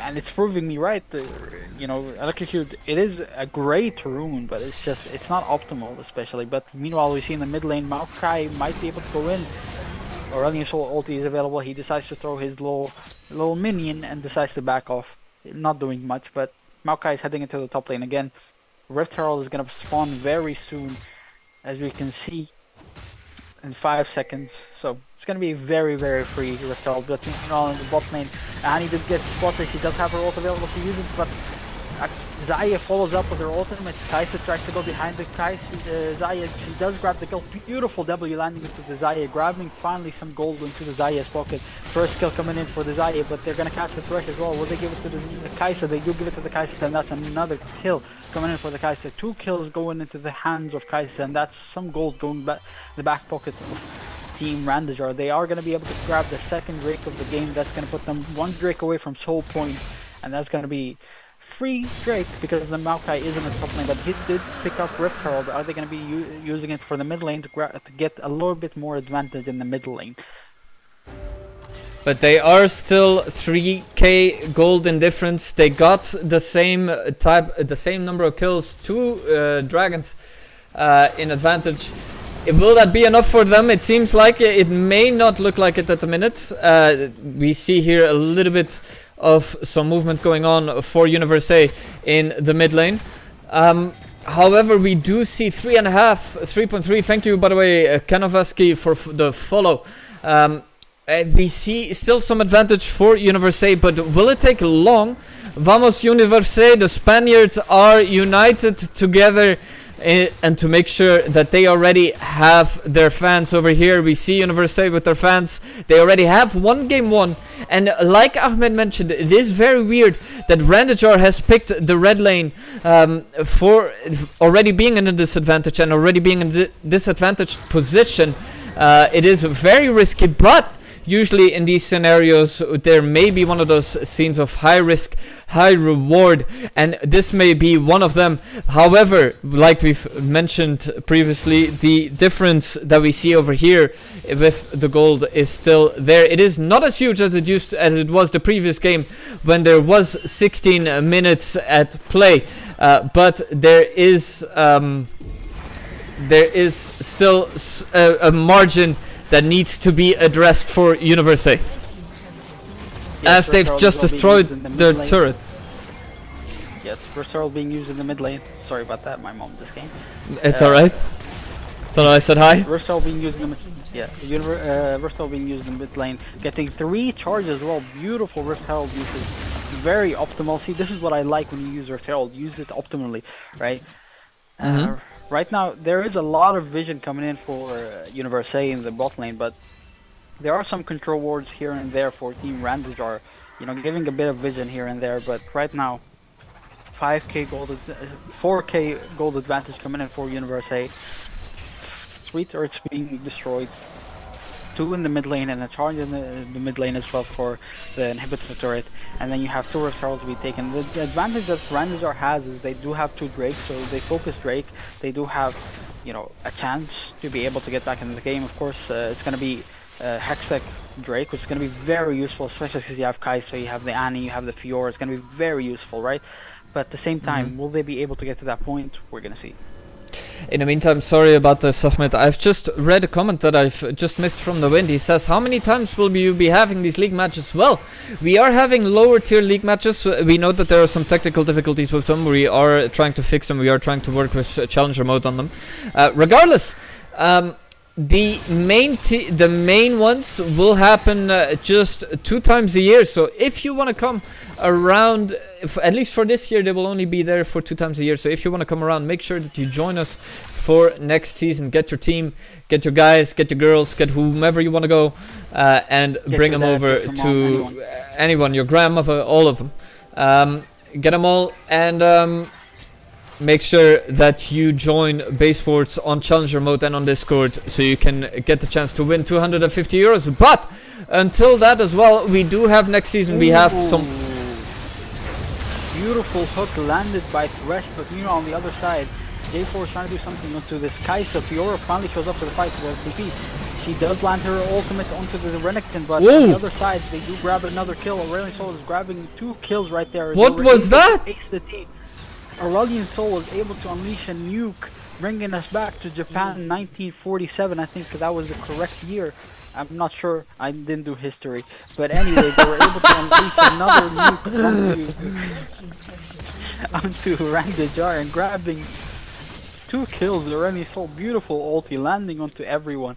and it's proving me right. You know, electrocute, it is a great rune, but it's not optimal, especially. But meanwhile, we see in the mid lane, Maokai might be able to go in. Aurelion Soul ulti is available. He decides to throw his little minion and decides to back off. Not doing much, but Maokai is heading into the top lane again. Rift Herald is going to spawn very soon, as we can see, in 5 seconds. So it's going to be very, very free Rift Herald. But meanwhile in the bot lane, Annie did get spotted. She does have her ult available to use it, but Zaya follows up with her ultimate. Kaisa tries to go behind the Zaya. She does grab the kill. Beautiful W landing into the Zaya, grabbing finally some gold into the Zaya's pocket. First kill coming in for the Zaya, but they're gonna catch the thresh as well. Will they give it to the Kaisa? They do give it to the Kaisa, and that's another kill coming in for the Kaisa. 2 kills going into the hands of Kaisa, and that's some gold going back the back pocket of Team Rändajar. They are gonna be able to grab the second Drake of the game. That's gonna put them 1 Drake away from Soul Point, and that's gonna be free Drake because the Maokai is in the top lane, but he did pick up Rift Herald. Are they going to be using it for the mid lane to get a little bit more advantage in the mid lane? But they are still 3k gold in difference. They got the same number of kills, 2 dragons in advantage. Will that be enough for them? It seems like it may not look like it at the minute. We see here a little bit of some movement going on for Universae in the mid lane. However, we do see 3.3. Thank you, by the way, Kanovaski, for the follow. We see still some advantage for Universae, but will it take long? Vamos Universae, the Spaniards are united together and to make sure that they already have their fans over here. We see Universae with their fans. They already have game won. And like Ahmed mentioned, it is very weird that Rändajar has picked the red lane for already being in a disadvantage and already being in a disadvantaged position. It is very risky, but usually in these scenarios there may be one of those scenes of high risk, high reward, and this may be one of them. However, like we've mentioned previously, the difference that we see over here with the gold is still there. It is not as huge as it was the previous game when there was 16 minutes at play, but there is still a margin that needs to be addressed for Universae, as they've just destroyed their turret. Yes, Versarl being used in the mid lane. Sorry about that, my mom just came. It's alright. Thought I said hi. Versarl being used in the Versarl being used in the mid lane, getting 3 charges as well. Beautiful Rift Herald usage, very optimal. See, this is what I like when you use Rift Herald. Use it optimally, right? Right now, there is a lot of vision coming in for Universae in the bot lane, but there are some control wards here and there for Team Rändajar, you know, giving a bit of vision here and there. But right now, 4k gold advantage coming in for Universae. 3 turrets being destroyed, 2 in the mid lane and a charge in the mid lane as well for the inhibitor turret, and then you have 2 Rift Heralds to be taken. The advantage that Rändajar has is they do have 2 Drakes, so they focus Drake. They do have, you know, a chance to be able to get back into the game. Of course, it's going to be Hextech Drake, which is going to be very useful, especially because you have Kaisa, you have the Annie, you have the Fiora. It's going to be very useful, right? But at the same time, will they be able to get to that point? We're going to see. In the meantime, sorry about this, Ahmed. I've just read a comment that I've just missed from the wind. He says, how many times will you be having these league matches? Well, we are having lower tier league matches. We know that there are some technical difficulties with them. We are trying to fix them. We are trying to work with challenger mode on them. Regardless, the main ones will happen just 2 times a year. So if you want to come around, at least for this year, they will only be there for 2 times a year. So if you want to come around, make sure that you join us for next season. Get your team, get your guys, get your girls, get whomever you want to go, and bring them over to anyone, your grandmother, all of them. Get them all, and make sure that you join Baesports on Challenger mode and on Discord, so you can get the chance to win 250 euros. But until that as well, we do have next season. We have some beautiful hook landed by Thresh, but you know, on the other side, J4 is trying to do something onto this Kaisa. Fiora finally shows up to the fight with TP. She does land her ultimate onto the Renekton, but on the other side, they do grab another kill. Aurelian Soul is grabbing 2 kills right there. What was that? Aurelian Soul was able to unleash a nuke, bringing us back to Japan 1947. I think that was the correct year. I'm not sure, I didn't do history. But anyway, they were able to unleash another nuke onto Rändajar and grabbing 2 kills. Aurelian Soul, beautiful ulti, landing onto everyone.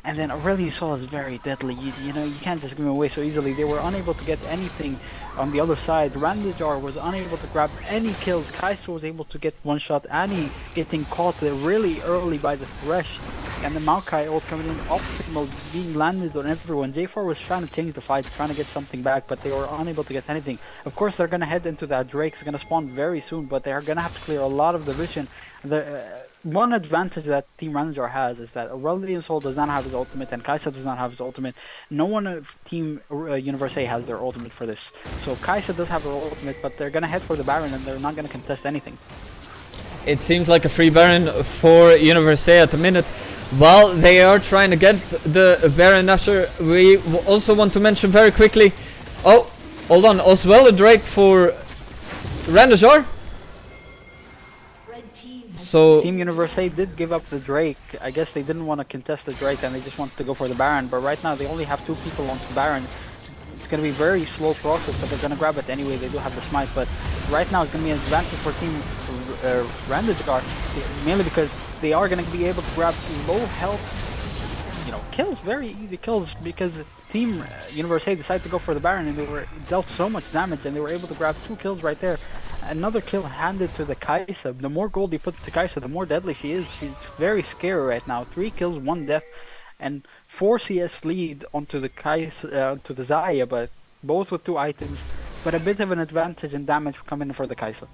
And then Aurelion Sol is very deadly. You know, you can't just give him away so easily. They were unable to get anything on the other side. Rändajar was unable to grab any kills. Kai'Sa was able to get one shot. Annie getting caught really early by the Thresh. And the Maokai ult coming in, optimal being landed on everyone. J4 was trying to change the fight, trying to get something back, but they were unable to get anything. Of course, they're going to head into that. Drake's going to spawn very soon, but they're going to have to clear a lot of the vision. The one advantage that Team Rändajar has is that Aurelion Sol does not have his ultimate, and Kai'Sa does not have his ultimate. No one of Team Universae has their ultimate for this. So Kai'Sa does have her ultimate, but they're going to head for the Baron, and they're not going to contest anything. It seems like a free Baron for Universae at the minute. While they are trying to get the Baron Nashor, we also want to mention very quickly. Oh, hold on. As well a Drake for Rändajar. So Team Universae did give up the Drake. I guess they didn't want to contest the Drake and they just wanted to go for the Baron. But right now they only have 2 people on the Baron. It's going to be a very slow process, but they're going to grab it anyway. They do have the smite, but right now it's going to be an advantage for Team Rändajar, mainly because they are going to be able to grab low health, you know, kills, very easy kills, because Team Universae decided to go for the Baron and they were dealt so much damage and they were able to grab 2 kills right there. Another kill handed to the Kai'Sa. The more gold you put to Kai'Sa, the more deadly she is. She's very scary right now. 3 kills, 1 death, and 4 CS lead onto the Kai'Sa, to the Xayah, but both with 2 items, but a bit of an advantage in damage coming in for the Kai'Sa.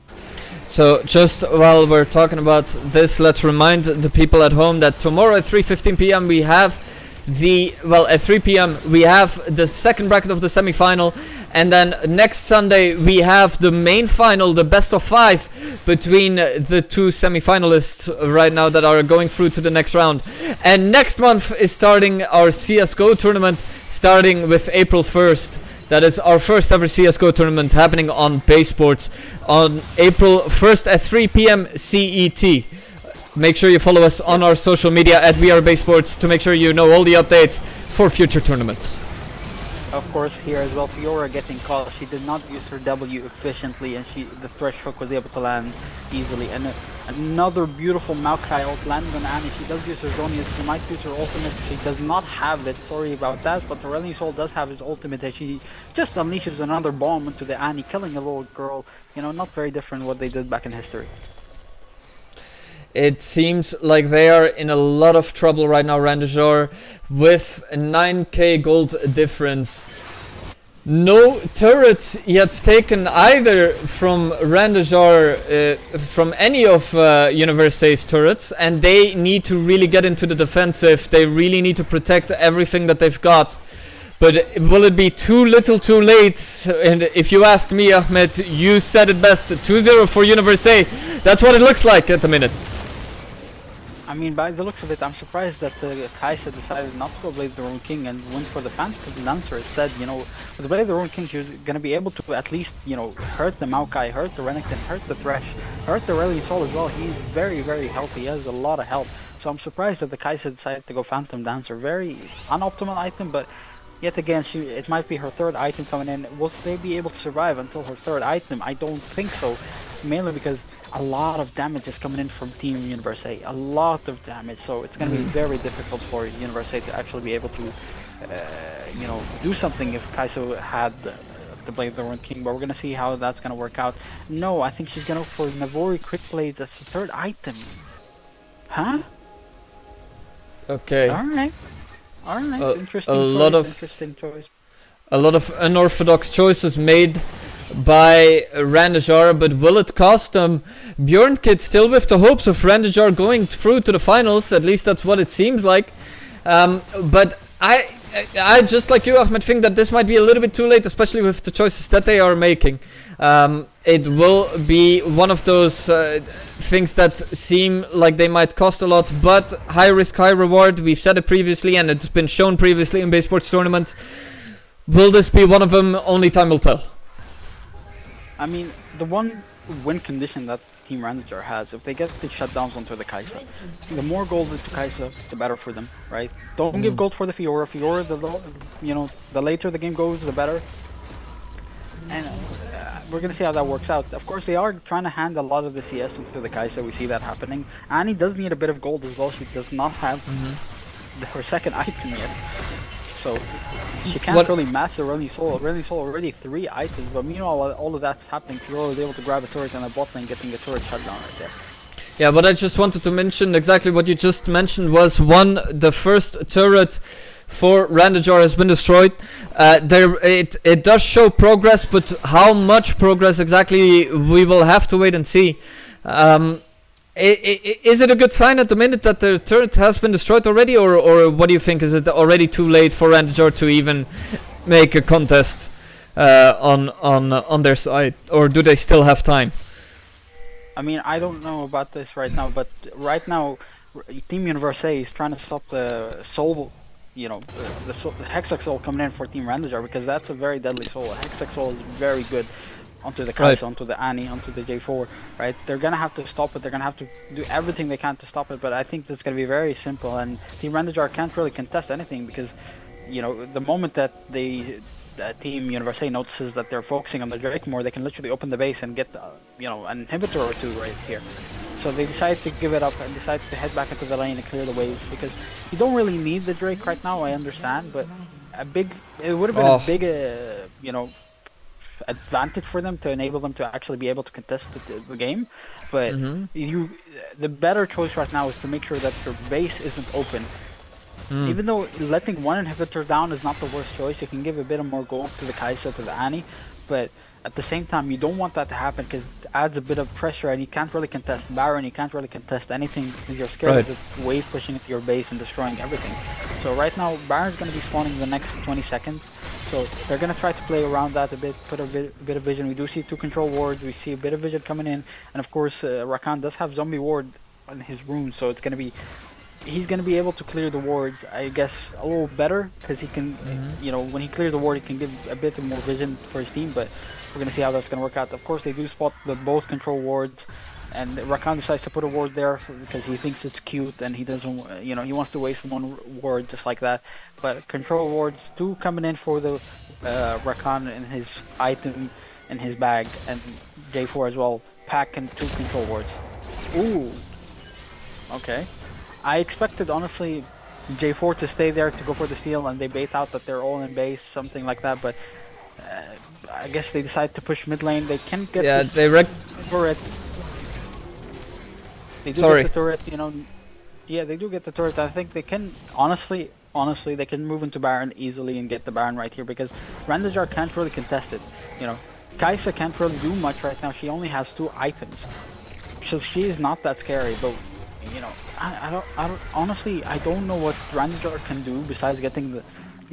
So just while we're talking about this, let's remind the people at home that tomorrow at 3:15 p.m. we have at 3 p.m. we have the second bracket of the semi-final, and then next Sunday we have the main final, the best of 5 between the 2 semi-finalists right now that are going through to the next round. And next month is starting our CSGO tournament, starting with April 1st. That is our first ever CSGO tournament happening on Baesports on April 1st at 3 p.m. CET. Make sure you follow us on our social media at Baesports to make sure you know all the updates for future tournaments. Of course, here as well, Fiora getting caught. She did not use her W efficiently, and the Thresh hook was able to land easily. And another beautiful Maokai ult landed on Annie. She does use her Zhonya's. She might use her ultimate. She does not have it. Sorry about that. But Aurelion Sol does have his ultimate. And she just unleashes another bomb into the Annie, killing a little girl. You know, not very different what they did back in history. It seems like they are in a lot of trouble right now, Rändajar, with a 9k gold difference. No turrets yet taken either from Rändajar, from any of Universae's turrets, and they need to really get into the defensive. They really need to protect everything that they've got. But will it be too little too late? And if you ask me, Ahmed, you said it best. 2-0 for Universae. That's what it looks like at the minute. I mean, by the looks of it, I'm surprised that the Kai'Sa decided not to go Blade the Ruin King and went for the Phantom Dancer instead. You know, with Blade the Ruin King, she was going to be able to at least, you know, hurt the Maokai, hurt the Renekton, hurt the Thresh, hurt the Aurelion Sol as well. He's very, very healthy. He has a lot of health. So I'm surprised that the Kai'Sa decided to go Phantom Dancer. Very unoptimal item, but yet again, it might be her 3rd item coming in. Will they be able to survive until her 3rd item? I don't think so. Mainly because a lot of damage is coming in from Team Universae. A lot of damage. So it's going to be very difficult for Universae to actually be able to, you know, do something if Kai'Sa had the Blade of the Ruin King. But we're going to see how that's going to work out. No, I think she's going to go for Navori Quick Blades as the 3rd item. Huh? Okay. Alright. Alright. Interesting choice. A lot of unorthodox choices made by Rändajar, but will it cost them? Bjorn Kid still with the hopes of Rändajar going through to the finals, at least that's what it seems like. But I just like you, Ahmed, think that this might be a little bit too late, especially with the choices that they are making. It will be one of those things that seem like they might cost a lot, but high risk, high reward. We've said it previously, and it's been shown previously in Baesports tournament. Will this be one of them? Only time will tell. I mean, the one win condition that Team Rändajar has, if they get the shutdowns onto the Kai'Sa, the more gold into Kai'Sa, the better for them, right? Don't give gold for the Fiora. Fiora, the later the game goes, the better. And we're gonna see how that works out. Of course, they are trying to hand a lot of the CS into the Kai'Sa. We see that happening. Annie does need a bit of gold as well. She does not have her second item yet. So she can't What- really match the Running Soul. Running Soul already 3 items, but meanwhile while all of that's happening, Fiora was able to grab a turret and a bot lane, getting a turret shut down right there. Yeah, but I just wanted to mention exactly what you just mentioned was one, the first turret for Rändajar has been destroyed. It does show progress, but how much progress exactly we will have to wait and see. Is it a good sign at the minute that the turret has been destroyed already, or what do you think? Is it already too late for Rändajar to even make a contest on their side, or do they still have time? I mean, I don't know about this right now, but right now Team Universae is trying to stop the soul, you know, the Hextech Soul coming in for Team Rändajar, because that's a very deadly soul. A Hextech Soul is very good onto the Kai'Sa, Right. onto the Annie, onto the J4, right? They're gonna have to stop it. They're gonna have to do everything they can to stop it, but I think that's gonna be very simple, and Team Rändajar can't really contest anything because, you know, the moment that Team Universae notices that they're focusing on the Drake more, they can literally open the base and get, you know, an inhibitor or two right here. So they decide to give it up and decide to head back into the lane and clear the waves, because you don't really need the Drake right now, I understand, but it would have been a big, you know, advantage for them to enable them to actually be able to contest the game. But the better choice right now is to make sure that their base isn't open. Even though letting one inhibitor down is not the worst choice, you can give a bit of more gold to the Kai'Sa, to the Annie, but at the same time you don't want that to happen because it adds a bit of pressure, and you can't really contest Baron, you can't really contest anything because you're scared of the wave pushing into your base and destroying everything. So right now Baron's going to be spawning in the next 20 seconds, so they're going to try to play around that a bit, put a bit of vision. We do see 2 control wards, we see a bit of vision coming in, and of course Rakan does have zombie ward on his rune, so it's going to be, he's going to be able to clear the wards, I guess, a little better, because he can, you know, when he clears the ward, he can give a bit more vision for his team, but we're going to see how that's going to work out. Of course, they do spot both control wards, and Rakan decides to put a ward there because he thinks it's cute, and he doesn't, you know, he wants to waste one ward just like that. But control wards, 2 coming in for the Rakan and his item in his bag, and J4 as well, pack and 2 control wards. Ooh, okay. I expected, honestly, J4 to stay there to go for the steal, and they bait out that they're all in base, something like that, but I guess they decide to push mid lane. They can get the turret. They do get the turret, you know. Yeah, they do get the turret. I think they can, honestly, they can move into Baron easily and get the Baron right here, because Rändajar can't really contest it, you know. Kai'Sa can't really do much right now. She only has 2 items, so she is not that scary, but you know, I don't honestly, I don't know what Rändajar can do besides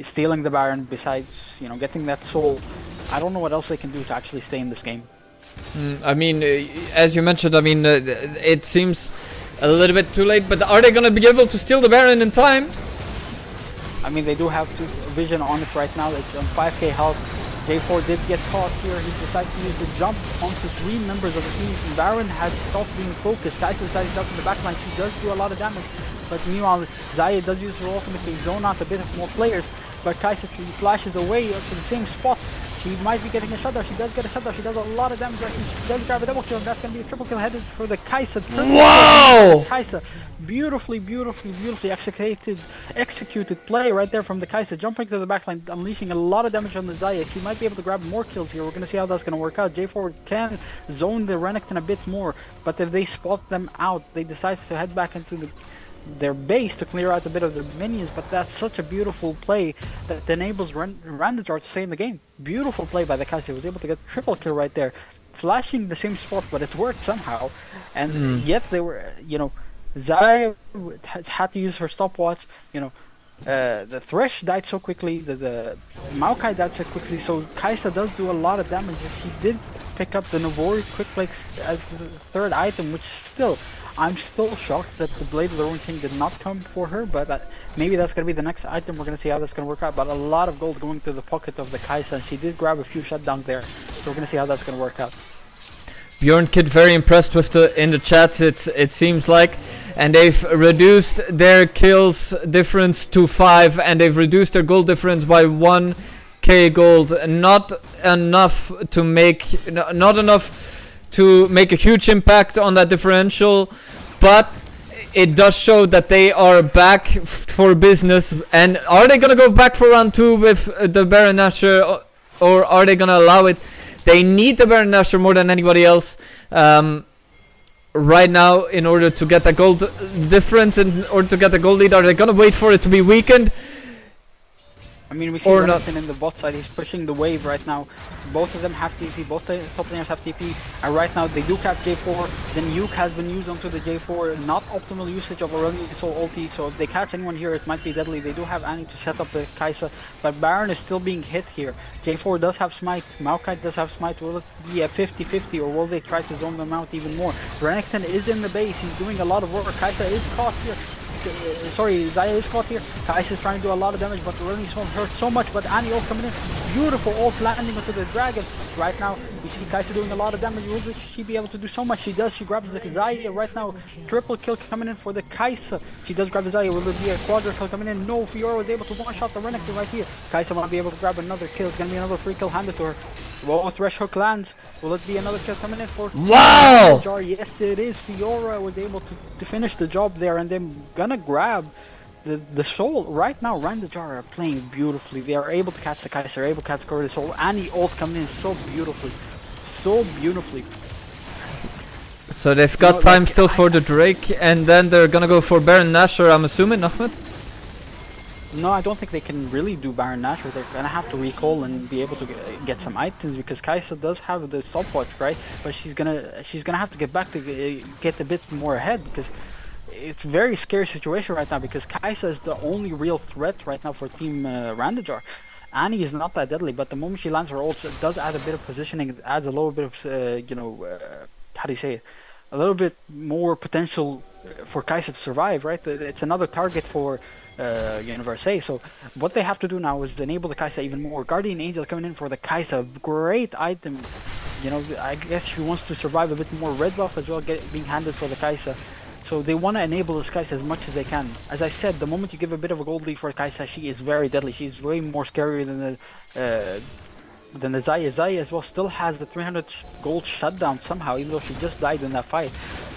stealing the Baron, besides, you know, getting that soul. I don't know what else they can do to actually stay in this game. I mean, as you mentioned, I mean, it seems a little bit too late, but are they gonna be able to steal the Baron in time? I mean, they do have vision on it right now. It's on 5k health. J4 did get caught here. He decided to use the jump onto 3 members of the team. Baron has stopped being focused. Kai'Sa decided to jump in the backline. She does do a lot of damage. But meanwhile, Xayah does use her ultimate to zone out a bit of more players. But Kai'Sa flashes away to the same spot. She might be getting a shutdown. She does get a shutdown. She does a lot of damage. She does grab a double kill, and that's going to be a triple kill headed for the Kai'Sa. Wow! Kai'Sa, beautifully executed play right there from the Kai'Sa, jumping to the backline, unleashing a lot of damage on the Xayah. She might be able to grab more kills here. We're going to see how that's going to work out. J4 can zone the Renekton a bit more, but if they spot them out, they decide to head back into their base to clear out a bit of their minions. But that's such a beautiful play that enables Rändajar to stay in the game. Beautiful play by the Kai'Sa. He was able to get triple kill right there, flashing the same spot, but it worked somehow. And yet they were, you know, Xayah had to use her stopwatch, you know. The Thresh died so quickly, the Maokai died so quickly, so Kai'Sa does do a lot of damage. She did pick up the Navori Quick Flex as the 3rd item, which still, I'm still shocked that the Blade of the Ruin King did not come for her, but maybe that's going to be the next item. We're going to see how that's going to work out. But a lot of gold going to the pocket of the Kai'Sa, and she did grab a few shutdowns there, so we're going to see how that's going to work out. Bjorn Kid very impressed with in the chat, it seems like, and they've reduced their kills difference to 5, and they've reduced their gold difference by 1k gold. Not enough to make a huge impact on that differential, but it does show that they are back for business. And are they gonna go back for round 2 with the Baron Nashor, or are they gonna allow it? They need the Baron Nashor more than anybody else right now in order to get that gold difference, in order to get the gold lead. Are they gonna wait for it to be weakened? I mean, we see Or not. Renekton in the bot side, he's pushing the wave right now. Both of them have TP, both the top laners have TP, and right now they do catch J4, then Nuke has been used onto the J4, not optimal usage of Aurelion Soul ulti, so if they catch anyone here it might be deadly. They do have Annie to set up the Kai'Sa, but Baron is still being hit here. J4 does have Smite, Maokai does have Smite. Will it be a 50-50 or will they try to zone them out even more? Renekton is in the base, he's doing a lot of work. Kai'Sa is caught here. Sorry, Xayah is caught here. Kai'Sa is trying to do a lot of damage, but Aurelion Soul hurt so much. But Annie ult coming in, beautiful ult landing onto the dragon. Right now, we see Kai'Sa doing a lot of damage. Will she be able to do so much? She does. She grabs the Xayah right now. Triple kill coming in for the Kai'Sa. She does grab the Xayah. Will there be a quadra kill coming in? No, Fiora was able to one-shot the Renekton right here. Kai'Sa might be able to grab another kill. It's gonna be another free kill handed to her. Whoa, Thresh Hook lands. Will it be another kill coming in for Wow! Rändajar? Yes, it is. Fiora was able to finish the job there, and they're gonna grab the soul. Right now, Rändajar are playing beautifully. They are able to catch the Kai'Sa, are able to catch the soul. Annie ult coming in so beautifully. So beautifully. So they've got time still for the Drake, and then they're gonna go for Baron Nashor, I'm assuming, Ahmed? No, I don't think they can really do Baron Nashor. They're gonna have to recall and be able to get some items, because Kai'Sa does have the stopwatch, right? But she's gonna have to get back to get a bit more ahead, because it's a very scary situation right now, because Kai'Sa is the only real threat right now for Team Rändajar. Annie is not that deadly, but the moment she lands her ult, it does add a bit of positioning. It adds a little bit of how do you say it? A little bit more potential for Kai'Sa to survive, right? It's another target for Universae. So what they have to do now is enable the Kai'Sa even more. Guardian Angel coming in for the Kai'Sa, great item. You know, I guess she wants to survive a bit more. Red buff as well being handed for the Kai'Sa. So they want to enable this Kai'Sa as much as they can. As I said, the moment you give a bit of a gold lead for Kai'Sa, she is very deadly. She's way more scary than the Xayah. Xayah as well still has the 300 gold shutdown somehow, even though she just died in that fight.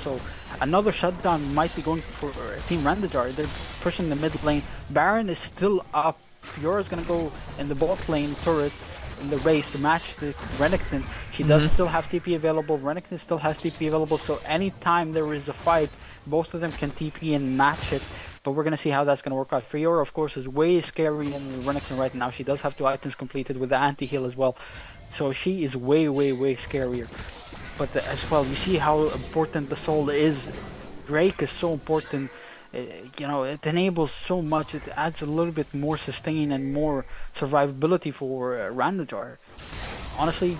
So another shutdown might be going for Team Rändajar. They're pushing the mid lane. Baron is still up. Fiora is gonna go in the bot lane turret in the race to match the Renekton. She does still have TP available. Renekton still has TP available. So anytime there is a fight, both of them can TP and match it. But we're gonna see how that's gonna work out. Fiora, of course, is way scary in Renekton right now. She does have 2 items completed with the anti-heal as well. So she is way scarier. But as well, you see how important the soul is. Drake is so important. You know, it enables so much. It adds a little bit more sustain and more survivability for Rändajar. Honestly,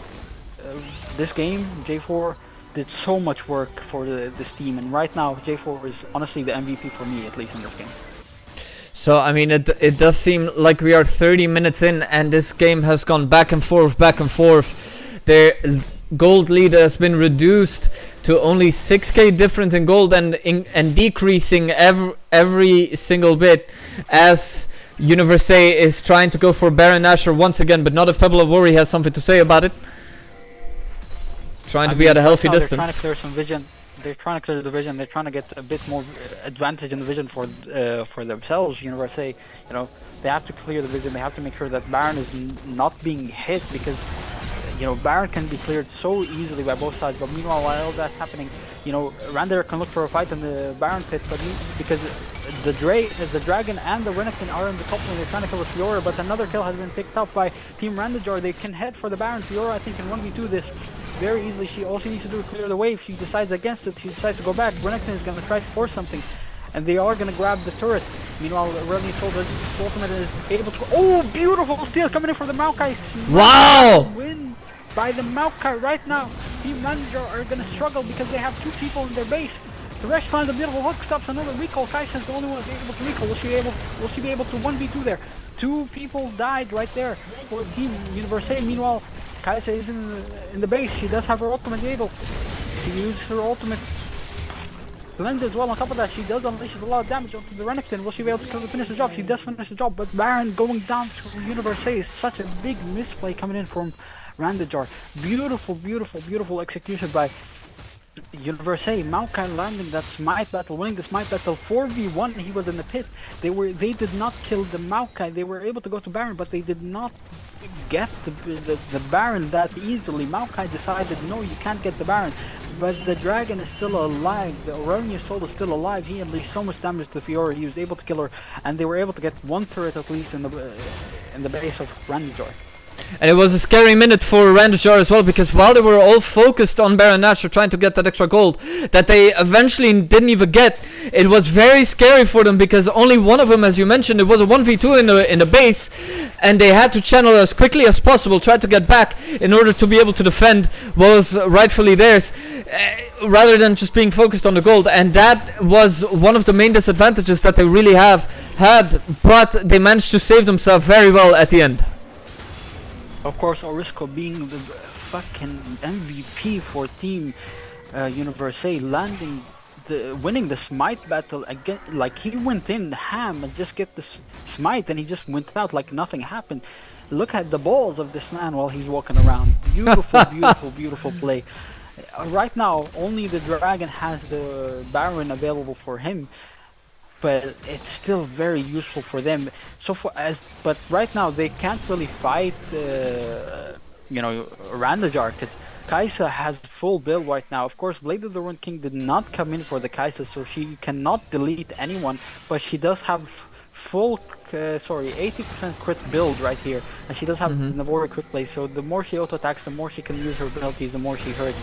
this game, J4 did so much work for this team, and right now J4 is honestly the MVP for me, at least in this game. So I mean, it does seem like we are 30 minutes in, and this game has gone back and forth, back and forth. Their gold lead has been reduced to only 6k difference in gold, and decreasing every single bit as Universae is trying to go for Baron Nashor once again, but not if Pebble of Worry has something to say about it. Trying to be at a healthy distance. They're trying to clear some vision. They're trying to clear the vision. They're trying to get a bit more advantage in the vision for themselves. Universae, you know, they have to clear the vision. They have to make sure that Baron is not being hit, because you know Baron can be cleared so easily by both sides. But meanwhile, while all that's happening, you know, Rändajar can look for a fight in the Baron pit, but because the dragon and the Renekton are in the top lane, they're trying to kill the Fiora. But another kill has been picked up by Team Rändajar. They can head for the Baron. Fiora, I think, can 1v2 this very easily. All she needs to do is clear the wave. She decides against it. She decides to go back. Renekton is going to try to force something, and they are going to grab the turret. Meanwhile, Aurelion Soul ultimate is able to. Oh, beautiful steal coming in for the Maokai. Wow! Win by the Maokai right now. Team Rändajar are going to struggle because they have 2 people in their base. The rest finds a beautiful hook, stops another recall. Kai'Sa is the only one who's able to recall. Will she be able to 1v2 there? 2 people died right there for Team Universae. Meanwhile, Kai'Sa is in the base. She does have her ultimate able. She uses her ultimate blend as well. On top of that, she does unleash a lot of damage onto the Renekton. Will she be able to finish the job? She does finish the job, but Baron going down to Universae is such a big misplay coming in from Rändajar. Beautiful execution by Universae, Maokai landing that smite battle, winning the smite battle 4v1. He was in the pit. They did not kill the Maokai. They were able to go to Baron, but they did not get the Baron that easily. Maokai decided, no, you can't get the Baron. But the dragon is still alive. The Aurelian Soul is still alive. He unleashed so much damage to Fiora. He was able to kill her, and they were able to get one turret at least in the base of Rändajar. And it was a scary minute for Rändajar as well, because while they were all focused on Baron Nashor trying to get that extra gold that they eventually didn't even get, it was very scary for them, because only one of them, as you mentioned, it was a 1v2 in the base, and they had to channel as quickly as possible, try to get back in order to be able to defend what was rightfully theirs, rather than just being focused on the gold. And that was one of the main disadvantages that they really had, but they managed to save themselves very well at the end. Of course, Orisco being the fucking MVP for Team Universae, winning the smite battle again. Like, he went in ham and just get the smite, and he just went out like nothing happened. Look at the balls of this man while he's walking around. Beautiful, beautiful, beautiful play. Right now, only the dragon has the Baron available for him, but it's still very useful for them. But right now they can't really fight, Rändajar, because Kai'Sa has full build right now. Of course, Blade of the Ruined King did not come in for the Kai'Sa, so she cannot delete anyone. But she does have full, 80% crit build right here, and she does have Navori quick play. So the more she auto attacks, the more she can use her abilities, the more she hurts.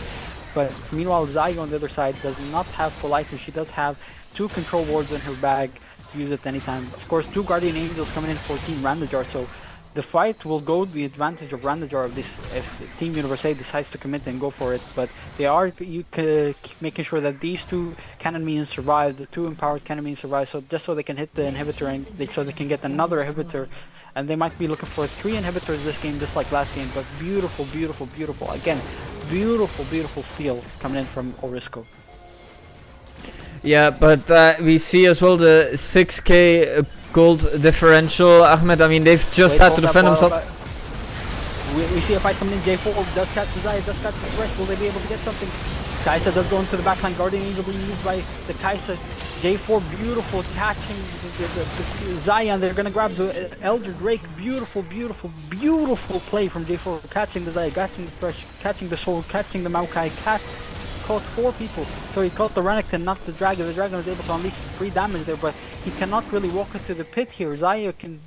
But meanwhile, Zaya on the other side does not have full items. She does have 2 control wards in her bag to use at any time. Of course, 2 Guardian Angels coming in for Team Rändajar, so the fight will go the advantage of Rändajar if Team Universae decides to commit and go for it. But they are making sure that these 2 cannon minions survive, the 2 empowered cannon minions survive, so just so they can hit the inhibitor and so they can get another inhibitor. And they might be looking for 3 inhibitors this game, just like last game. But beautiful, beautiful, beautiful. Again, beautiful, beautiful steal coming in from Orisco. Yeah, but we see as well the 6k gold differential. Ahmed, I mean, they've just had to defend themselves. We see a fight coming in. J4 does catch the Zaya, does catch the Thresh. Will they be able to get something? Kai'Sa does go into the backline. Guardian Angel being used by the Kai'Sa. J4 beautiful catching the Zaya, and they're gonna grab the Elder Drake. Beautiful, beautiful, beautiful play from J4, catching the Zaya, catching the Thresh, catching the Sword, catching the Maokai, caught 4 people. So he caught the Renekton, not the Dragon. The Dragon was able to unleash 3 damage there, but he cannot really walk into the pit here. Zaya can...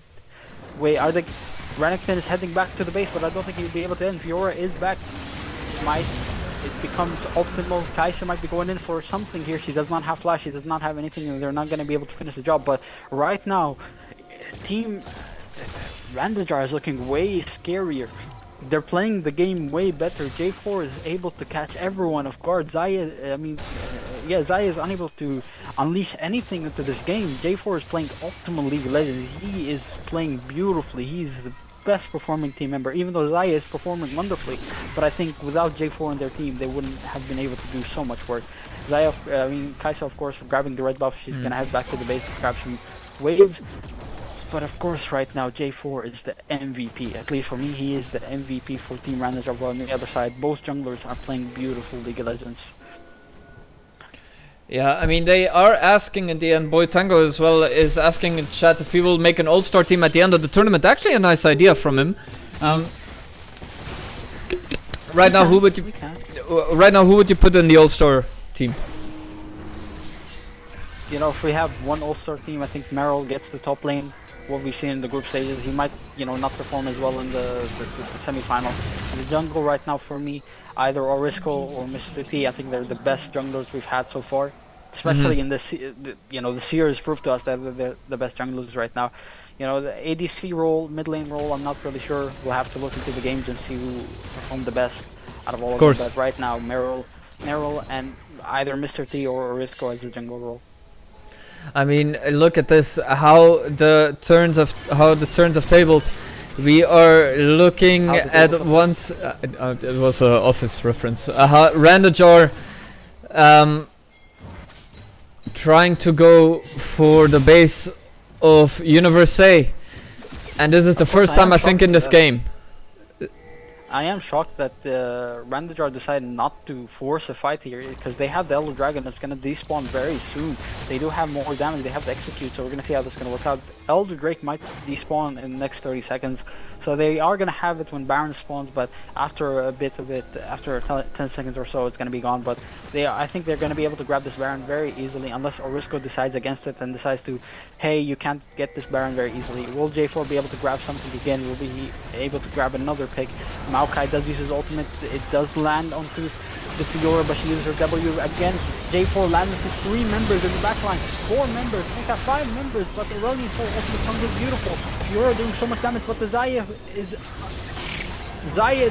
Wait, Renekton is heading back to the base, but I don't think he'll be able to end. Fiora is back. It becomes optimal. Kai'Sa might be going in for something here. She does not have flash, she does not have anything, and they're not going to be able to finish the job. But right now, Team Rändajar is looking way scarier. They're playing the game way better. J4 is able to catch everyone off guard. Zaya is unable to unleash anything into this game. J4 is playing optimal League of Legends. He is playing beautifully. He's the best performing team member, even though Zaya is performing wonderfully. But I think without J4 on their team, they wouldn't have been able to do so much work. Kai'Sa, of course, grabbing the red buff. She's gonna head back to the base to grab some waves. But of course, right now, J4 is the MVP. At least for me, he is the MVP for Team Rändajar. On the other side, both junglers are playing beautiful League of Legends. Yeah, I mean, they are asking in the end, Boy Tango as well is asking in chat if he will make an all-star team at the end of the tournament. Actually a nice idea from him. Right now, who would you put in the all-star team? You know, if we have one all-star team, I think Meryl gets the top lane. What we've seen in the group stages, he might, not perform as well in the semi-final. The jungle right now for me, either Orisco or Mr. T, I think they're the best junglers we've had so far. Especially in the Seer has proved to us that they're the best junglers right now. The ADC role, mid lane role, I'm not really sure. We'll have to look into the games and see who performed the best out of all of them. But right now, Meryl and either Mr. T or Orisco as the jungle role. I mean, look at this, how the turns have tabled. We are looking at once. It was an office reference. Rändajar trying to go for the base of Universae, and this is the first time I think in this game. I am shocked that Rändajar decided not to force a fight here because they have the Elder Dragon that's gonna despawn very soon. They do have more damage, they have to execute, so we're gonna see how this is gonna work out. Elder Drake might despawn in the next 30 seconds, so they are gonna have it when Baron spawns, but after a bit of it, after 10 seconds or so, it's gonna be gone. But I think they're gonna be able to grab this Baron very easily, unless Orisco decides against it and decides to, hey, you can't get this Baron very easily. Will J4 be able to grab something again? Will be able to grab another pick? Maokai does use his ultimate, it does land onto the Fiora, but she uses her W again. J4 landed to 3 members in the backline, 4 members, make that 5 members, but the Aurelion Soul ultimate comes in beautiful. Fiora doing so much damage, but the Zaya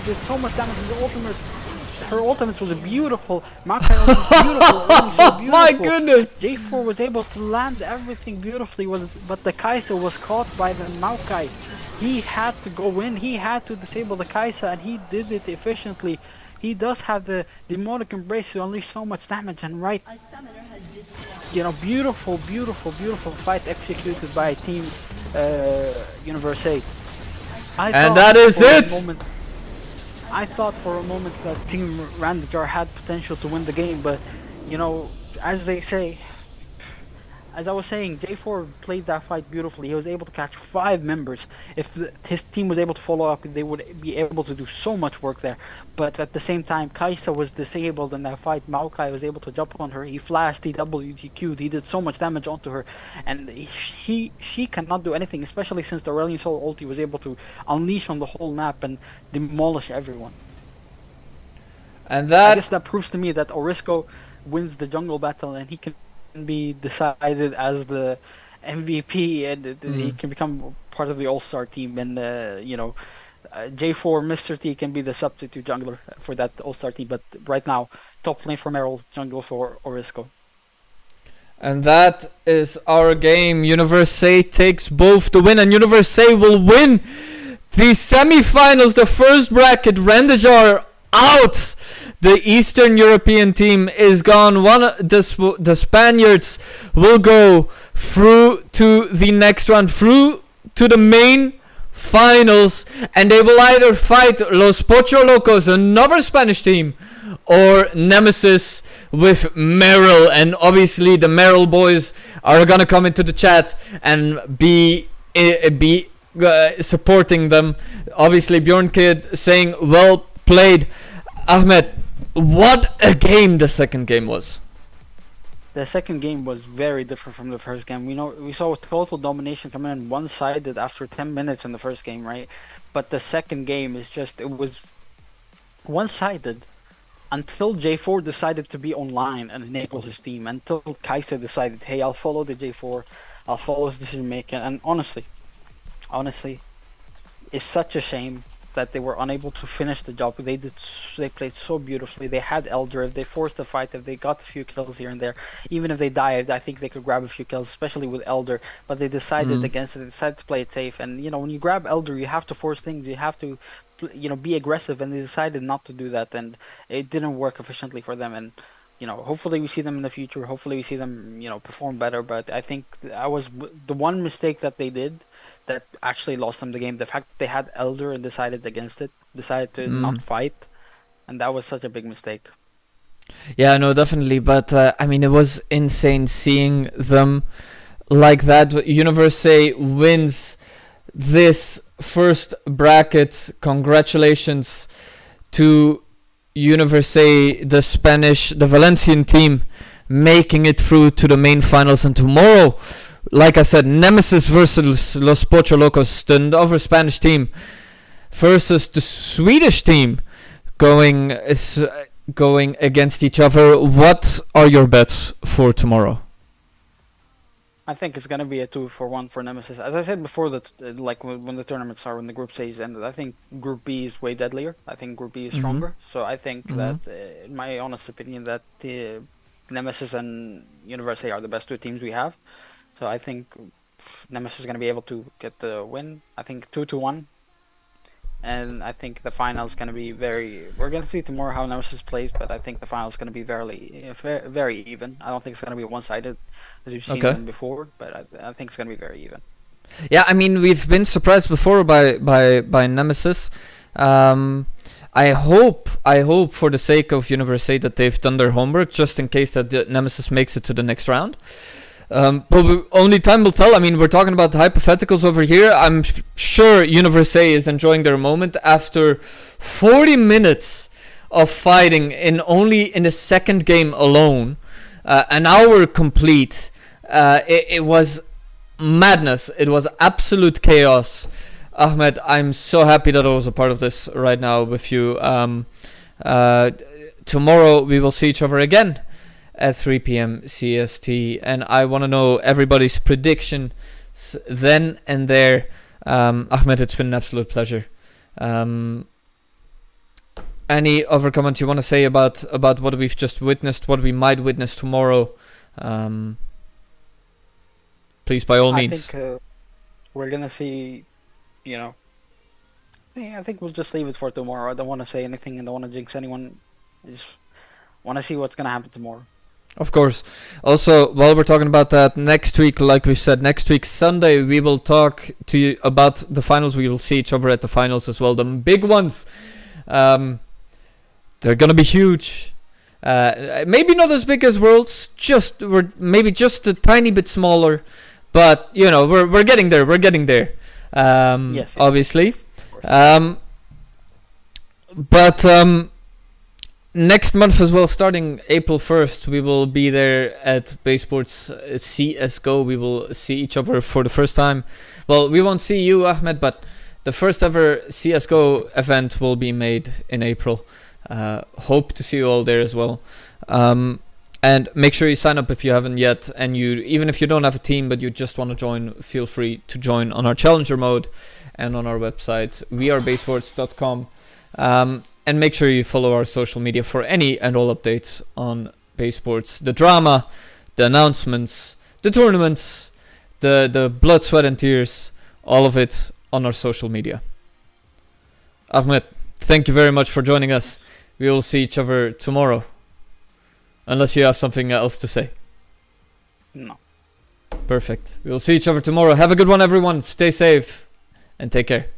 did so much damage with the ultimate. Her ultimate was beautiful. Maokai was beautiful. Oh my goodness! J4 was able to land everything beautifully, but the Kai'Sa was caught by the Maokai. He had to go in, he had to disable the Kai'Sa, and he did it efficiently. He does have the demonic embrace to unleash so much damage, and beautiful fight executed by Team Universae. And that is it! I thought for a moment that Team Rändajar had potential to win the game, but as they say, as I was saying, J4 played that fight beautifully. He was able to catch 5 members. If his team was able to follow up, they would be able to do so much work there. But at the same time, Kai'Sa was disabled in that fight. Maokai was able to jump on her. He flashed, he WTQ'd, he did so much damage onto her. And she cannot do anything, especially since the Aurelion Soul ulti was able to unleash on the whole map and demolish everyone. And I guess that proves to me that Orisco wins the jungle battle and he can be decided as the MVP, and he can become part of the All-Star team, and J4 Mr. T can be the substitute jungler for that All-Star team. But right now, top lane for Meryl, jungle for Orisco. And that is our game. Universae takes both the win, and Universae will win the semi-finals, the first bracket. Rändajar out. The Eastern European team is gone. The Spaniards will go through to the next round, through to the main finals, and they will either fight Los Pocho Locos, another Spanish team, or Nemesis with Meryl. And obviously the Meryl boys are gonna come into the chat and be supporting them. Obviously Bjorn Kid saying well played. Ahmed, what a game the second game was. The second game was very different from the first game. We saw total domination coming in one-sided after 10 minutes in the first game, right? But the second game is it was one-sided until J4 decided to be online and enable his team, until Kai'Sa decided, hey, I'll follow the J4, I'll follow his decision making. And honestly, it's such a shame that they were unable to finish the job. They played so beautifully. They had Elder. If they forced the fight, if they got a few kills here and there, even if they died, I think they could grab a few kills, especially with Elder. But they decided against it. They decided to play it safe. And when you grab Elder, you have to force things. You have to, be aggressive. And they decided not to do that, and it didn't work efficiently for them. And hopefully we see them in the future. Hopefully we see them, perform better. But I think that was the one mistake that they did that actually lost them the game. The fact that they had Elder and decided against it, decided to not fight, and that was such a big mistake. Yeah, no, definitely. But it was insane seeing them like that. Universae wins this first bracket. Congratulations to Universae, the Valencian team, making it through to the main finals. And tomorrow, like I said, Nemesis versus Los Pocho Locos, the other Spanish team, versus the Swedish team, going against each other. What are your bets for tomorrow? I think it's gonna be a 2-1 for Nemesis. As I said before, that when the tournaments are, when the group stage ended, I think Group B is way deadlier. I think Group B is stronger. So I think that, in my honest opinion, that Nemesis and Universae are the best 2 teams we have. So I think Nemesis is going to be able to get the win. I think 2-1. And I think the final is going to be we're going to see tomorrow how Nemesis plays, but I think the final is going to be very even. I don't think it's going to be one-sided as we've seen them before, but I think it's going to be very even. Yeah, we've been surprised before by Nemesis. I hope for the sake of Universae that they've done their homework, just in case that the Nemesis makes it to the next round. But only time will tell. I mean, we're talking about hypotheticals over here. I'm sure Universae is enjoying their moment after 40 minutes of fighting in the second game alone. An hour complete. It was madness. It was absolute chaos. Ahmed, I'm so happy that I was a part of this right now with you. Tomorrow we will see each other again at 3 p.m. CST, and I want to know everybody's prediction then and there. Ahmed, it's been an absolute pleasure. Any other comments you want to say about what we've just witnessed, what we might witness tomorrow? Please, by all means. I think we're gonna see, I think we'll just leave it for tomorrow. I don't want to say anything and don't want to jinx anyone. I just want to see what's gonna happen tomorrow. Of course. Also, while we're talking about that, next week, like we said, next week Sunday, we will talk to you about the finals. We will see each other at the finals as well, the big ones. They're gonna be huge. Maybe not as big as Worlds, maybe just a tiny bit smaller, but we're getting there. We're getting there. Yes, obviously. Yes, But next month as well, starting April 1st, we will be there at Baesports CSGO. We will see each other for the first time. Well, we won't see you, Ahmed, but the first ever CSGO event will be made in April. Hope to see you all there as well. And make sure you sign up if you haven't yet. And even if you don't have a team but you just want to join, feel free to join on our Challenger mode and on our website, wearebaesports.com. And make sure you follow our social media for any and all updates on Baesports. The drama, the announcements, the tournaments, the blood, sweat and tears, all of it on our social media. Ahmed, thank you very much for joining us. We will see each other tomorrow. Unless you have something else to say. No. Perfect. We will see each other tomorrow. Have a good one, everyone. Stay safe and take care.